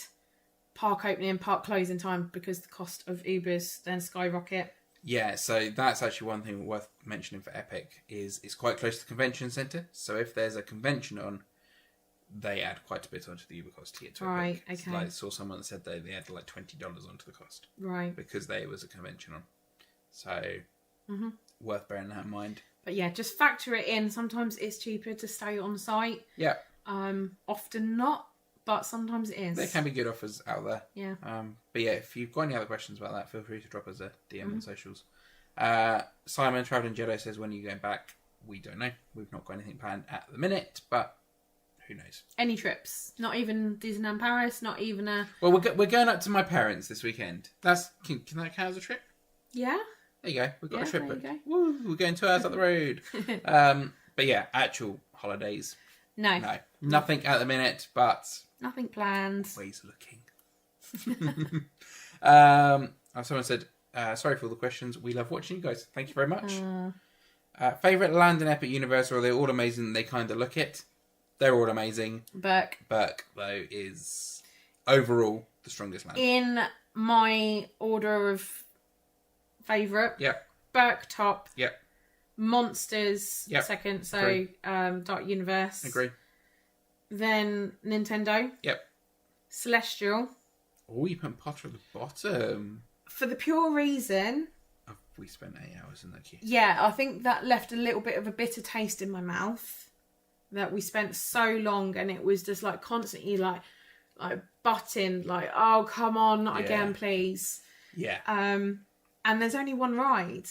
park opening and park closing time because the cost of Ubers then skyrocket. Yeah, so that's actually one thing worth mentioning for Epic is it's quite close to the convention centre. So if there's a convention on, they add quite a bit onto the Uber cost to get to Right, Epic. okay. I saw someone that said they had like $20 onto the cost. Right. Because there was a convention on. So, worth bearing that in mind. But yeah, just factor it in. Sometimes it's cheaper to stay on site. Yeah. Often not, but sometimes it is. There can be good offers out there. Yeah. But yeah, if you've got any other questions about that, feel free to drop us a DM on socials. Simon Traveling Jedi says, when are you going back? We don't know. We've not got anything planned at the minute, but who knows? Any trips? Not even Disneyland Paris. Not even a. Well, we're going up to my parents this weekend. Can that count as a trip? Yeah. There you go. We've got a trip. There you go. Woo, we're going 2 hours up the road. But yeah, actual holidays. No. Nothing at the minute, but Nothing planned. ways looking. Someone said, sorry for all the questions. We love watching you guys. Thank you very much. Favourite land in Epic Universe, or are they all amazing? They kind of look it. They're all amazing. Burke. Burke, though, is overall the strongest land. In my order of favourite, Yep. Burke top, Yep. Monsters Yep. second, so Agree. Dark Universe. Agree. Then Nintendo, Yep. Celestial. Oh, you put Potter at the bottom. For the pure reason, Oh, we spent 8 hours in that queue. yeah, I think that left a little bit of a bitter taste in my mouth. That we spent so long and it was just like constantly like butting, like, oh, come on, not again, please. Yeah. And there's only one ride.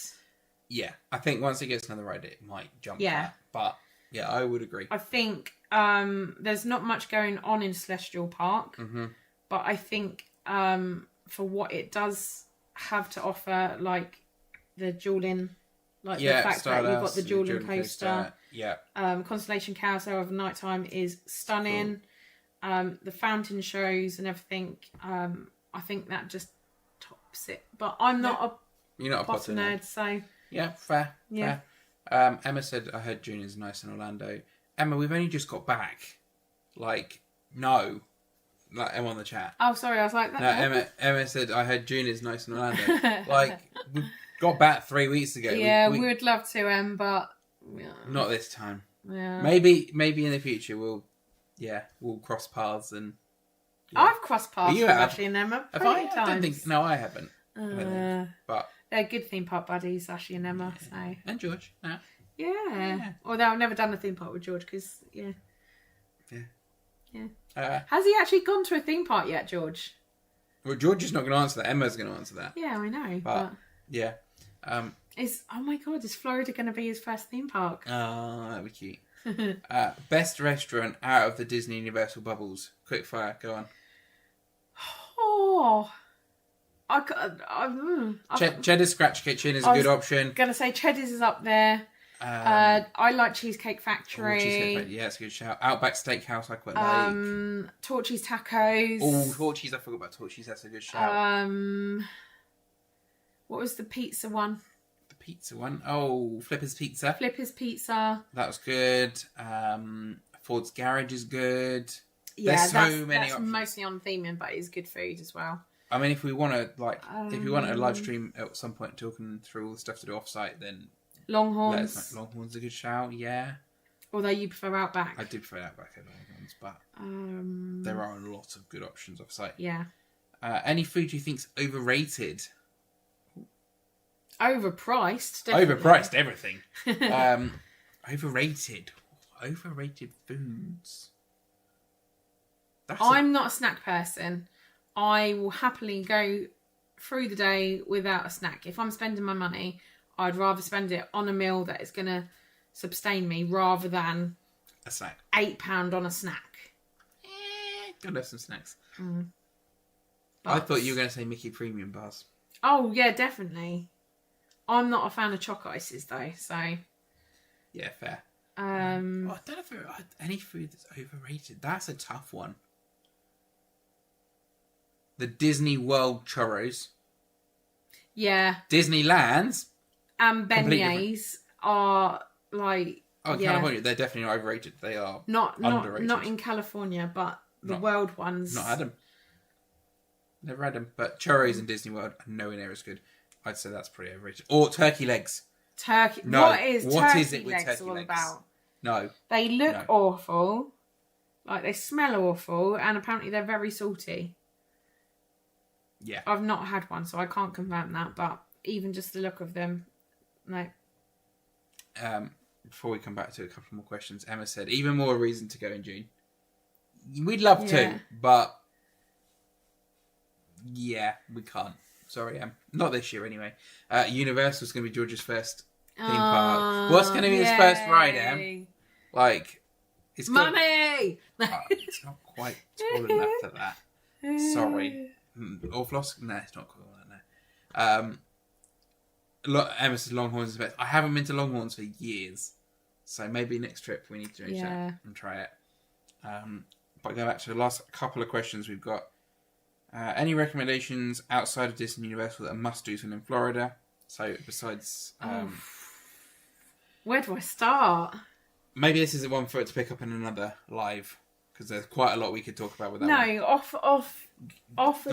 Yeah. I think once it gets another ride, it might jump Yeah. that. But, yeah, I would agree. I think there's not much going on in Celestial Park, but I think for what it does have to offer, like the dueling, like the fact that you've got the dueling coaster. Yeah. Constellation Carousel of nighttime is stunning. The fountain shows and everything. I think that just tops it. But I'm not You're not a a Potter Potter nerd, so Yeah, fair. Yeah. Fair. Emma said, I heard June is nice in Orlando. Emma, we've only just got back. Like, no. Like, Emma on the chat. oh, sorry, I was like that. No, Emma said, I heard June is nice in Orlando. Like, we got back 3 weeks ago. Yeah, we we would love to, but yeah. not this time. Yeah. Maybe in the future we'll cross paths and. I've crossed paths You with have? Ashley and Emma Have plenty I? of I don't times. think. No, I haven't. I don't think. But They're good theme park buddies, Ashley and Emma. So and George. No. yeah. Although I've never done a theme park with George because has he actually gone to a theme park yet, George? Well, George is not going to answer that. Emma's going to answer that. Yeah, I know. But yeah. Oh my god, is Florida going to be his first theme park? Oh, that'd be cute. Best restaurant out of the Disney Universal bubbles. Quick fire, go on. Oh, Cheddar's Scratch Kitchen is a I good was option. gonna say Cheddar's is up there. I like Cheesecake Factory. Yeah, it's a good shout. Outback Steakhouse, I quite like. Torchy's Tacos. Oh, Torchy's, I forgot about Torchy's, that's a good shout. What was the pizza one? The pizza one. Oh, Flipper's Pizza. Flipper's Pizza. That was good. Ford's Garage is good. Yeah, There's that's many options. mostly on theming, but it's good food as well. I mean, if we want to, if you want a live stream at some point talking through all the stuff to do off-site, then Longhorns. Longhorns a good shout, yeah. Although you prefer Outback. I do prefer Outback over Longhorns, but there are a lot of good options off-site. Yeah. Any food you think's overrated? Overpriced. Definitely. Overpriced everything. Overrated. Overrated foods. I'm not a snack person. I will happily go through the day without a snack. If I'm spending my money, I'd rather spend it on a meal that is going to sustain me rather than a snack. £8 on a snack. Gotta have some snacks. I thought you were going to say Mickey Premium bars. Oh, yeah, definitely. I'm not a fan of chocolate ices, though, so... Yeah, fair. I don't know if there are any food that's overrated. That's a tough one. The Disney World churros. Yeah. Disneyland's. And beignets are like... Oh, California, they're definitely not overrated. They are underrated. Not in California, but the world ones. Not had them. Never had them. But churros in Disney World are nowhere near as good. I'd say that's pretty overrated. Or turkey legs. Turkey. No. What is turkey it with legs turkey all legs? about? No. They look awful. Like, they smell awful. And apparently they're very salty. Yeah. I've not had one, so I can't confirm that. But even just the look of them, no. Before we come back to a couple more questions, Emma said, even more reason to go in June. We'd love to, but yeah, we can't. Sorry, Em. Not this year, anyway. Universal's going to be George's first theme park. What's going to be his first ride, Em? Like, it's Mummy! It's not quite tall enough for that. Sorry. Or floss? No, it's not cool. No. Emma says Longhorns is best. I haven't been to Longhorns for years. So maybe next trip we need to reach out and try it. But go back to the last couple of questions we've got. Any recommendations outside of Disney Universal that are must-dos when in Florida? So besides... Where do I start? maybe this is the one for it to pick up in another live, because there's quite a lot we could talk about with that one. No, off the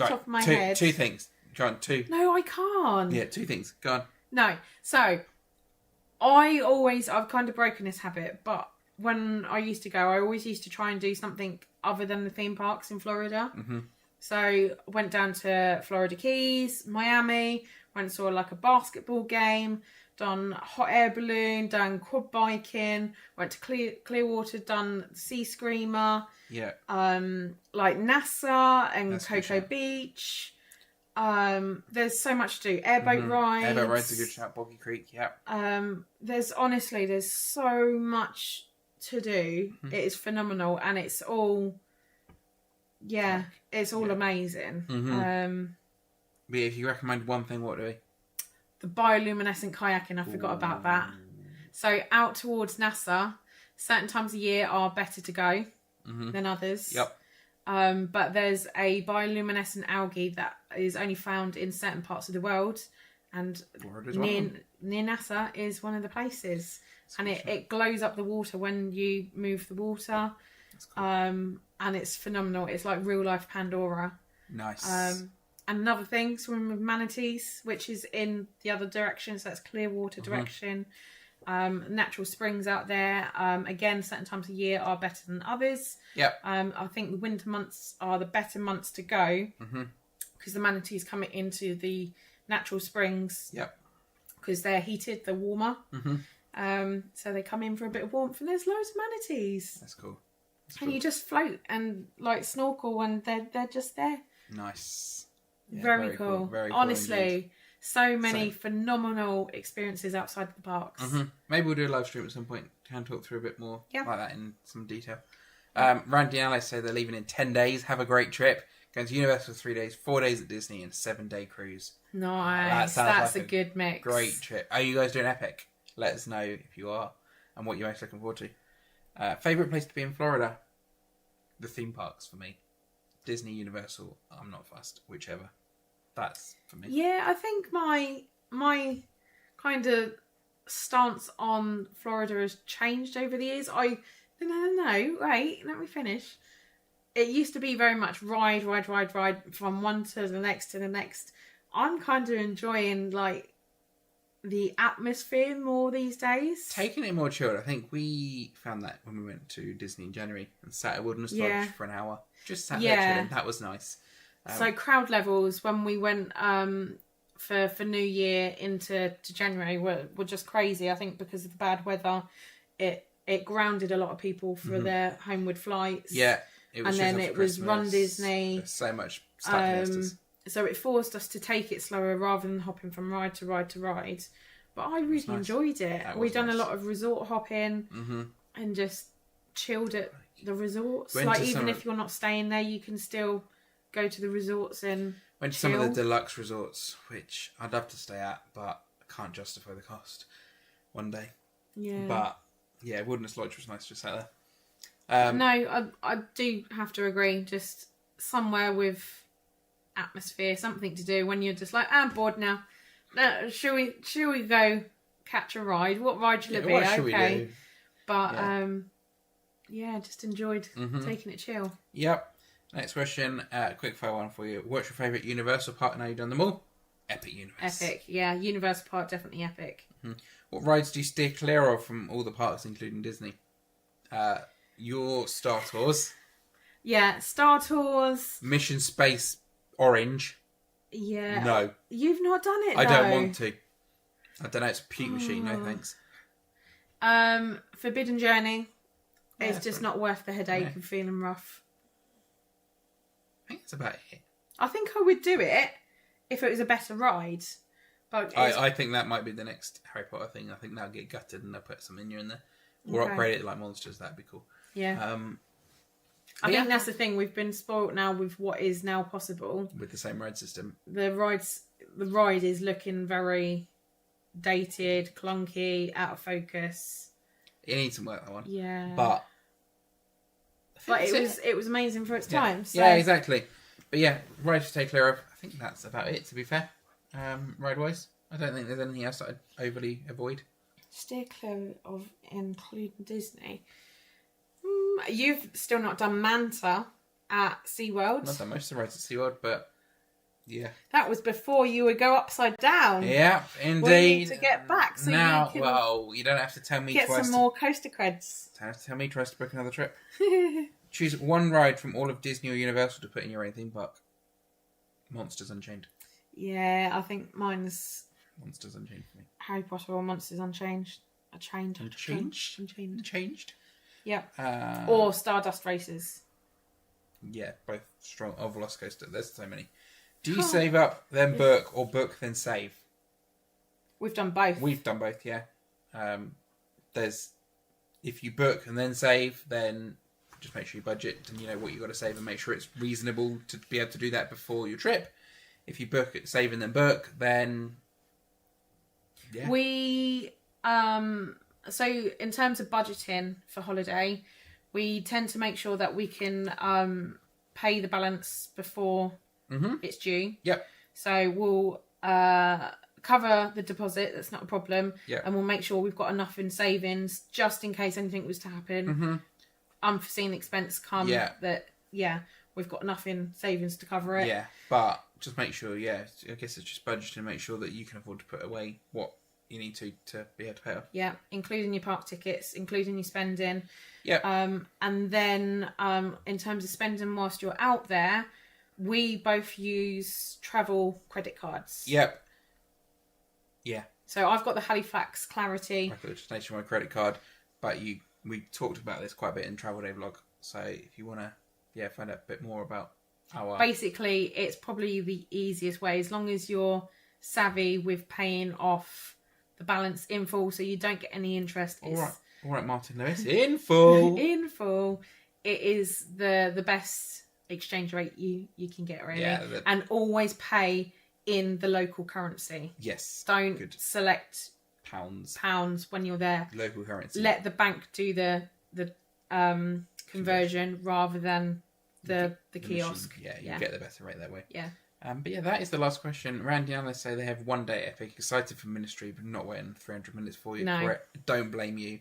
Right, top of my two, head. Two things. Try on two. No, I can't. Yeah, two things. Go on. No. So, I've kind of broken this habit, but when I used to go, I always used to try and do something other than the theme parks in Florida. Mm-hmm. So, went down to Florida Keys, Miami, went and saw like a basketball game, done hot air balloon, done quad biking, went to Clearwater, done Sea Screamer, Yeah. like NASA and That's a good Cocoa shout. Beach. There's so much to do. Airboat rides. Airboat rides a good shout. Boggy Creek. Yeah. There's so much to do. Mm-hmm. It is phenomenal, and it's all, it's all amazing. Mm-hmm. But if you recommend one thing, what would it The bioluminescent kayaking, I forgot about that. So out towards NASA, certain times of year are better to go than others. be? Yep. But there's a bioluminescent algae that is only found in certain parts of the world, and Florida's one of near them. near NASA is one of the places, and it glows up the water when you move the water. That's cool. And it's phenomenal. It's like real life Pandora. Nice. And another thing, swimming with manatees, which is in the other direction, so that's Clearwater direction. Natural springs out there. Again, certain times of year are better than others. Yep. I think the winter months are the better months to go Mm-hmm. because the manatees come into the natural springs Yep. because they're heated, they're warmer. Mm-hmm. So they come in for a bit of warmth, and there's loads of manatees. That's cool. That's And you just float and like snorkel, and they're just there. Nice. Yeah, very cool. Very cool Honestly, indeed. so many phenomenal experiences outside the parks. Mhm. Maybe we'll do a live stream at some point. Can talk through a bit more Yeah. like that in some detail. Randy and Alice say they're leaving in 10 days. Have a great trip. Going to Universal for 3 days, 4 days at Disney, and a 7-day cruise. Nice. sounds That's like a good mix. Great trip. Are you guys doing Epic? Let us know if you are and what you're most looking forward to. Favourite place to be in Florida? The theme parks for me. Disney, Universal, I'm not fussed. Whichever. That's for me. Yeah, I think my kind of stance on Florida has changed over the years. No, wait, let me finish. It used to be very much ride from one to the next. I'm kind of enjoying like the atmosphere more these days. Taking it more chilled. I think we found that when we went to Disney in January and sat at Wilderness Lodge Yeah. for an hour. Just sat there Yeah. chilling. That was nice. So crowd levels when we went for New Year into January were just crazy. I think because of the bad weather, it grounded a lot of people for their homeward flights. Yeah. It was And then just after it was Run Christmas. Disney. There's so much stuff against us. So it forced us to take it slower rather than hopping from ride to ride to ride. But I really nice. enjoyed it. That We was done nice. a lot of resort hopping and just chilled at the resorts. Went like to even some if you're not staying there, you can still go to the resorts and Went to some of the chill. deluxe resorts, which I'd love to stay at, but I can't justify the cost one day. Yeah. But yeah, Wilderness Lodge was nice just sat there. No, I do have to agree. Just somewhere with atmosphere, something to do when you're just like, I'm bored now. Shall we go catch a ride? What ride should it be? What should we Okay. do? But Yeah. just enjoyed taking it chill. Yep. Next question, quick fire one for you. What's your favourite Universal park now you've done them all? Epic Universe. Epic, yeah. Universal Park, definitely epic. What rides do you steer clear of from all the parks, including Disney? Your Star Tours, Yeah, Star Tours. Mission Space Orange. Yeah. No, You've not done it, I don't though. want to. I don't know. It's a puke machine. No thanks. Forbidden Journey. It's that's just right. not worth the headache Yeah. of feeling rough. I think that's about it. I think I would do it if it was a better ride. But it's, I think that might be the next Harry Potter thing. I think that'll get gutted and they'll put some in there. Or Okay. upgrade it like monsters. That'd be cool. yeah. I yeah. think that's the thing. We've been spoilt now with what is now possible. With the same ride system. The ride is looking very dated, clunky, out of focus. It needs some work, that one. Yeah. But it was amazing for its yeah. time. So. Yeah, exactly. But yeah, ride to take clear of. I think that's about it, to be fair. Ride-wise. I don't think there's anything else that I'd overly avoid. Steer clear of including Disney. You've still not done Manta at SeaWorld. Not done most of the rides at SeaWorld, but yeah. That was before you would go upside down. Yeah, We indeed. need to get back so now, you can well, you don't have to tell me get twice. some more coaster creds. Don't have to tell me twice to book another trip. Choose one ride from all of Disney or Universal to put in your own theme park. Monsters Unchained. Yeah, I think mine's Monsters Unchained for me. Harry Potter or Monsters Unchained. Unchanged? Yep. Uh, Or Stardust Races. Yeah, both strong. Oh, Velocicoaster. There's so many. Do you save up, then book, or book, then save? We've done both. We've done both, yeah. There's... If you book and then save, then just make sure you budget and you know what you've got to save and make sure it's reasonable to be able to do that before your trip. If you book it, save and then book, then... Yeah. We so in terms of budgeting for holiday, we tend to make sure that we can pay the balance before it's due. Yep. So we'll cover the deposit. That's not a problem. Yep. And we'll make sure we've got enough in savings just in case anything was to happen. Unforeseen expense come. Yeah. We've got enough in savings to cover it. Yeah, but just make sure, I guess it's just budgeting, make sure that you can afford to put away what you need to be able to pay off. Yeah, including your park tickets, including your spending. Yeah. And then in terms of spending whilst you're out there, we both use travel credit cards. Yep. Yeah. So I've got the Halifax Clarity. I've got the Nationwide credit card, but we talked about this quite a bit in Travel Day vlog. So if you want to, find out a bit more about our... Basically, it's probably the easiest way, as long as you're savvy with paying off the balance in full, so you don't get any interest. All right, Martin Lewis, in full. In full, it is the best exchange rate you can get, really. Yeah, and always pay in the local currency. Yes. Don't select pounds when you're there. Local currency. Let the bank do the conversion rather than the kiosk. Machine. Yeah, you get the better rate that way. Yeah. But yeah, that is the last question. Randy and Alice say they have one day Epic. Excited for Ministry, but not waiting 300 minutes for you. No. Correct. Don't blame you.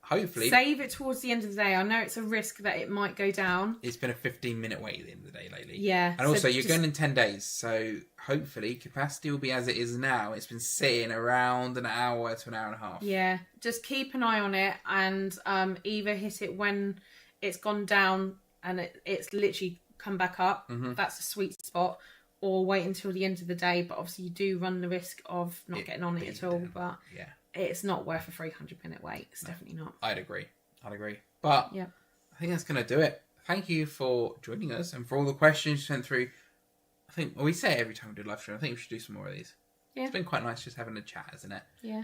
Hopefully... Save it towards the end of the day. I know it's a risk that it might go down. It's been a 15-minute wait at the end of the day lately. Yeah. And also, you're going in 10 days, so hopefully capacity will be as it is now. It's been sitting around an hour to an hour and a half. Yeah. Just keep an eye on it and either hit it when it's gone down and it's literally come back up. That's a sweet spot. Or wait until the end of the day. But obviously, you do run the risk of not getting on it at all. But yeah, it's not worth a 300-minute wait. It's definitely not. I'd agree. But yeah, I think that's going to do it. Thank you for joining us and for all the questions you sent through. I think we say it every time we do live stream. I think we should do some more of these. Yeah. It's been quite nice just having a chat, isn't it? Yeah.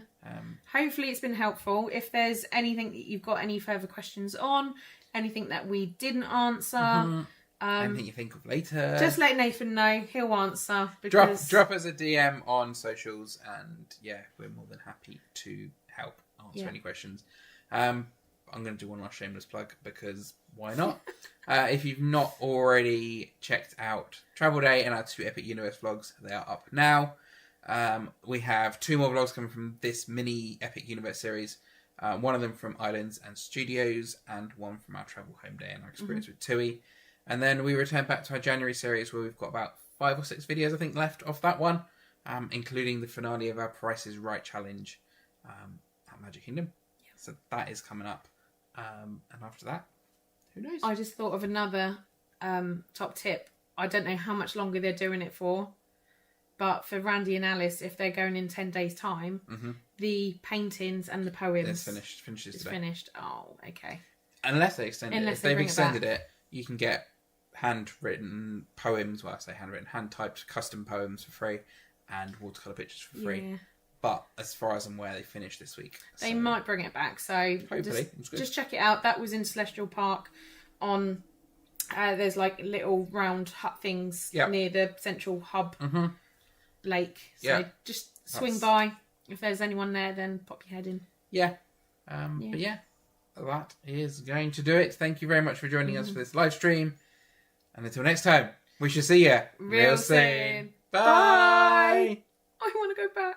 Hopefully it's been helpful. If there's anything that you've got any further questions on, anything that we didn't answer, anything you think of later, just let Nathan know. He'll answer. Because... Drop us a DM on socials, and we're more than happy to help answer any questions. I'm going to do one last shameless plug because why not? If you've not already checked out Travel Day and our 2 Epic Universe vlogs, they are up now. We have 2 more vlogs coming from this mini Epic Universe series. One of them from Islands and Studios, and one from our Travel Home Day and our experience with TUI. And then we return back to our January series where we've got about 5 or 6 videos, I think, left of that one, including the finale of our Price is Right challenge at Magic Kingdom. Yeah. So that is coming up. And after that, who knows? I just thought of another top tip. I don't know how much longer they're doing it for, but for Randy and Alice, if they're going in 10 days' time, the paintings and the poems... It's finished. Finishes today. Finished. Oh, okay. Unless they extend it. If they've extended it, you can get handwritten poems, well, I say handwritten, hand-typed custom poems for free, and watercolour pictures for free. Yeah. But as far as I'm aware, they finished this week. They might bring it back, so hopefully. Just check it out. That was in Celestial Park on... there's like little round hut things near the central hub lake. So just swing by. If there's anyone there, then pop your head in. Yeah. But that is going to do it. Thank you very much for joining us for this live stream. And until next time, we shall see you real soon. Bye. I want to go back.